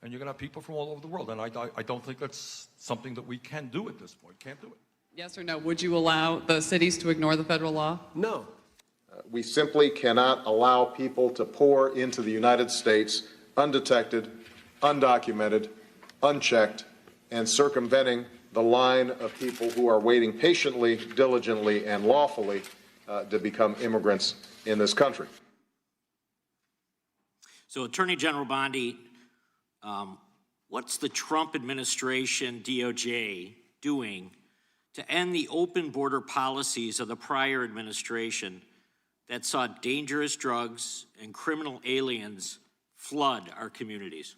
and you're going to have people from all over the world, and I don't think that's something that we can do at this point. Can't do it. Yes or no? Would you allow the cities to ignore the federal law? No. We simply cannot allow people to pour into the United States undetected, undocumented, unchecked, and circumventing the line of people who are waiting patiently, diligently, and lawfully to become immigrants in this country. So, Attorney General Bondi, what's the Trump administration, DOJ, doing to end the open border policies of the prior administration that saw dangerous drugs and criminal aliens flood our communities?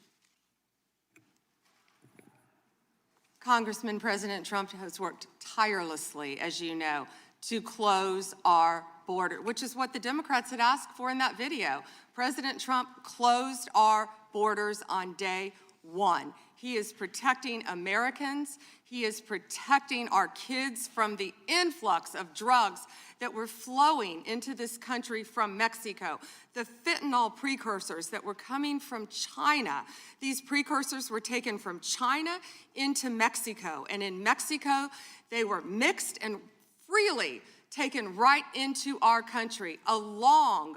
Congressman, President Trump has worked tirelessly, as you know, to close our border, which is what the Democrats had asked for in that video. President Trump closed our borders on day one. He is protecting Americans. He is protecting our kids from the influx of drugs that were flowing into this country from Mexico. The fentanyl precursors that were coming from China. These precursors were taken from China into Mexico. And in Mexico, they were mixed and freely taken right into our country, along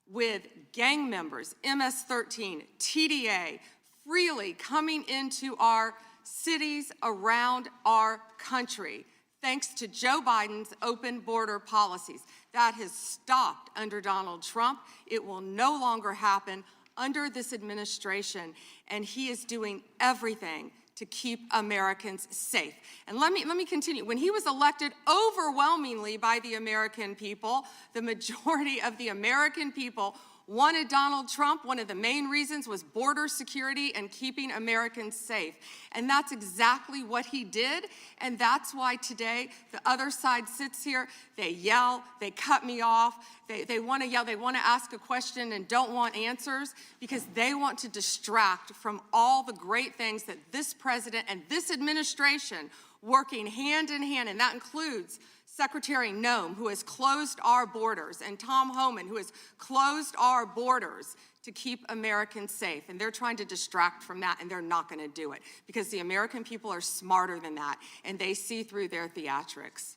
with gang members, MS-13, TDA, freely coming into our cities around our country, thanks to Joe Biden's open border policies. That has stopped under Donald Trump. It will no longer happen under this administration, and he is doing everything to keep Americans safe. And let me continue. When he was elected overwhelmingly by the American people, the majority of the American people wanted Donald Trump. One of the main reasons was border security and keeping Americans safe. And that's exactly what he did. And that's why today the other side sits here, they yell, they cut me off, they want to yell, they want to ask a question and don't want answers because they want to distract from all the great things that this president and this administration working hand in hand, and that includes Secretary Noem, who has closed our borders, and Tom Homan, who has closed our borders to keep Americans safe. And they're trying to distract from that, and they're not going to do it because the American people are smarter than that, and they see through their theatrics.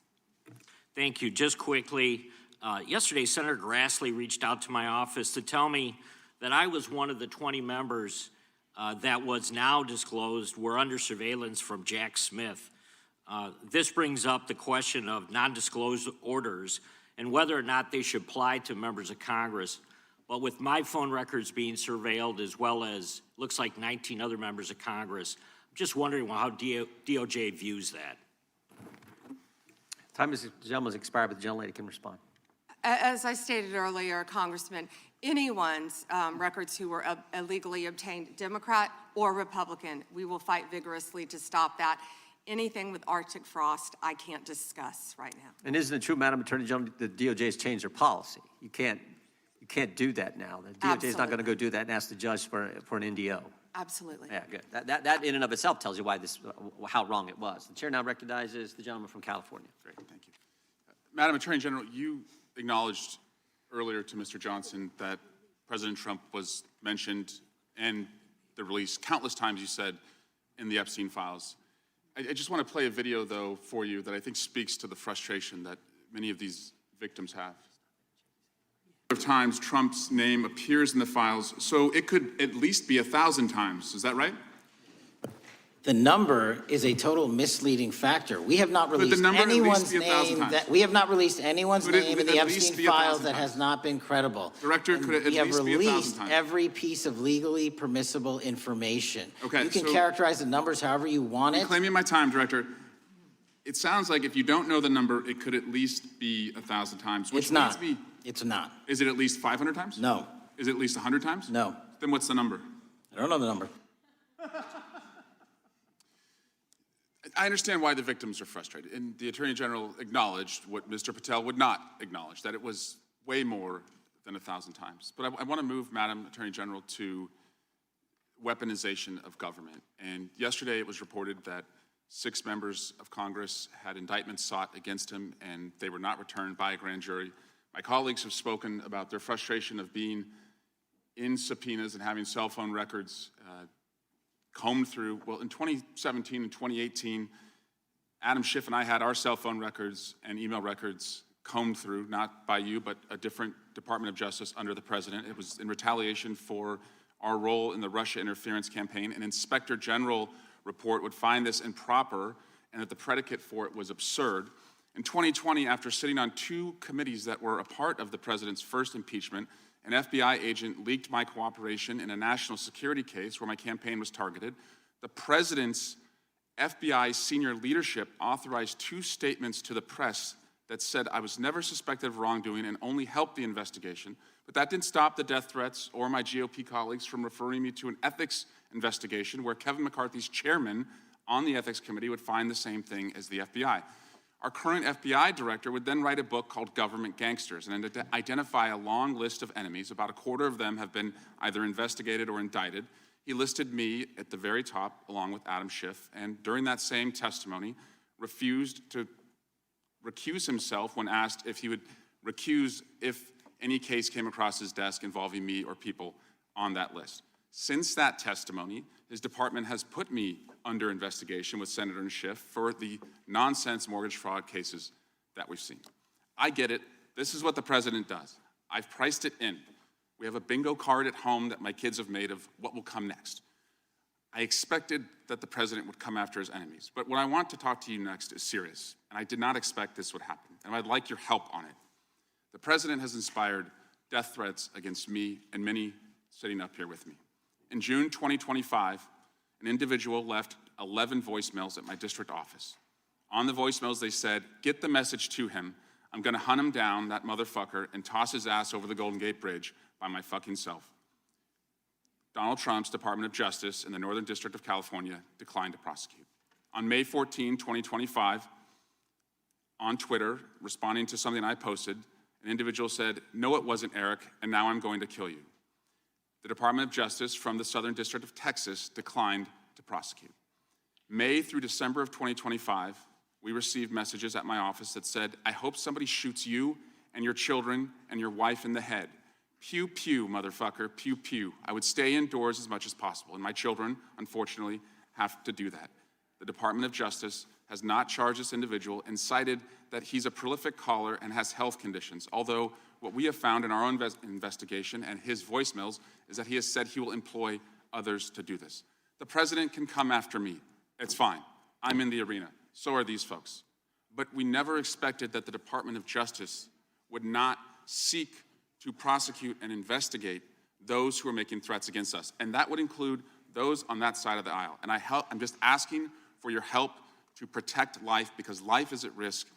Thank you. Just quickly, yesterday, Senator Grassley reached out to my office to tell me that I was one of the 20 members that was now disclosed were under surveillance from Jack Smith. This brings up the question of non-disclosure orders and whether or not they should apply to members of Congress. But with my phone records being surveilled, as well as looks like 19 other members of Congress, I'm just wondering how DOJ views that. Time is, the gentleman's expired, but the gentlelady can respond. As I stated earlier, Congressman, anyone's records who were illegally obtained, Democrat or Republican, we will fight vigorously to stop that. Anything with Arctic frost, I can't discuss right now. And isn't it true, Madam Attorney General, the DOJ has changed their policy? You can't do that now. The DOJ is not going to go do that and ask the judge for an NDO. Absolutely. Yeah, good. That in and of itself tells you why how wrong it was. The chair now recognizes the gentleman from California. Great, thank you. Madam Attorney General, you acknowledged earlier to Mr. Johnson that President Trump was mentioned and the release countless times, you said, in the Epstein files. I just want to play a video, though, for you that I think speaks to the frustration that many of these victims have. Of times Trump's name appears in the files, so it could at least be 1,000 times. Is that right? The number is a total misleading factor. We have not released anyone's name in the Epstein files that has not been credible. Director, could it at least be 1,000 times? We have released every piece of legally permissible information. Okay, you can so characterize the numbers however you want it. Claiming my time, Director. It sounds like if you don't know the number, it could at least be 1,000 times. Which It's not. leads me- It's not. Is it at least 500 times? No. Is it at least 100 times? No. Then what's the number? I don't know the number. I understand why the victims are frustrated, and the Attorney General acknowledged what Mr. Patel would not acknowledge, that it was way more than 1,000 times. But I want to move, Madam Attorney General, to weaponization of government. And yesterday it was reported that 6 members of Congress had indictments sought against him, and they were not returned by a grand jury. My colleagues have spoken about their frustration of being in subpoenas and having cell phone records combed through. Well, in 2017 and 2018, Adam Schiff and I had our cell phone records and email records combed through, not by you, but a different Department of Justice under the president. It was in retaliation for our role in the Russia interference campaign. An Inspector General report would find this improper and that the predicate for it was absurd. In 2020, after sitting on 2 committees that were a part of the president's first impeachment, an FBI agent leaked my cooperation in a national security case where my campaign was targeted. The president's FBI senior leadership authorized 2 statements to the press that said I was never suspected of wrongdoing and only helped the investigation. But that didn't stop the death threats or my GOP colleagues from referring me to an ethics investigation where Kevin McCarthy's chairman on the ethics committee would find the same thing as the FBI. Our current FBI director would then write a book called Government Gangsters and identify a long list of enemies. About a quarter of them have been either investigated or indicted. He listed me at the very top along with Adam Schiff, and during that same testimony refused to recuse himself when asked if he would recuse if any case came across his desk involving me or people on that list. Since that testimony, his department has put me under investigation with Senator Schiff for the nonsense mortgage fraud cases that we've seen. I get it. This is what the president does. I've priced it in. We have a bingo card at home that my kids have made of what will come next. I expected that the president would come after his enemies. But what I want to talk to you next is serious, and I did not expect this would happen, and I'd like your help on it. The president has inspired death threats against me and many sitting up here with me. In June 2025, an individual left 11 voicemails at my district office. On the voicemails, they said, "Get the message to him. I'm going to hunt him down, that motherfucker, and toss his ass over the Golden Gate Bridge by my fucking self." Donald Trump's Department of Justice in the Northern District of California declined to prosecute. On May 14, 2025, on Twitter, responding to something I posted, an individual said, "No, it wasn't Eric, and now I'm going to kill you." The Department of Justice from the Southern District of Texas declined to prosecute. May through December of 2025, we received messages at my office that said, "I hope somebody shoots you and your children and your wife in the head. Pew, pew, motherfucker, pew, pew." I would stay indoors as much as possible, and my children, unfortunately, have to do that. The Department of Justice has not charged this individual and cited that he's a prolific caller and has health conditions, although what we have found in our own investigation and his voicemails is that he has said he will employ others to do this. The president can come after me. It's fine. I'm in the arena. So are these folks. But we never expected that the Department of Justice would not seek to prosecute and investigate those who are making threats against us. And that would include those on that side of the aisle. And I'm just asking for your help to protect life, because life is at risk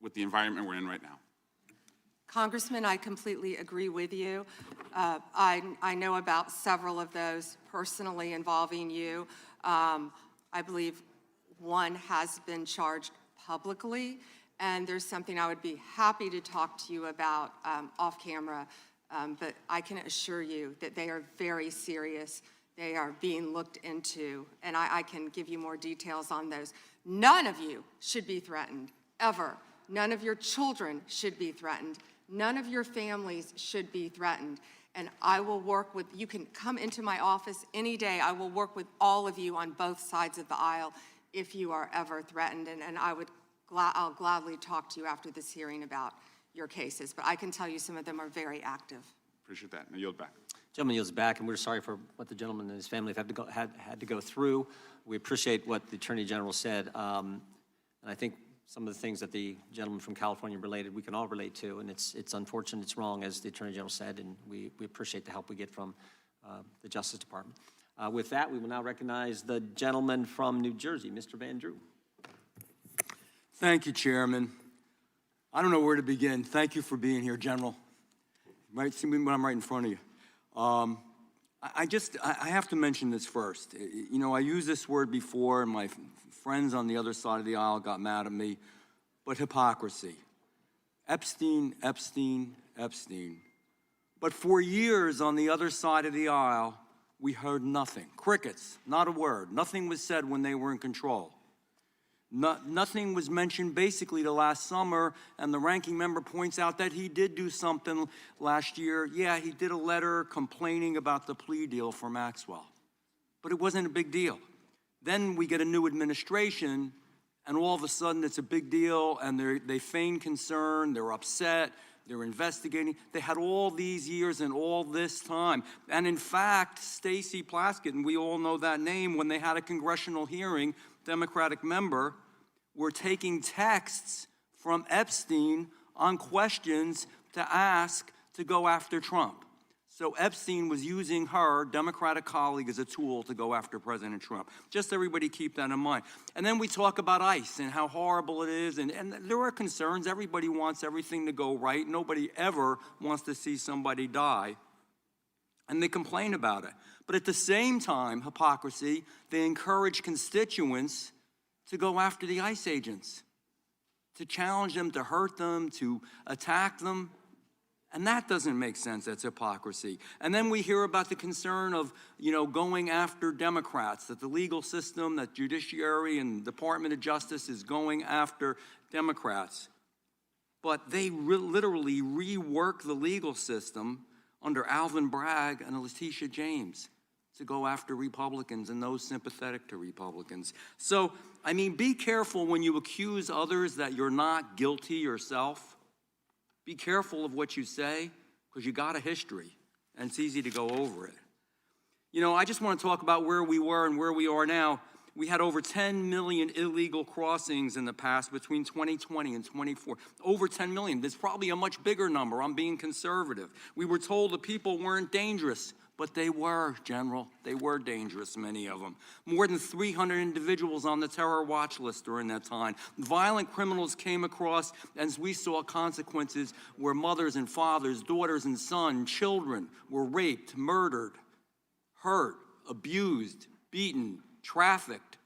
with the environment we're in right now. Congressman, I completely agree with you. I know about several of those personally involving you. I believe one has been charged publicly, and there's something I would be happy to talk to you about off camera, but I can assure you that they are very serious. They are being looked into, and I can give you more details on those. None of you should be threatened, ever. None of your children should be threatened. None of your families should be threatened. And I will work with, you can come into my office any day. I will work with all of you on both sides of the aisle if you are ever threatened. And I'll gladly talk to you after this hearing about your cases. But I can tell you some of them are very active. Appreciate that. And I yield back. Gentleman yields back, and we're sorry for what the gentleman and his family have had to go through. We appreciate what the Attorney General said. And I think some of the things that the gentleman from California related, we can all relate to, and it's unfortunate, it's wrong, as the Attorney General said, and we appreciate the help we get from the Justice Department. With that, we will now recognize the gentleman from New Jersey, Mr. Van Drew. Thank you, Chairman. I don't know where to begin. Thank you for being here, General. Right, see me when I'm right in front of you. I have to mention this first. You know, I used this word before, and my friends on the other side of the aisle got mad at me, but hypocrisy. Epstein, Epstein, Epstein. But for years on the other side of the aisle, we heard nothing. Crickets, not a word. Nothing was said when they were in control. Nothing was mentioned basically the last summer, and the ranking member points out that he did do something last year. Yeah, he did a letter complaining about the plea deal for Maxwell, but it wasn't a big deal. Then we get a new administration, and all of a sudden it's a big deal, and they feign concern, they're upset, they're investigating. They had all these years and all this time. And in fact, Stacey Plaskett, and we all know that name, when they had a congressional hearing, Democratic member, were taking texts from Epstein on questions to ask to go after Trump. So Epstein was using her Democratic colleague as a tool to go after President Trump. Just everybody keep that in mind. And then we talk about ICE and how horrible it is. And there are concerns. Everybody wants everything to go right. Nobody ever wants to see somebody die. And they complain about it. But at the same time, hypocrisy, they encourage constituents to go after the ICE agents, to challenge them, to hurt them, to attack them. And that doesn't make sense. That's hypocrisy. And then we hear about the concern of, going after Democrats, that the legal system, that judiciary and Department of Justice is going after Democrats. But they literally rework the legal system under Alvin Bragg and Letitia James to go after Republicans and those sympathetic to Republicans. So, be careful when you accuse others that you're not guilty yourself. Be careful of what you say, because you got a history, and it's easy to go over it. I just want to talk about where we were and where we are now. We had over 10 million illegal crossings in the past between 2020 and 24. Over 10 million. There's probably a much bigger number. I'm being conservative. We were told the people weren't dangerous, but they were, General. They were dangerous, many of them. More than 300 individuals on the terror watch list during that time. Violent criminals came across, as we saw consequences where mothers and fathers, daughters and sons, children were raped, murdered, hurt, abused, beaten, trafficked,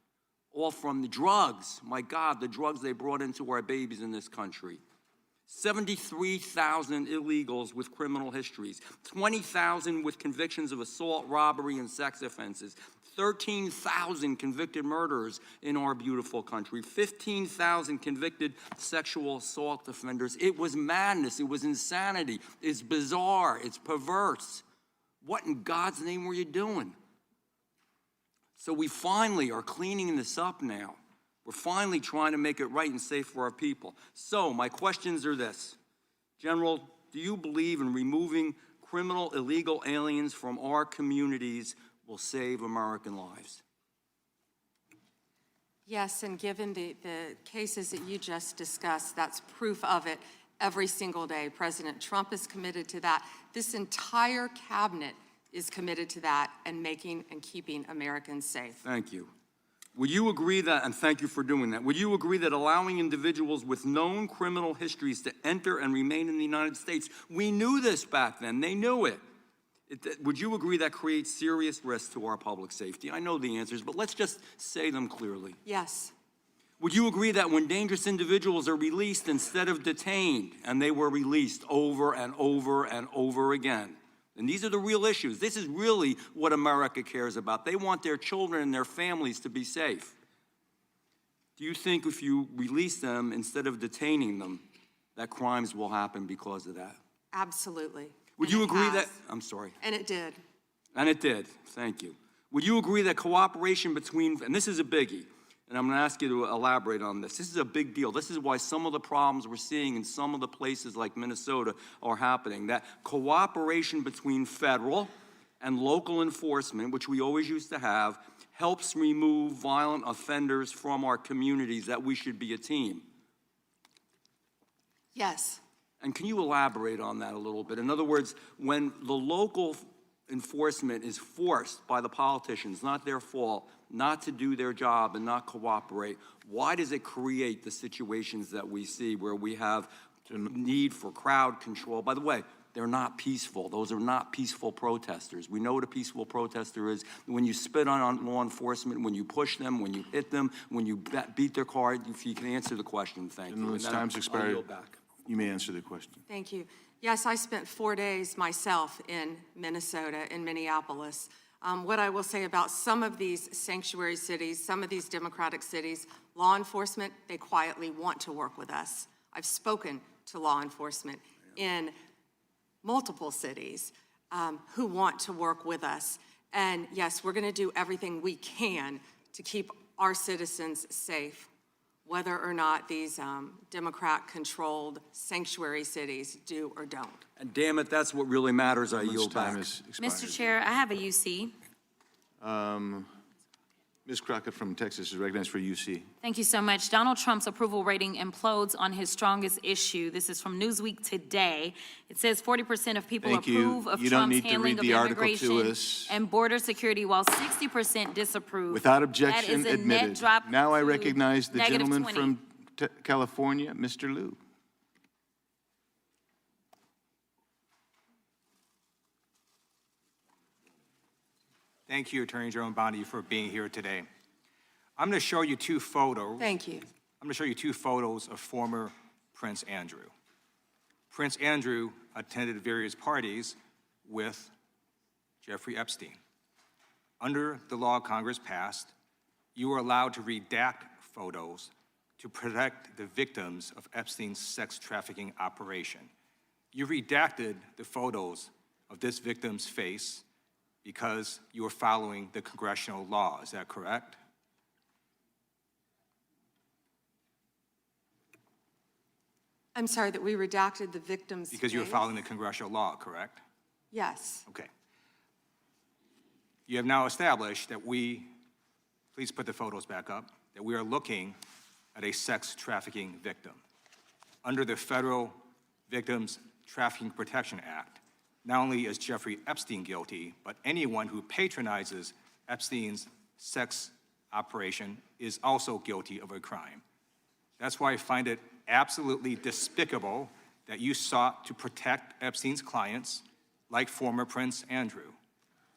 all from the drugs. My God, the drugs they brought into our babies in this country. 73,000 illegals with criminal histories, 20,000 with convictions of assault, robbery, and sex offenses, 13,000 convicted murderers in our beautiful country, 15,000 convicted sexual assault offenders. It was madness. It was insanity. It's bizarre. It's perverse. What in God's name were you doing? So we finally are cleaning this up now. We're finally trying to make it right and safe for our people. So my questions are this. General, do you believe in removing criminal illegal aliens from our communities will save American lives? Yes, and given the cases that you just discussed, that's proof of it. every single day. President Trump is committed to that. This entire cabinet is committed to that and making and keeping Americans safe. Thank you. Would you agree that, and thank you for doing that, would you agree that allowing individuals with known criminal histories to enter and remain in the United States, we knew this back then, they knew it. Would you agree that creates serious risk to our public safety? I know the answers, but let's just say them clearly. Yes. Would you agree that when dangerous individuals are released instead of detained, and they were released over and over and over again, and these are the real issues. This is really what America cares about. They want their children and their families to be safe. Do you think if you release them instead of detaining them, that crimes will happen because of that? Absolutely. Would you agree that, I'm sorry. And it did. And it did, thank you. Would you agree that cooperation between, and this is a biggie, and I'm gonna ask you to elaborate on this. This is a big deal. This is why some of the problems we're seeing in some of the places like Minnesota are happening. That cooperation between federal and local enforcement, which we always used to have, helps remove violent offenders from our communities, that we should be a team. Yes. And can you elaborate on that a little bit? In other words, when the local enforcement is forced by the politicians, not their fault, not to do their job and not cooperate, why does it create the situations that we see where we have need for crowd control? By the way, they're not peaceful. Those are not peaceful protesters. We know what a peaceful protester is. When you spit on law enforcement, when you push them, when you hit them, when you beat their car, if you can answer the question, thank you. Gentleman's time's expired. You may answer the question. Thank you. Yes, I spent 4 days myself in Minnesota, in Minneapolis. What I will say about some of these sanctuary cities, some of these democratic cities, law enforcement, they quietly want to work with us. I've spoken to law enforcement in multiple cities who want to work with us. And yes, we're gonna do everything we can to keep our citizens safe, whether or not these Democrat-controlled sanctuary cities do or don't. And damn it, that's what really matters. I yield back. Mr. Chair, I have a UC. Ms. Crockett from Texas is recognized for UC. Thank you so much. Donald Trump's approval rating implodes on his strongest issue. This is from Newsweek today. It says 40% of people approve of Trump's handling of immigration and border security, while 60% disapprove. Without objection, that is a admitted. net drop Now I to recognize the gentleman -20. from California, Mr. Liu. Thank you, Attorney General Bondi, for being here today. I'm going to show you two photos. Thank you. I'm going to show you two photos of former Prince Andrew. Prince Andrew attended various parties with Jeffrey Epstein. Under the law Congress passed, you were allowed to redact photos to protect the victims of Epstein's sex trafficking operation. You redacted the photos of this victim's face because you were following the congressional law. Is that correct? I'm sorry, that we redacted the victim's Because you were face? following the congressional law, correct? Yes. Okay. You have now established that please put the photos back up, that we are looking at a sex trafficking victim. Under the Federal Victims Trafficking Protection Act, not only is Jeffrey Epstein guilty, but anyone who patronizes Epstein's sex operation is also guilty of a crime. That's why I find it absolutely despicable that you sought to protect Epstein's clients, like former Prince Andrew.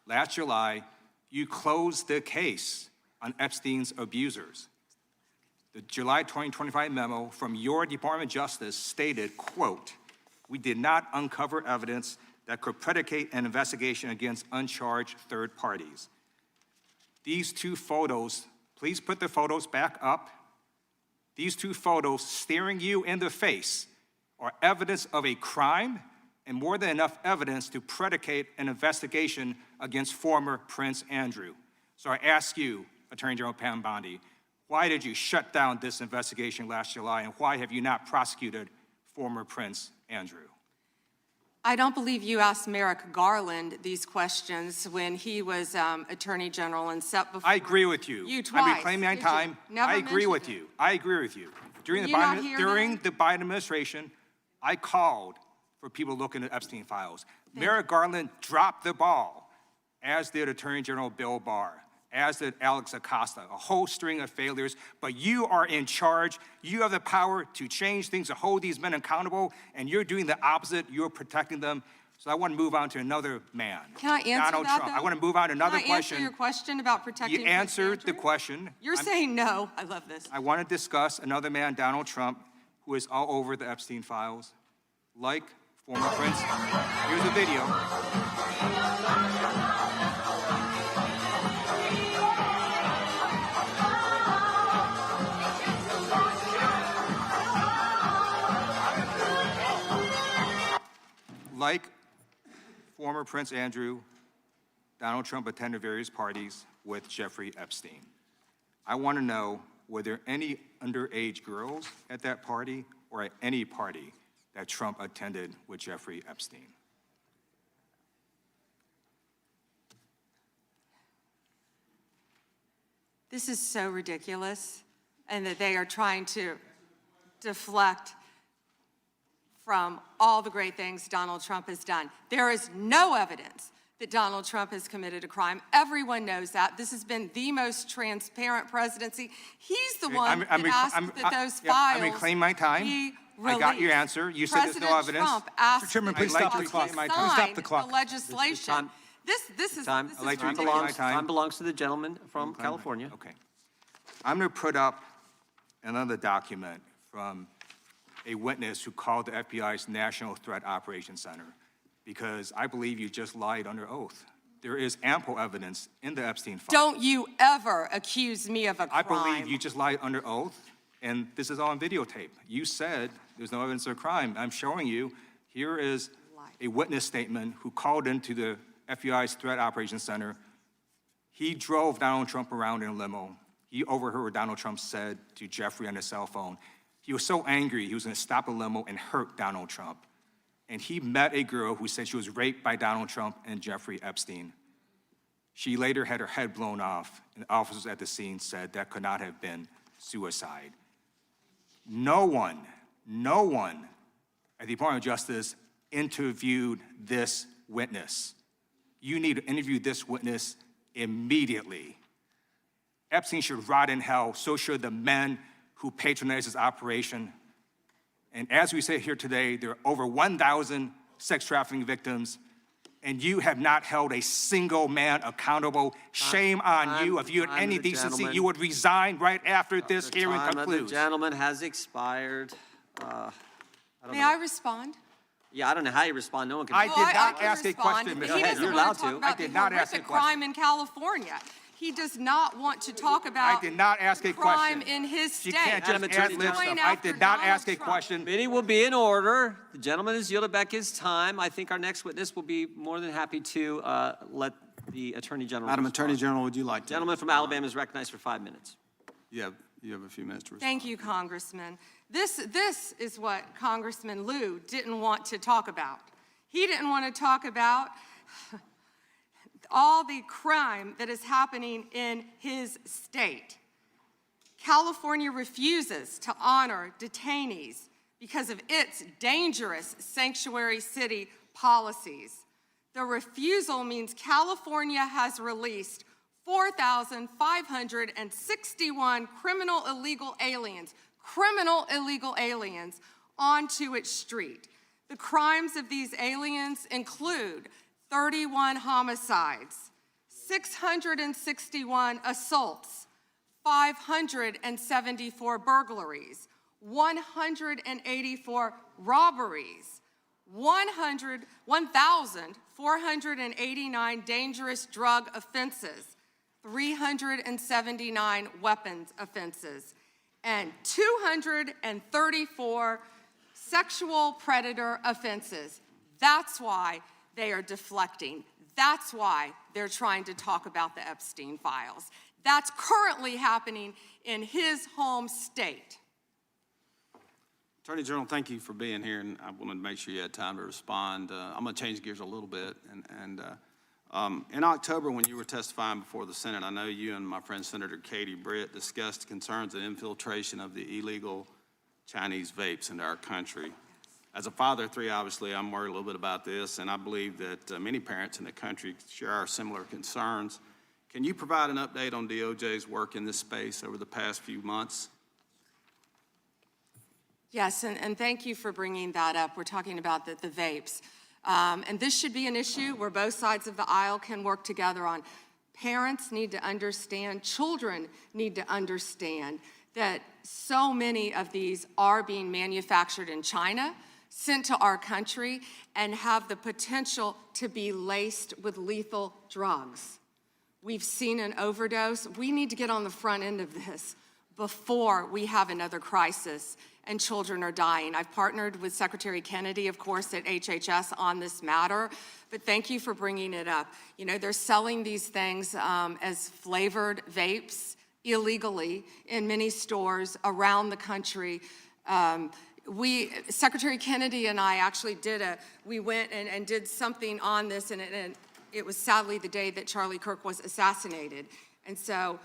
Last July, you closed the case on Epstein's abusers. The July 2025 memo from your Department of Justice stated, quote, "We did not uncover evidence that could predicate an investigation against uncharged third parties." These two photos, please put the photos back up. These two photos staring you in the face are evidence of a crime and more than enough evidence to predicate an investigation against former Prince Andrew. So I ask you, Attorney General Pam Bondi, why did you shut down this investigation last July, and why have you not prosecuted former Prince Andrew? I don't believe you asked Merrick Garland these questions when he was Attorney General and set before. I agree with you. You twice. I'm reclaiming my time. Never I agree mentioned with you. I agree with you. During Were the you not here Biden administration, I called for people looking at Epstein files. Merrick Garland dropped the ball, as did Attorney General Bill Barr, as did Alex Acosta, a whole string of failures. But you are in charge. You have the power to change things, to hold these men accountable, and you're doing the opposite. You're protecting them. So I want to move on to another man. Can I answer Donald that, Trump. though? I want to move on to another Can I answer question. your question about protecting You Prince answered the Andrew? question. You're saying no. I love this. I want to discuss another man, Donald Trump, who is all over the Epstein files, like former Prince. Here's a video. Like former Prince Andrew, Donald Trump attended various parties with Jeffrey Epstein. I want to know, were there any underage girls at that party or at any party that Trump attended with Jeffrey Epstein? This is so ridiculous, and that they are trying to deflect from all the great things Donald Trump has done. There is no evidence that Donald Trump has committed a crime. Everyone knows that. This has been the most transparent presidency. He's the one that asked that those files I'm reclaiming my time. be I got your released. answer. You said there's no evidence. Trump asked Mr. Chairman, please that stop the he clock. sign Stop the clock. the legislation. This is Time. ridiculous. Time belongs to the gentleman from California. Okay. I'm going to put up another document from a witness who called the FBI's National Threat Operations Center, because I believe you just lied under oath. There is ample evidence in the Epstein file. Don't you ever accuse me of a crime. I believe you just lied under oath, and this is all on videotape. You said there's no evidence of a crime. I'm showing you, here is a witness statement who called into the FBI's Threat Operations Center. He drove Donald Trump around in a limo. He overheard what Donald Trump said to Jeffrey on his cell phone. He was so angry, he was going to stop a limo and hurt Donald Trump. And he met a girl who said she was raped by Donald Trump and Jeffrey Epstein. She later had her head blown off, and officers at the scene said that could not have been suicide. No one at the Department of Justice interviewed this witness. You need to interview this witness immediately. Epstein should rot in hell, so should the men who patronized his operation. And as we say here today, there are over 1,000 sex trafficking victims, and you have not held a single man accountable. Shame on you. If you had any decency, you would resign right after this hearing concludes. The gentleman has expired. May I respond? Yeah, I don't know how you respond. No one can. I did not ask a respond, question, but Mr. he Head. doesn't You're want allowed to talk to. about I did the not ask a horrific question. crime in California. He does not want to talk about I did not ask a crime question. in his She state. can't just Madam ad Attorney lib General. stuff. I did not ask a question. Meeting will be in order. The gentleman has yielded back his time. I think our next witness will be more than happy to let the Attorney General Madam respond. Attorney General, would you like to? Gentleman from Alabama is recognized for 5 minutes. You have a few minutes to respond. Thank you, Congressman. This is what Congressman Liu didn't want to talk about. He didn't want to talk about all the crime that is happening in his state. California refuses to honor detainees because of its dangerous sanctuary city policies. The refusal means California has released 4,561 criminal illegal aliens onto its street. The crimes of these aliens include 31 homicides, 661 assaults, 574 burglaries, 184 robberies, 1,489 dangerous drug offenses, 379 weapons offenses, and 234 sexual predator offenses. That's why they are deflecting. That's why they're trying to talk about the Epstein files. That's currently happening in his home state. Attorney General, thank you for being here, and I wanted to make sure you had time to respond. I'm going to change gears a little bit. In October, when you were testifying before the Senate, I know you and my friend Senator Katie Britt discussed concerns of infiltration of the illegal Chinese vapes into our country. As a father of 3, obviously, I'm worried a little bit about this, and I believe that many parents in the country share our similar concerns. Can you provide an update on DOJ's work in this space over the past few months? Yes, and thank you for bringing that up. We're talking about the vapes. And this should be an issue where both sides of the aisle can work together on. Parents need to understand, children need to understand that so many of these are being manufactured in China, sent to our country, and have the potential to be laced with lethal drugs. We've seen an overdose. We need to get on the front end of this before we have another crisis and children are dying. I've partnered with Secretary Kennedy, of course, at HHS on this matter, but thank you for bringing it up. You know, they're selling these things as flavored vapes illegally in many stores around the country. Secretary Kennedy and I actually we went and did something on this, and it was sadly the day that Charlie Kirk was assassinated. And so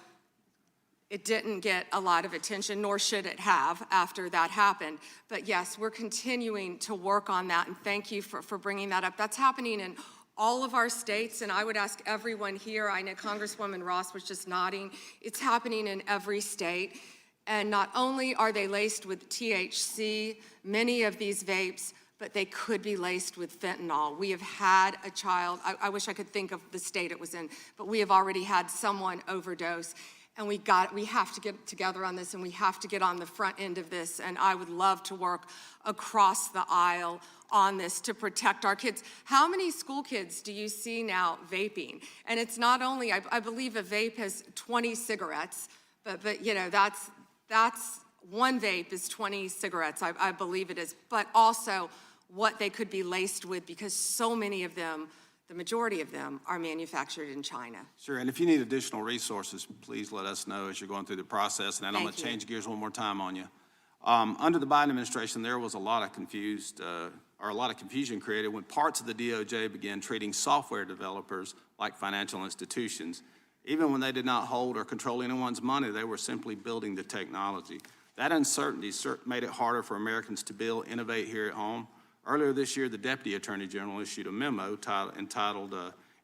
it didn't get a lot of attention, nor should it have after that happened. But yes, we're continuing to work on that, and thank you for bringing that up. That's happening in all of our states, and I would ask everyone here, I know Congresswoman Ross was just nodding, it's happening in every state. And not only are they laced with THC, many of these vapes, but they could be laced with fentanyl. We have had a child, I wish I could think of the state it was in, but we have already had someone overdose. And we have to get together on this, and we have to get on the front end of this. And I would love to work across the aisle on this to protect our kids. How many school kids do you see now vaping? And it's not only, I believe a vape has 20 cigarettes, but you know, that's one vape is 20 cigarettes, I believe it is, but also what they could be laced with, because so many of them, the majority of them, are manufactured in China. Sure, and if you need additional resources, please let us know as you're going through the process. And then I'm going to Thank you. change gears one more time on you. Under the Biden administration, there was a lot of confusion created when parts of the DOJ began treating software developers like financial institutions. Even when they did not hold or control anyone's money, they were simply building the technology. That uncertainty made it harder for Americans to build, innovate here at home. Earlier this year, the Deputy Attorney General issued a memo entitled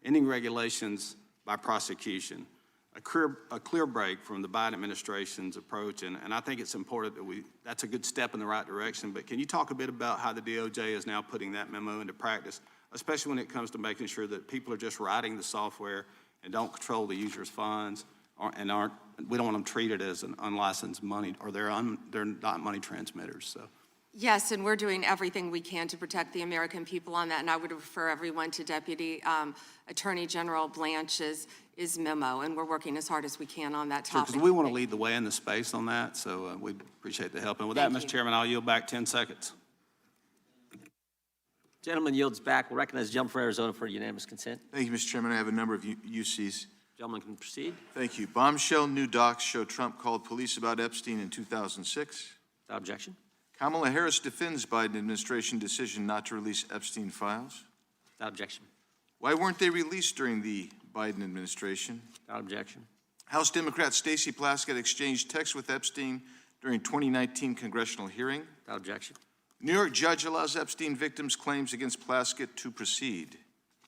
Ending Regulations by Prosecution, a clear break from the Biden administration's approach. And I think it's important that that's a good step in the right direction. But can you talk a bit about how the DOJ is now putting that memo into practice, especially when it comes to making sure that people are just writing the software and don't control the user's funds, we don't want them treated as an unlicensed money, or they're not money transmitters, so. Yes, and we're doing everything we can to protect the American people on that, and I would refer everyone to Deputy Attorney General Blanche's memo, and we're working as hard as we can on that topic. Because we want to lead the way in the space on that, so we appreciate the help. And with that, Mr. Chairman, I'll yield back 10 seconds. Gentleman yields back. We'll recognize the gentleman from Arizona for unanimous consent. Thank you, Mr. Chairman. I have a number of UCs. Gentleman can proceed. Thank you. Bombshell new docs show Trump called police about Epstein in 2006. Without objection. Kamala Harris defends Biden administration decision not to release Epstein files. Without objection. Why weren't they released during the Biden administration? Without objection. House Democrat Stacey Plaskett exchanged texts with Epstein during 2019 congressional hearing. Without objection. New York judge allows Epstein victims' claims against Plaskett to proceed.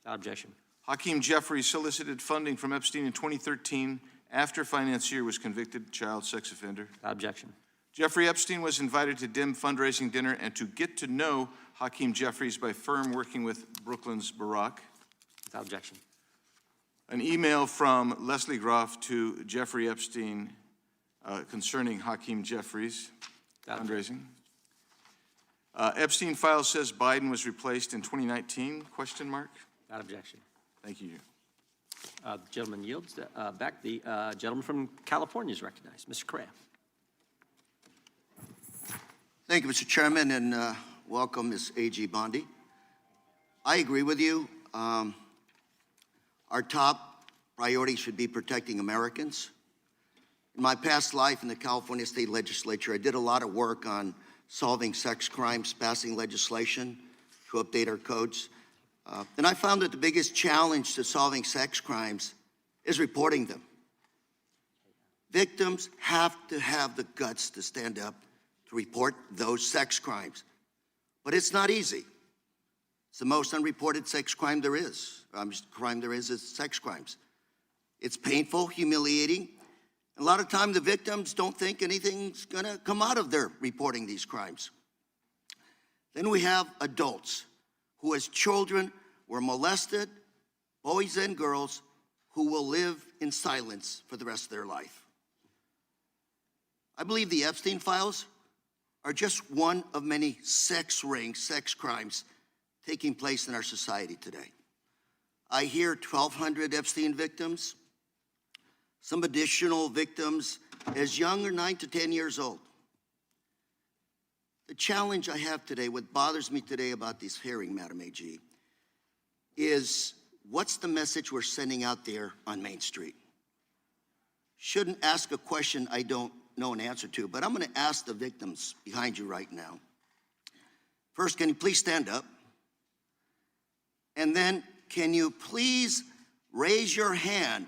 Without objection. Hakeem Jeffries solicited funding from Epstein in 2013 after financier was convicted child sex offender. Without objection. Jeffrey Epstein was invited to dim fundraising dinner and to get to know Hakeem Jeffries by firm working with Brooklyn's Barack. Without objection. An email from Leslie Groff to Jeffrey Epstein concerning Hakeem Jeffries fundraising. Epstein file says Biden was replaced in 2019, question mark? Without objection. Thank you. The gentleman yields back. The gentleman from California is recognized. Mr. Correa. Thank you, Mr. Chairman, and welcome, Ms. A.G. Bondi. I agree with you. Our top priority should be protecting Americans. In my past life in the California State Legislature, I did a lot of work on solving sex crimes, passing legislation to update our codes. And I found that the biggest challenge to solving sex crimes is reporting them. Victims have to have the guts to stand up to report those sex crimes. But it's not easy. It's the most unreported sex crime there is. Crime there is sex crimes. It's painful, humiliating. A lot of time the victims don't think anything's gonna come out of their reporting these crimes. Then we have adults who as children were molested, boys and girls who will live in silence for the rest of their life. I believe the Epstein files are just one of many sex rings, sex crimes taking place in our society today. I hear 1,200 Epstein victims, some additional victims as young as 9 to 10 years old. The challenge I have today, what bothers me today about this hearing, Madam AG, is what's the message we're sending out there on Main Street? Shouldn't ask a question I don't know an answer to, but I'm gonna ask the victims behind you right now. First, can you please stand up? And then, can you please raise your hand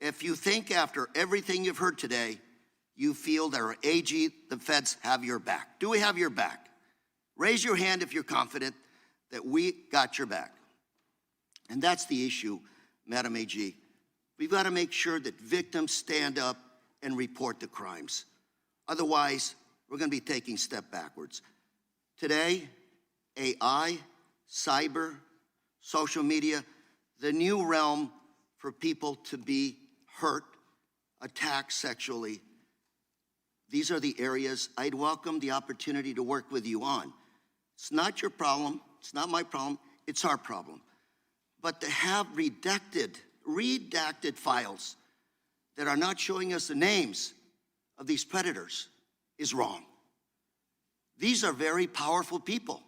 if you think after everything you've heard today, you feel that our AG, the feds, have your back? Do we have your back? Raise your hand if you're confident that we got your back. And that's the issue, Madam AG. We've got to make sure that victims stand up and report the crimes. Otherwise, we're going to be taking a step backwards. Today, AI, cyber, social media, the new realm for people to be hurt, attacked sexually. These are the areas I'd welcome the opportunity to work with you on. It's not your problem, it's not my problem, it's our problem. But to have redacted files that are not showing us the names of these predators is wrong. These are very powerful people.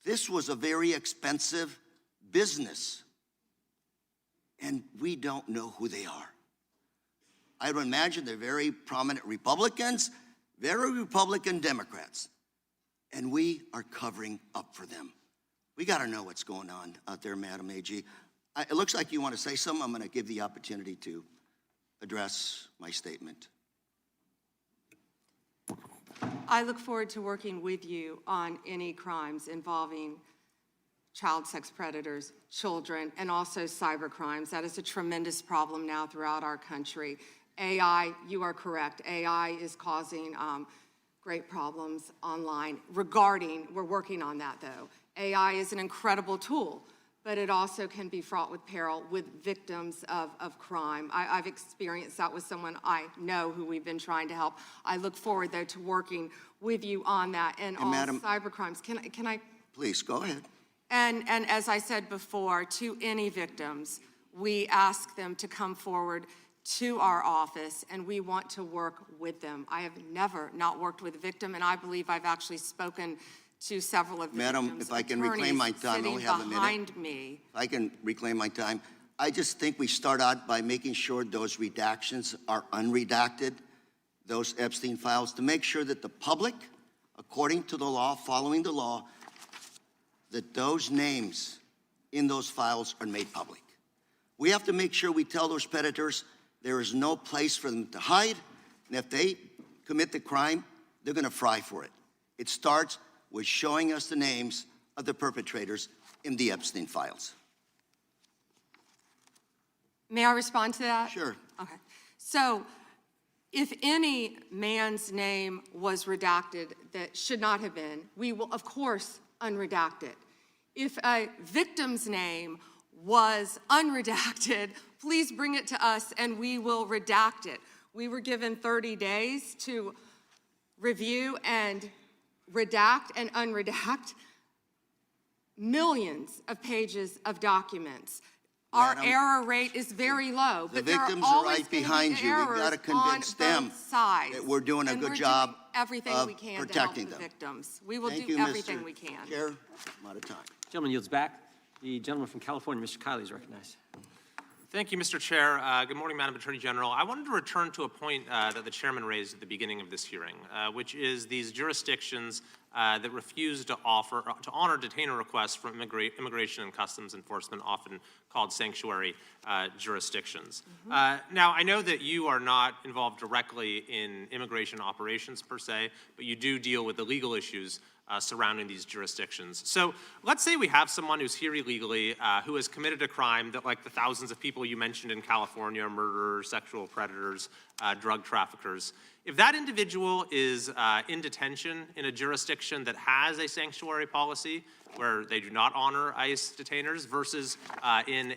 This was a very expensive business, and we don't know who they are. I would imagine they're very prominent Republicans, very Republican Democrats, and we are covering up for them. We got to know what's going on out there, Madam AG. It looks like you want to say something. I'm going to give the opportunity to address my statement. I look forward to working with you on any crimes involving child sex predators, children, and also cyber crimes. That is a tremendous problem now throughout our country. AI, you are correct. AI is causing great problems online we're working on that though. AI is an incredible tool, but it also can be fraught with peril with victims of crime. I've experienced that with someone I know who we've been trying to help. I look forward though to working with you on that and all Madam, cyber crimes. Can I? Please, go ahead. And as I said before, to any victims, we ask them to come forward to our office, and we want to work with them. I have never not worked with a victim, and I believe I've actually spoken to several of the Madam, victims' if I can reclaim my time, I only have a minute. behind me. If I can reclaim my time, I just think we start out by making sure those redactions are unredacted, those Epstein files, to make sure that the public, according to the law, following the law, that those names in those files are made public. We have to make sure we tell those predators there is no place for them to hide, and if they commit the crime, they're gonna fry for it. It starts with showing us the names of the perpetrators in the Epstein files. May I respond to that? Sure. Okay. So if any man's name was redacted that should not have been, we will, of course, unredact it. If a victim's name was unredacted, please bring it to us and we will redact it. We were given 30 days to review and redact and unredact millions of pages of documents. Our error rate is very low, but there are victims are always right behind you. We've got to convince them that we're doing a good job everything of we can protecting to help the them. victims. We will Thank do you, everything Mr. we can. Chair, I'm out of time. Gentleman yields back. The gentleman from California, Mr. Kiley, is recognized. Thank you, Mr. Chair. Good morning, Madam Attorney General. I wanted to return to a point that the chairman raised at the beginning of this hearing, which is these jurisdictions that refuse to honor detainer requests from Immigration and Customs Enforcement, often called sanctuary jurisdictions. Now, I know that you are not involved directly in immigration operations per se, but you do deal with the legal issues surrounding these jurisdictions. So let's say we have someone who's here illegally, who has committed a crime that, like the thousands of people you mentioned in California, murderers, sexual predators, drug traffickers. If that individual is in detention in a jurisdiction that has a sanctuary policy where they do not honor ICE detainers versus in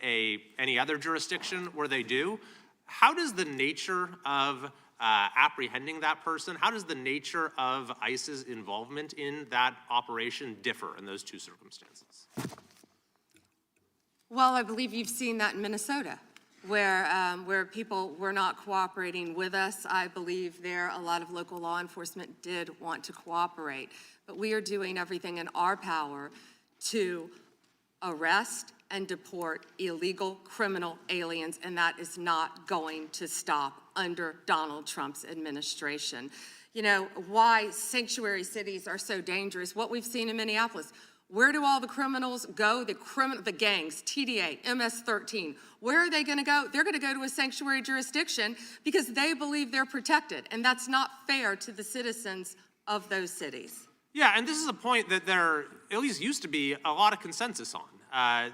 any other jurisdiction where they do, how does the nature of apprehending that person, how does the nature of ICE's involvement in that operation differ in those two circumstances? Well, I believe you've seen that in Minnesota, where people were not cooperating with us. I believe there a lot of local law enforcement did want to cooperate, but we are doing everything in our power to arrest and deport illegal criminal aliens, and that is not going to stop under Donald Trump's administration. You know, why sanctuary cities are so dangerous, what we've seen in Minneapolis. Where do all the criminals go? The gangs, TDA, MS-13, where are they gonna go? They're gonna go to a sanctuary jurisdiction because they believe they're protected, and that's not fair to the citizens of those cities. Yeah, and this is a point that there at least used to be a lot of consensus on.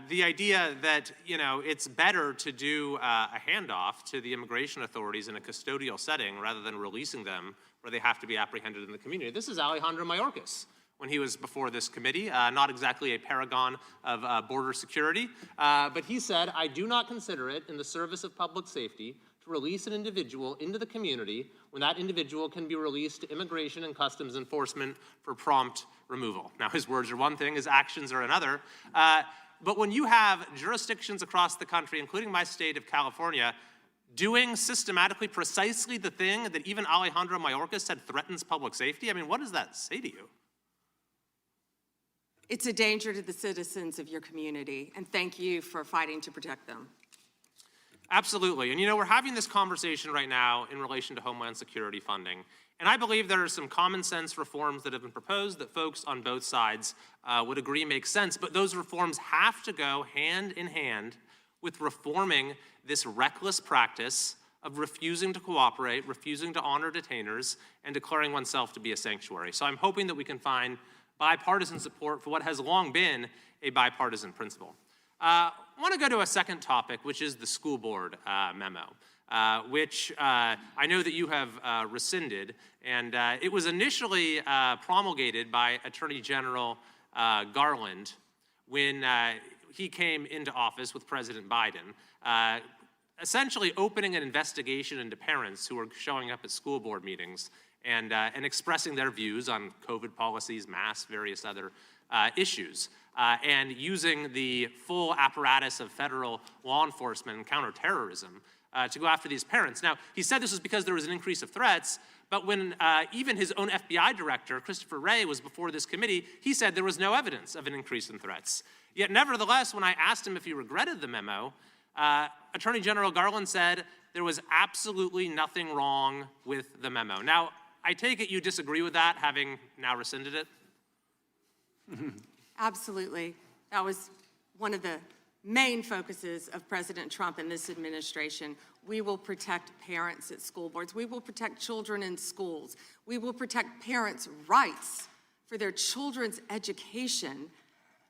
The idea that, you know, it's better to do a handoff to the immigration authorities in a custodial setting rather than releasing them where they have to be apprehended in the community. This is Alejandro Mayorkas when he was before this committee, not exactly a paragon of border security, but he said, "I do not consider it in the service of public safety to release an individual into the community when that individual can be released to Immigration and Customs Enforcement for prompt removal." Now, his words are one thing, his actions are another. But when you have jurisdictions across the country, including my state of California, doing systematically precisely the thing that even Alejandro Mayorkas said threatens public safety, I mean, what does that say to you? It's a danger to the citizens of your community, and thank you for fighting to protect them. Absolutely. And you know, we're having this conversation right now in relation to Homeland Security funding. And I believe there are some common sense reforms that have been proposed that folks on both sides would agree make sense. But those reforms have to go hand in hand with reforming this reckless practice of refusing to cooperate, refusing to honor detainers, and declaring oneself to be a sanctuary. So I'm hoping that we can find bipartisan support for what has long been a bipartisan principle. I want to go to a second topic, which is the school board memo, which I know that you have rescinded. And it was initially promulgated by Attorney General Garland when he came into office with President Biden, essentially opening an investigation into parents who were showing up at school board meetings and expressing their views on COVID policies, masks, various other issues, and using the full apparatus of federal law enforcement and counterterrorism to go after these parents. Now, he said this was because there was an increase of threats, but when even his own FBI director, Christopher Wray, was before this committee, he said there was no evidence of an increase in threats. Yet nevertheless, when I asked him if he regretted the memo, Attorney General Garland said there was absolutely nothing wrong with the memo. Now, I take it you disagree with that, having now rescinded it? Absolutely. That was one of the main focuses of President Trump and this administration. We will protect parents at school boards. We will protect children in schools. We will protect parents' rights for their children's education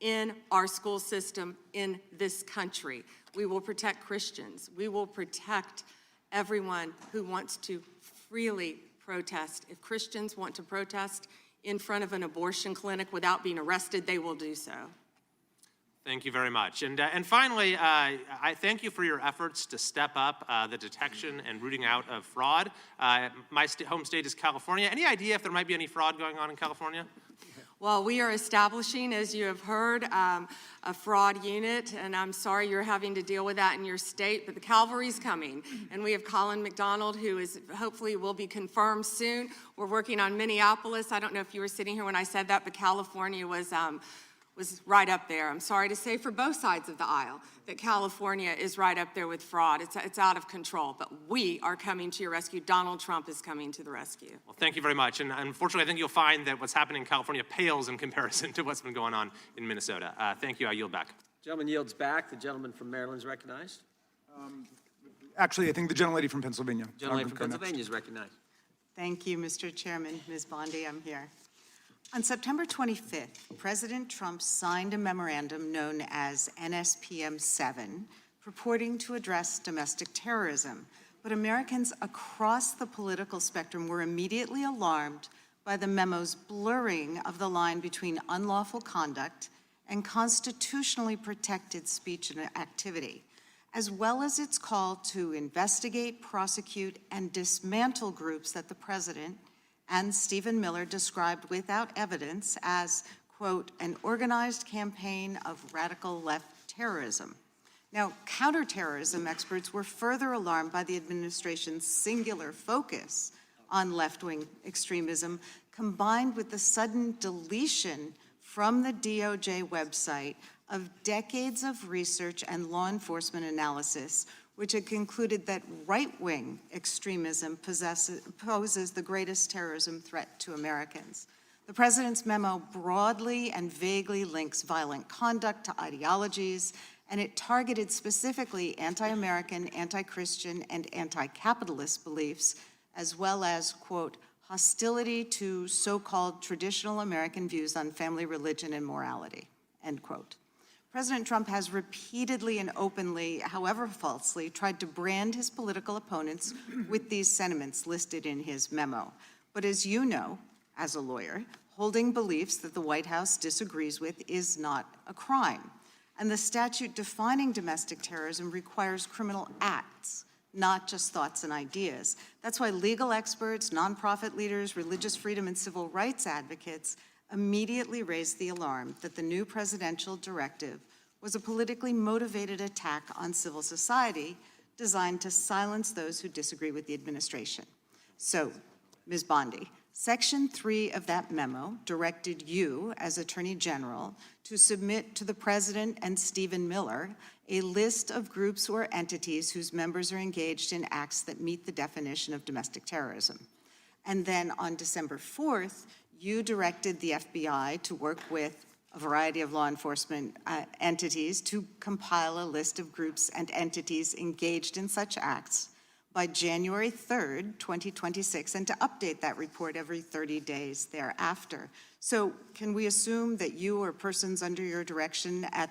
in our school system in this country. We will protect Christians. We will protect everyone who wants to freely protest. If Christians want to protest in front of an abortion clinic without being arrested, they will do so. Thank you very much. And finally, I thank you for your efforts to step up the detection and rooting out of fraud. My home state is California. Any idea if there might be any fraud going on in California? Well, we are establishing, as you have heard, a fraud unit, and I'm sorry you're having to deal with that in your state, but the cavalry's coming. And we have Colin McDonald, who is hopefully will be confirmed soon. We're working on Minneapolis. I don't know if you were sitting here when I said that, but California was was right up there. I'm sorry to say for both sides of the aisle that California is right up there with fraud. It's out of control, but we are coming to your rescue. Donald Trump is coming to the rescue. Well, thank you very much. And unfortunately, I think you'll find that what's happening in California pales in comparison to what's been going on in Minnesota. Thank you. I yield back. Gentleman yields back. The gentleman from Maryland is recognized. Actually, I think the gentlelady from Pennsylvania. Gentleman from Pennsylvania is recognized. Thank you, Mr. Chairman. Ms. Bondi, I'm here. On September 25th, President Trump signed a memorandum known as NSPM 7, purporting to address domestic terrorism. But Americans across the political spectrum were immediately alarmed by the memo's blurring of the line between unlawful conduct and constitutionally protected speech and activity, as well as its call to investigate, prosecute, and dismantle groups that the president and Stephen Miller described without evidence as, quote, an organized campaign of radical left terrorism. Now, counterterrorism experts were further alarmed by the administration's singular focus on left-wing extremism, combined with the sudden deletion from the DOJ website of decades of research and law enforcement analysis, which had concluded that right-wing extremism poses the greatest terrorism threat to Americans. The president's memo broadly and vaguely links violent conduct to ideologies, and it targeted specifically anti-American, anti-Christian, and anti-capitalist beliefs, as well as, quote, hostility to so-called traditional American views on family, religion, and morality, end quote. President Trump has repeatedly and openly, however falsely, tried to brand his political opponents with these sentiments listed in his memo. But as you know, as a lawyer, holding beliefs that the White House disagrees with is not a crime. And the statute defining domestic terrorism requires criminal acts, not just thoughts and ideas. That's why legal experts, nonprofit leaders, religious freedom, and civil rights advocates immediately raised the alarm that the new presidential directive was a politically motivated attack on civil society designed to silence those who disagree with the administration. So, Ms. Bondi, Section 3 of that memo directed you, as Attorney General, to submit to the President and Stephen Miller a list of groups or entities whose members are engaged in acts that meet the definition of domestic terrorism. And then on December 4th, you directed the FBI to work with a variety of law enforcement entities to compile a list of groups and entities engaged in such acts by January 3rd, 2026, and to update that report every 30 days thereafter. So can we assume that you or persons under your direction at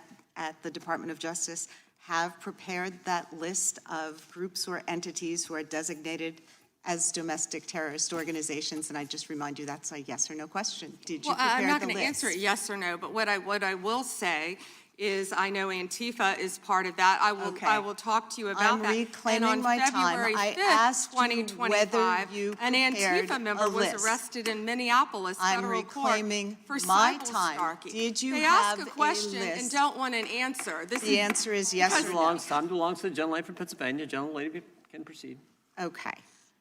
the Department of Justice have prepared that list of groups or entities who are designated as domestic terrorist organizations? And I just remind you that's a yes or no question. Did you prepare the list? I'm not going to answer it yes or no, but what I will say is I know Antifa is part of that. I will talk to you about that. I'm reclaiming my time. I asked you whether you an prepared Antifa member a was list. arrested in Minneapolis I'm federal reclaiming court for my cyber time. stalking. Did you they have ask a question list? and don't want an answer. The answer is yes or no. Time belongs to the gentlelady from Pennsylvania. Gentlelady can proceed. Okay.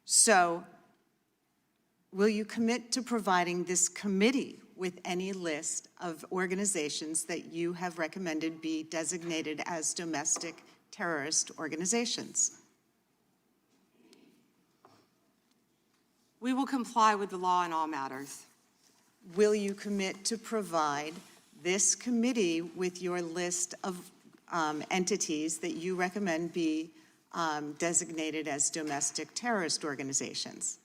So will you commit to providing this committee with any list of organizations that you have recommended be designated as domestic terrorist organizations? We will comply with the law in all matters. Will you commit to provide this committee with your list of entities that you recommend be designated as domestic terrorist organizations?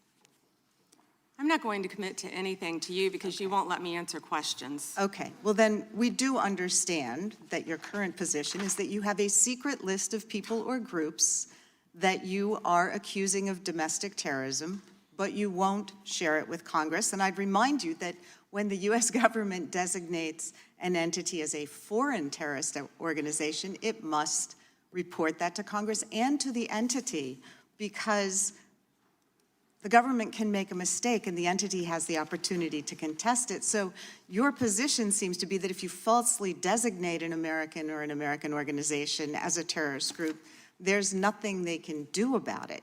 I'm not going to commit to anything to you because you won't let me answer questions. Okay, well then we do understand that your current position is that you have a secret list of people or groups that you are accusing of domestic terrorism, but you won't share it with Congress. And I'd remind you that when the U.S. government designates an entity as a foreign terrorist organization, it must report that to Congress and to the entity, because the government can make a mistake and the entity has the opportunity to contest it. So your position seems to be that if you falsely designate an American or an American organization as a terrorist group, there's nothing they can do about it.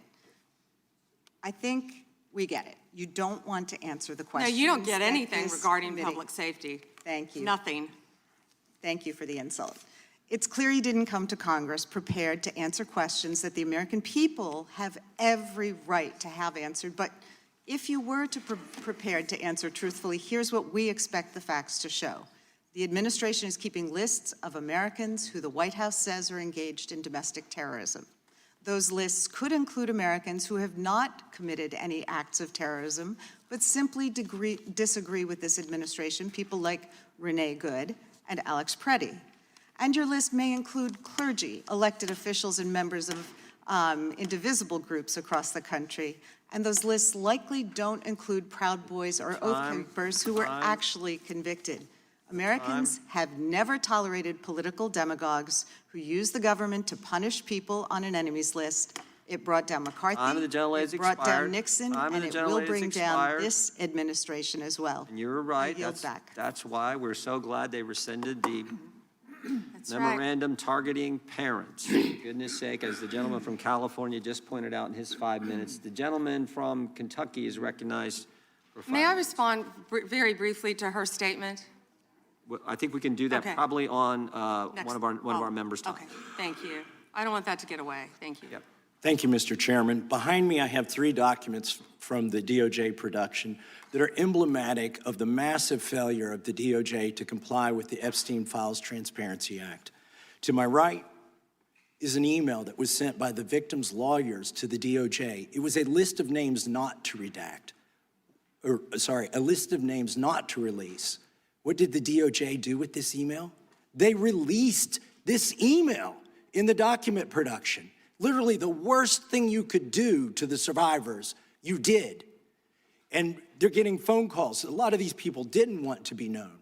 I think we get it. You don't want to answer the question. No, you don't get anything regarding public safety. Thank you. Nothing. Thank you for the insult. It's clear he didn't come to Congress prepared to answer questions that the American people have every right to have answered. But if you were prepared to answer truthfully, here's what we expect the facts to show. The administration is keeping lists of Americans who the White House says are engaged in domestic terrorism. Those lists could include Americans who have not committed any acts of terrorism, but simply disagree with this administration, people like Renee Good and Alex Preddy. And your list may include clergy, elected officials, and members of indivisible groups across the country. And those lists likely don't include Proud Boys or Oath Keepers who were actually convicted. Americans have never tolerated political demagogues who use the government to punish people on an enemies list. It brought down McCarthy, it brought down Nixon, and it will bring down this administration as well. And you were right. I yield back. That's why we're so glad they rescinded the That's memorandum targeting parents. For goodness sake, as the gentleman from California just pointed out in his 5 minutes, the gentleman from Kentucky is recognized for 5 May I minutes. respond very briefly to her statement? Well, I think we can do that Okay. probably on Next. one of our members' time. Okay, thank you. I don't want that to get away. Thank you. Yep. Thank you, Mr. Chairman. Behind me, I have 3 documents from the DOJ production that are emblematic of the massive failure of the DOJ to comply with the Epstein Files Transparency Act. To my right is an email that was sent by the victim's lawyers to the DOJ. It was a list of names not to redact, a list of names not to release. What did the DOJ do with this email? They released this email in the document production. Literally the worst thing you could do to the survivors, you did. And they're getting phone calls. A lot of these people didn't want to be known.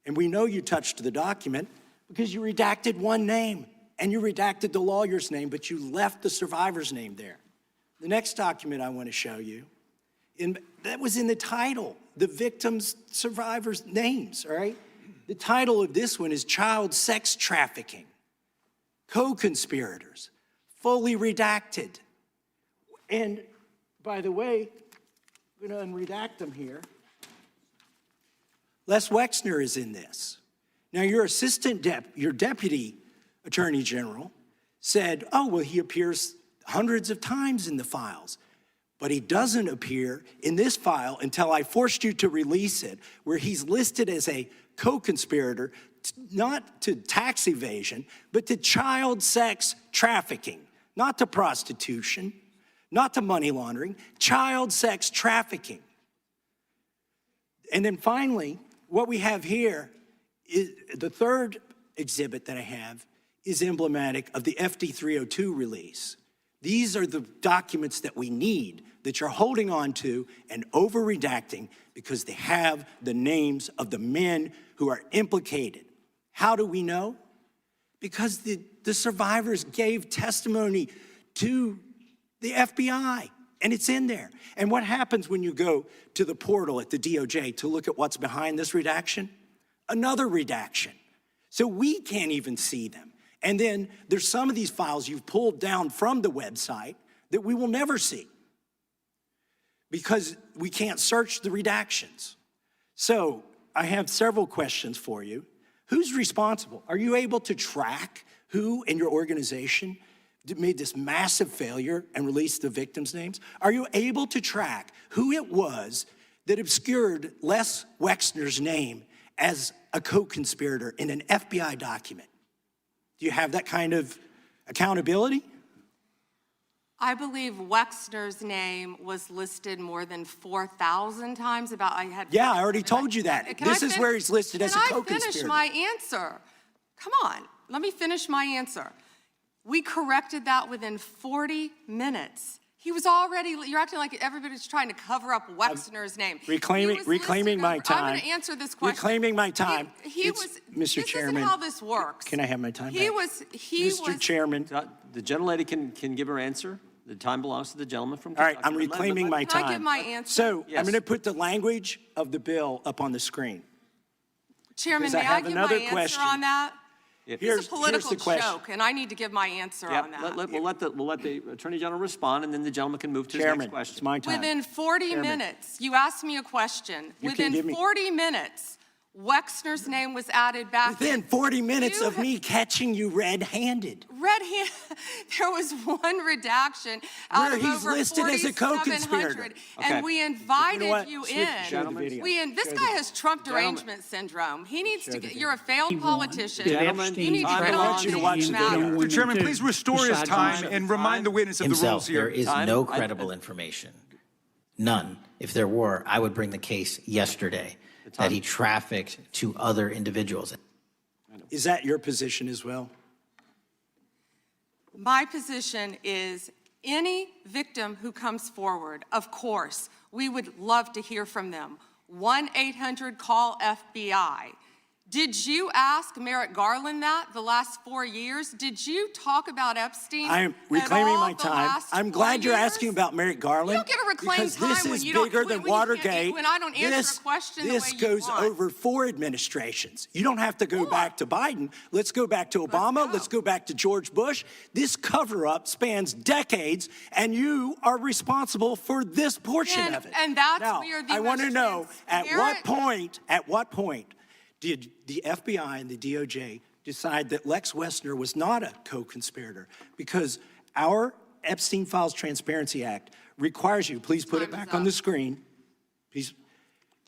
And we know you touched the document because you redacted one name and you redacted the lawyer's name, but you left the survivor's name there. The next document I want to show you, that was in the title, the victims' survivors' names, all right? The title of this one is Child Sex Trafficking, Co-Conspirators, fully redacted. And by the way, I'm going to unredact them here. Les Wexner is in this. Now, your your deputy attorney general said, oh, well, he appears hundreds of times in the files, but he doesn't appear in this file until I forced you to release it, where he's listed as a co-conspirator, not to tax evasion, but to child sex trafficking, not to prostitution, not to money laundering, child sex trafficking. And then finally, what we have here is the third exhibit that I have is emblematic of the FD 302 release. These are the documents that we need that you're holding on to and over-redacting because they have the names of the men who are implicated. How do we know? Because the survivors gave testimony to the FBI, and it's in there. And what happens when you go to the portal at the DOJ to look at what's behind this redaction? Another redaction. So we can't even see them. And then there's some of these files you've pulled down from the website that we will never see because we can't search the redactions. So I have several questions for you. Who's responsible? Are you able to track who in your organization made this massive failure and released the victims' names? Are you able to track who it was that obscured Les Wexner's name as a co-conspirator in an FBI document? Do you have that kind of accountability? I believe Wexner's name was listed more than 4,000 times. Yeah, I already told you that. This is where he's listed as a co-conspirator. Can I finish my answer? Come on, let me finish my answer. We corrected that within 40 minutes. He was already, you're acting like everybody's trying to cover up Wexner's name. Reclaiming my time. I'm going to answer this question. Reclaiming my time. Mr. Mr. Chairman. This isn't how this works. Can I have my time back? Mr. Chairman. The gentlelady can give her answer. The time belongs to the gentleman from All Kentucky. right, I'm reclaiming my time. Can I give my answer? So Yes. I'm going to put the language of the bill up on the screen. Chairman, Because may I I have give another my question. answer on that? Here's It's a political the question. joke, and I need to give my answer Yeah, on that. we'll let the Attorney General respond, and then the gentleman can move to his Chairman, next question. it's my time. Within 40 Chairman. minutes, you asked me a question. You can give Within me- 40 minutes, Wexner's name was added back. Within 40 minutes of me catching you red-handed. There was one redaction out Where of he's over listed as a co-conspirator. 4,700, and we invited you Show the in. video. This guy has Trump derangement syndrome. He needs to get, you're a failed politician. Gentlemen, You need to I get want on you to these watch the video. matters. Mr. Chairman, please restore his time and remind the witness of the rules here. There is no credible information. None. If there were, I would bring the case yesterday that he trafficked to other individuals. Is that your position as well? My position is any victim who comes forward, of course, we would love to hear from them. 1-800-CALL-FBI. Did you ask Merrick Garland that the last 4 years? Did you talk about Epstein? I am reclaiming at all my the time. last I'm 4 glad you're years? asking about Merrick Garland. You don't get to reclaim because time this when is you don't- bigger than when you can't- Watergate. when I don't answer a question the way This you goes want. over 4 administrations. You don't have to go back to Biden. Let's go back to Obama. Let's go back to George Bush. This cover-up spans decades, and you are responsible for this portion of it. And that's now, where the I want to most know at what transparent- point did the FBI and the DOJ decide that Lex Wessner was not a co-conspirator? Because our Epstein Files Transparency Act requires you, please put it back on the screen, please,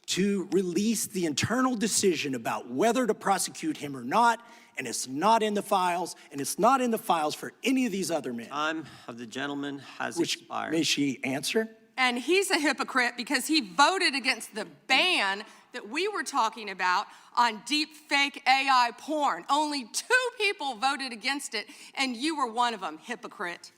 to release the internal decision about whether to prosecute him or not, and it's not in the files, and it's not in the files for any of these other men. Time of the gentleman has Which, expired. may she answer? And he's a hypocrite because he voted against the ban that we were talking about on deep fake AI porn. Only 2 people voted against it, and you were one of them, hypocrite.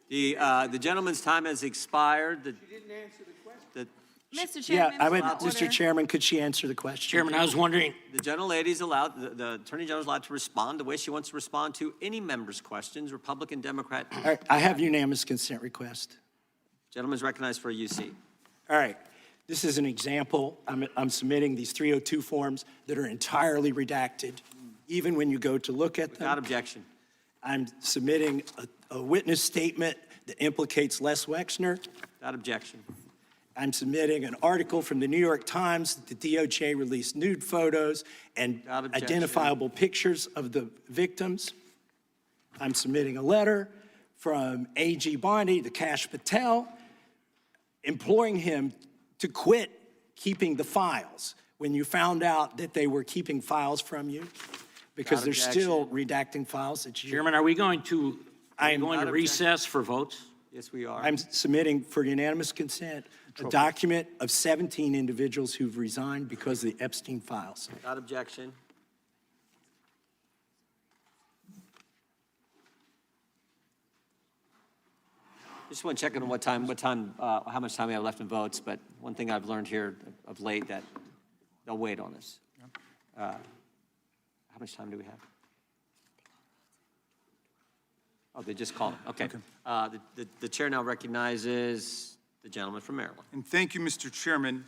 The gentleman's time has expired. She didn't answer the question. Mr. Yeah, Chairman. I would, point of Mr. order. Chairman, could she answer the question? Chairman, I was wondering, The gentlelady's allowed, the Attorney General's allowed to respond the way she wants to respond to any member's questions, Republican, Democrat. All right, I have unanimous consent request. Gentleman's recognized for a UC. All right, this is an example. I'm submitting these 302 forms that are entirely redacted, even when you go to look at them. Without objection. I'm submitting a witness statement that implicates Les Wexner. Without objection. I'm submitting an article from the New York Times that the DOJ released nude photos and Without objection. identifiable pictures of the victims. I'm submitting a letter from A.G. Bondi, the Cash Patel, imploring him to quit keeping the files when you found out that they were keeping files from you, because Without they're still objection. redacting files that you. Chairman, are we going to Without recess for votes? Yes, we are. I'm submitting for unanimous consent a document of 17 individuals who've resigned because of the Epstein files. Without objection. Just want to check on how much time we have left in votes, but one thing I've learned here of late that they'll wait on us. How much time do we have? Oh, they just called it. Okay. The chair now recognizes the gentleman from Maryland. And thank you, Mr. Chairman.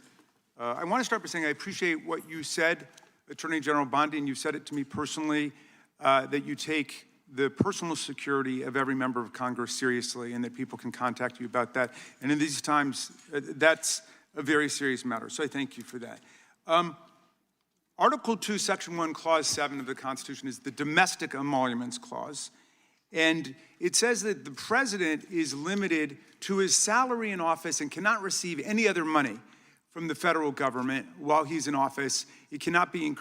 I want to start by saying I appreciate what you said, Attorney General Bondi, and you said it to me personally, that you take the personal security of every member of Congress seriously and that people can contact you about that. And in these times, that's a very serious matter. So I thank you for that. Article 2, Section 1, Clause 7 of the Constitution is the Domestic Emoluments Clause. And it says that the president is limited to his salary in office and cannot receive any other money from the federal government while he's in office. It cannot be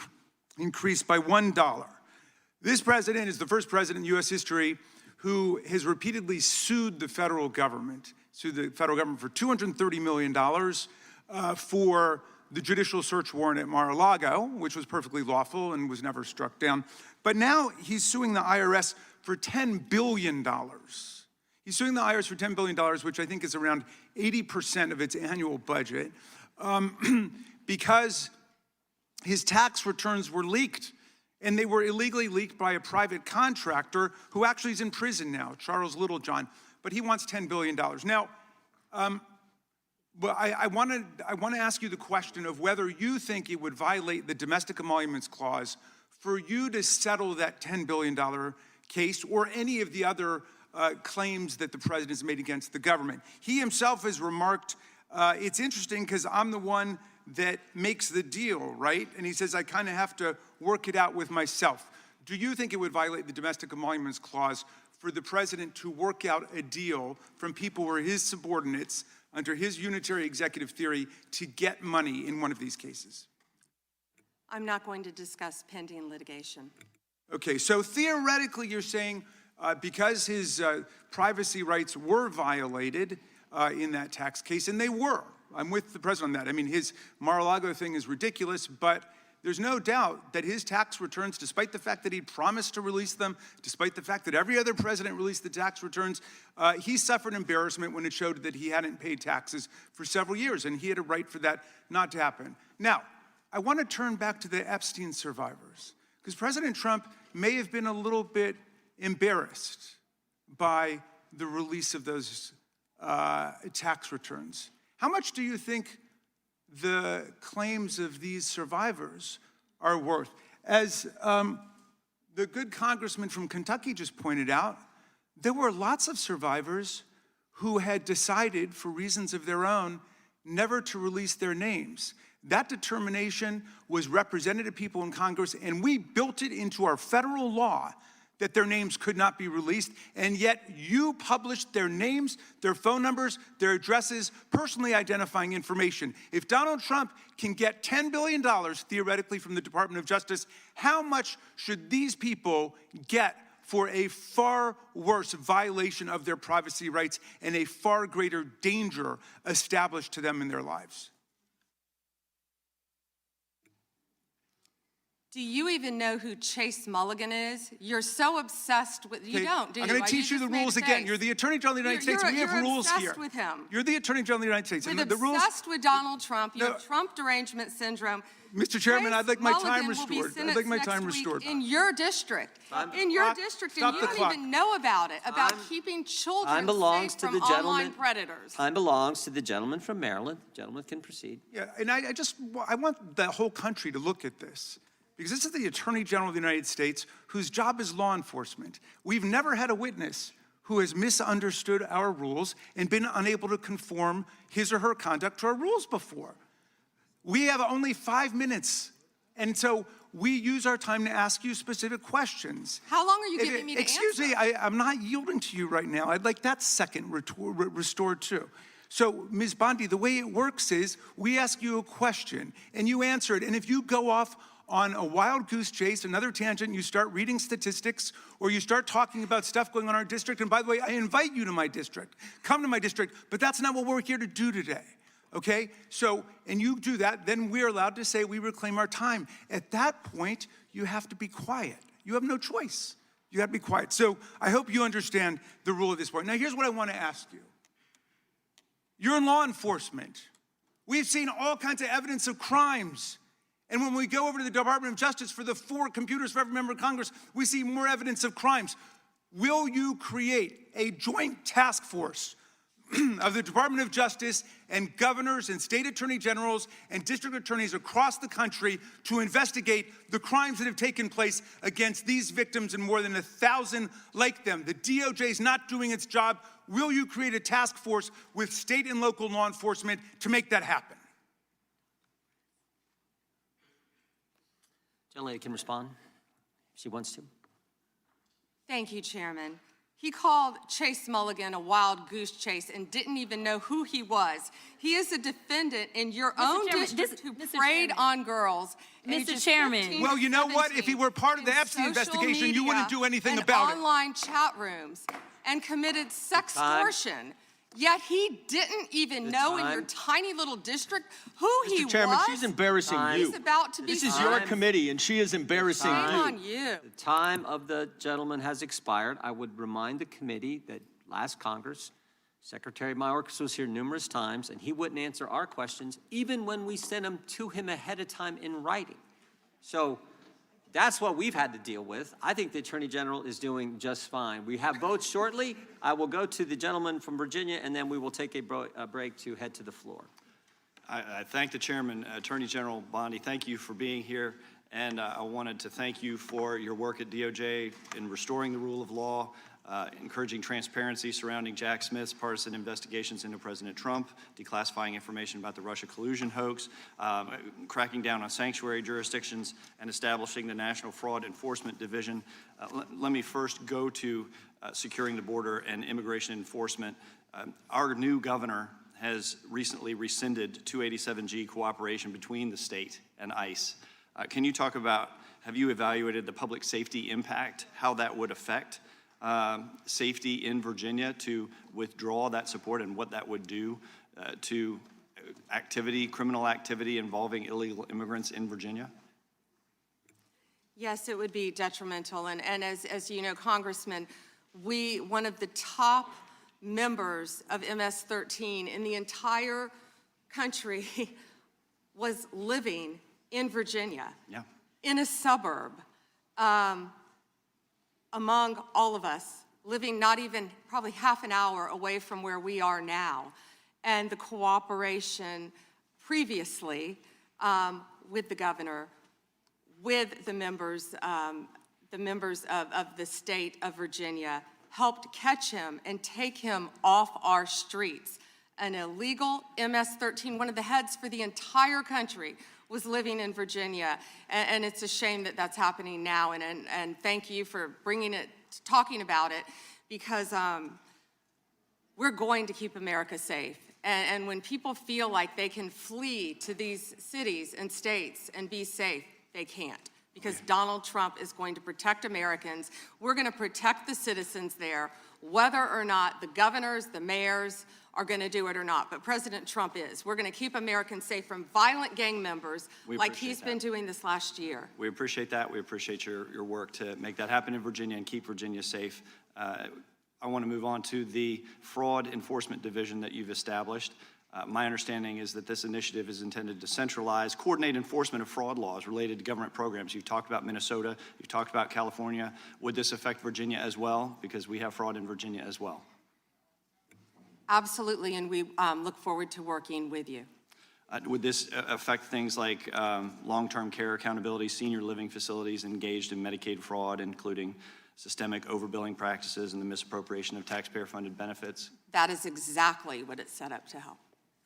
increased by $1. This president is the first president in U.S. history who has repeatedly sued the federal government for $230 million for the judicial search warrant at Mar-a-Lago, which was perfectly lawful and was never struck down. But now he's suing the IRS for $10 billion. He's suing the IRS for $10 billion, which I think is around 80% of its annual budget, because his tax returns were leaked. And they were illegally leaked by a private contractor who actually is in prison now, Charles Littlejohn. But he wants $10 billion. Now, but I want to ask you the question of whether you think it would violate the Domestic Emoluments Clause for you to settle that $10 billion case or any of the other claims that the president has made against the government. He himself has remarked, it's interesting because I'm the one that makes the deal, right? And he says, I kind of have to work it out with myself. Do you think it would violate the Domestic Emoluments Clause for the president to work out a deal from people who are his subordinates under his unitary executive theory to get money in one of these cases? I'm not going to discuss pending litigation. Okay, so theoretically you're saying because his privacy rights were violated in that tax case, and they were. I'm with the president on that. I mean, his Mar-a-Lago thing is ridiculous, but there's no doubt that his tax returns, despite the fact that he promised to release them, despite the fact that every other president released the tax returns, he suffered embarrassment when it showed that he hadn't paid taxes for several years, and he had a right for that not to happen. Now, I want to turn back to the Epstein survivors, because President Trump may have been a little bit embarrassed by the release of those tax returns. How much do you think the claims of these survivors are worth? As the good congressman from Kentucky just pointed out, there were lots of survivors who had decided, for reasons of their own, never to release their names. That determination was represented to people in Congress, and we built it into our federal law that their names could not be released, and yet you published their names, their phone numbers, their addresses, personally identifying information. If Donald Trump can get $10 billion theoretically from the Department of Justice, how much should these people get for a far worse violation of their privacy rights and a far greater danger established to them in their lives? Do you even know who Chase Mulligan is? You're so obsessed with, you don't, do you? I'm going to teach you the rules again. You're the Attorney General of the United States. We have rules here. You're obsessed with him. You're the Attorney General of the United States. You're obsessed with Donald Trump. You have Trump derangement syndrome. Mr. Chairman, I'd like my time Mulligan will be restored. I'd like my time restored. In your district. In your district, and you don't even know about it, about keeping children safe from online predators. Time belongs to the gentleman from Maryland. The gentleman can proceed. Yeah, and I want the whole country to look at this, because this is the Attorney General of the United States whose job is law enforcement. We've never had a witness who has misunderstood our rules and been unable to conform his or her conduct to our rules before. We have only 5 minutes, and so we use our time to ask you specific questions. How long are you giving me to answer? Excuse me, I'm not yielding to you right now. I'd like that second restored too. So, Ms. Bondi, the way it works is we ask you a question and you answer it, and if you go off on a wild goose chase, another tangent, you start reading statistics, or you start talking about stuff going on in our district, and by the way, I invite you to my district. Come to my district, but that's not what we're here to do today, okay? So, and you do that, then we're allowed to say we reclaim our time. At that point, you have to be quiet. You have no choice. You have to be quiet. So I hope you understand the rule at this point. Now, here's what I want to ask you. You're in law enforcement. We've seen all kinds of evidence of crimes. And when we go over to the Department of Justice for the 4 computers for every member of Congress, we see more evidence of crimes. Will you create a joint task force of the Department of Justice and governors and state attorney generals and district attorneys across the country to investigate the crimes that have taken place against these victims and more than 1,000 like them? The DOJ is not doing its job. Will you create a task force with state and local law enforcement to make that happen? Gentlelady can respond if she wants to. Thank you, Chairman. He called Chase Mulligan a wild goose chase and didn't even know who he was. He is a defendant in your own district who preyed on girls. Mr. Chairman. Well, you know what? If he were part of the Epstein investigation, you wouldn't do anything about it. Online chat rooms and committed sextortion. Yet he didn't even know in your tiny little district who he was. Mr. Chairman, she's embarrassing you. He's about to be This is your committee, and she is embarrassing you. Shame on you. The time of the gentleman has expired. I would remind the committee that last Congress, Secretary Mayorkas was here numerous times, and he wouldn't answer our questions, even when we sent them to him ahead of time in writing. So that's what we've had to deal with. I think the Attorney General is doing just fine. We have votes shortly. I will go to the gentleman from Virginia, and then we will take a break to head to the floor. I thank the Chairman, Attorney General Bondi. Thank you for being here. And I wanted to thank you for your work at DOJ in restoring the rule of law. encouraging transparency surrounding Jack Smith's partisan investigations into President Trump, declassifying information about the Russia collusion hoax, cracking down on sanctuary jurisdictions, and establishing the National Fraud Enforcement Division. Let me first go to securing the border and immigration enforcement. Our new governor has recently rescinded 287G cooperation between the state and ICE. Can you talk about, have you evaluated the public safety impact, how that would affect safety in Virginia to withdraw that support, and what that would do to criminal activity involving illegal immigrants in Virginia? Yes, it would be detrimental. And as you know, Congressman, one of the top members of MS-13 in the entire country was living in Virginia, in a suburb, among all of us, living not even probably half an hour away from where we are now. And the cooperation previously with the governor, with the members of the state of Virginia, helped catch him and take him off our streets. An illegal MS-13, one of the heads for the entire country, was living in Virginia, and it's a shame that that's happening now, and thank you for talking about it, because we're going to keep America safe. And when people feel like they can flee to these cities and states and be safe, they can't, because Donald Trump is going to protect Americans. We're going to protect the citizens there, whether or not the governors, the mayors are going to do it or not. But President Trump is. We're going to keep Americans safe from violent gang members like he's been doing this last year. We appreciate that. We appreciate your work to make that happen in Virginia and keep Virginia safe. I want to move on to the Fraud Enforcement Division that you've established. My understanding is that this initiative is intended to centralize, coordinate enforcement of fraud laws related to government programs. You've talked about Minnesota, you've talked about California. Would this affect Virginia as well? Because we have fraud in Virginia as well. Absolutely, and we look forward to working with you. Would this affect things like long-term care accountability, senior living facilities engaged in Medicaid fraud, including systemic overbilling practices and the misappropriation of taxpayer-funded benefits? That is exactly what it's set up to help.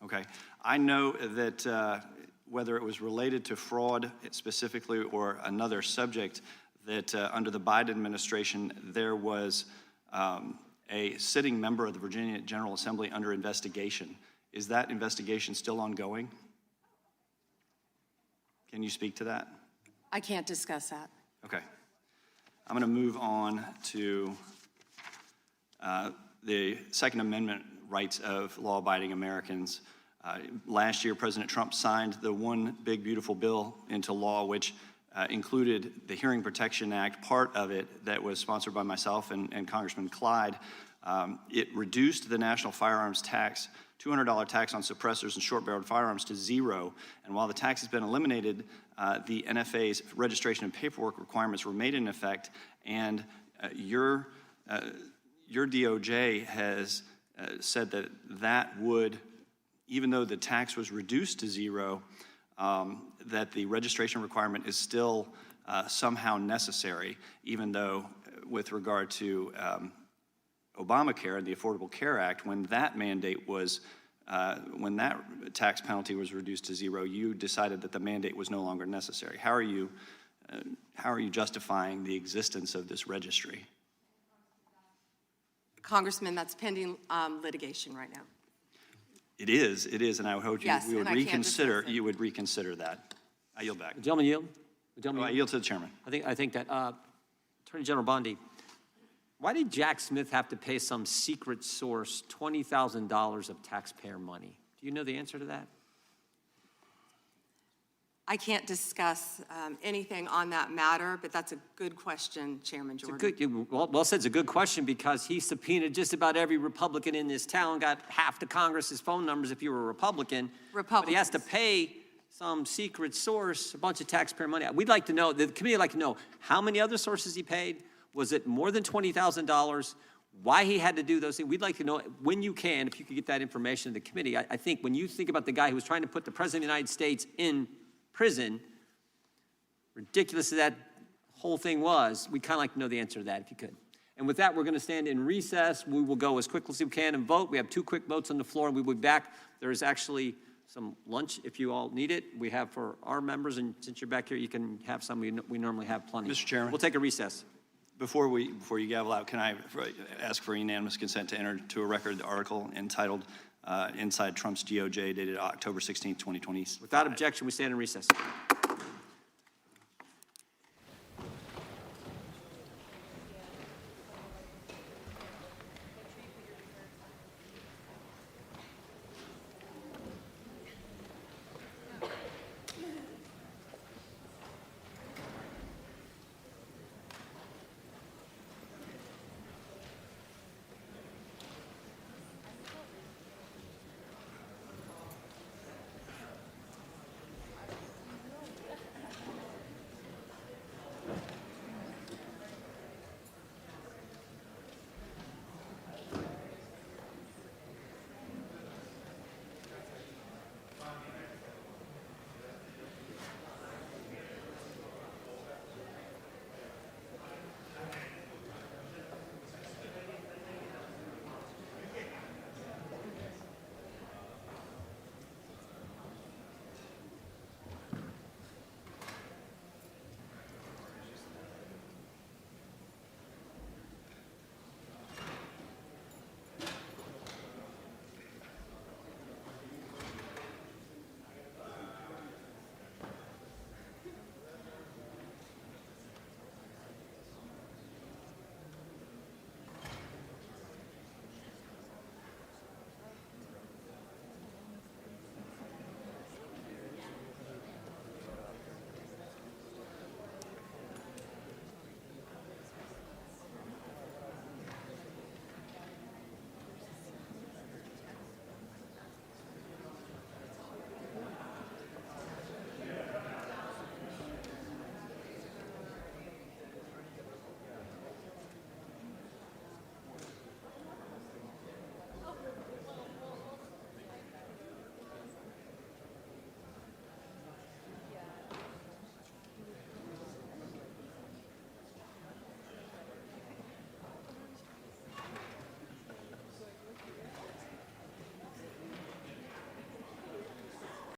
Okay. I know that whether it was related to fraud specifically or another subject, that under the Biden administration, there was a sitting member of the Virginia General Assembly under investigation. Is that investigation still ongoing? Can you speak to that? I can't discuss that. Okay. I'm going to move on to the Second Amendment rights of law-abiding Americans. Last year, President Trump signed the One Big Beautiful Bill into law, which included the Hearing Protection Act, part of it that was sponsored by myself and Congressman Clyde. It reduced the national firearms tax, $200 tax on suppressors and short-barreled firearms, to zero. And while the tax has been eliminated, the NFA's registration and paperwork requirements remain in effect, and your DOJ has said that that would, even though the tax was reduced to zero, that the registration requirement is still somehow necessary, even though with regard to Obamacare and the Affordable Care Act, when that mandate was, when that tax penalty was reduced to zero, you decided that the mandate was no longer necessary. How are you justifying the existence of this registry? Congressman, that's pending litigation right now. It is, and I would hope Yes, you would and I can't reconsider. discuss it. You would reconsider that. I yield back. The gentleman yield? I yield to the chairman. I think that Attorney General Bondi, why did Jack Smith have to pay some secret source $20,000 of taxpayer money? Do you know the answer to that? I can't discuss anything on that matter, but that's a good question, Chairman Jordan. Well said. It's a good question because he subpoenaed just about every Republican in this town, got half the Congress's phone numbers if you were a Republican. But he has to pay some secret source a bunch of taxpayer money. We'd like to know, the committee would like to know, how many other sources he paid? Was it more than $20,000? Why he had to do those things? We'd like to know, when you can, if you could get that information to the committee. I think when you think about the guy who was trying to put the President of the United States in prison, ridiculous as that whole thing was, we'd kind of like to know the answer to that if you could. And with that, we're going to stand in recess. We will go as quickly as we can and vote. We have 2 quick votes on the floor, and we will be back. There is actually some lunch if you all need it. We have for our members, and since you're back here, you can have some. We normally have plenty. Mr. Chairman. We'll take a recess. Before you gavel out, can I ask for unanimous consent to enter to a record the article entitled Inside Trump's DOJ dated October 16, 2020? Without objection, we stand in recess.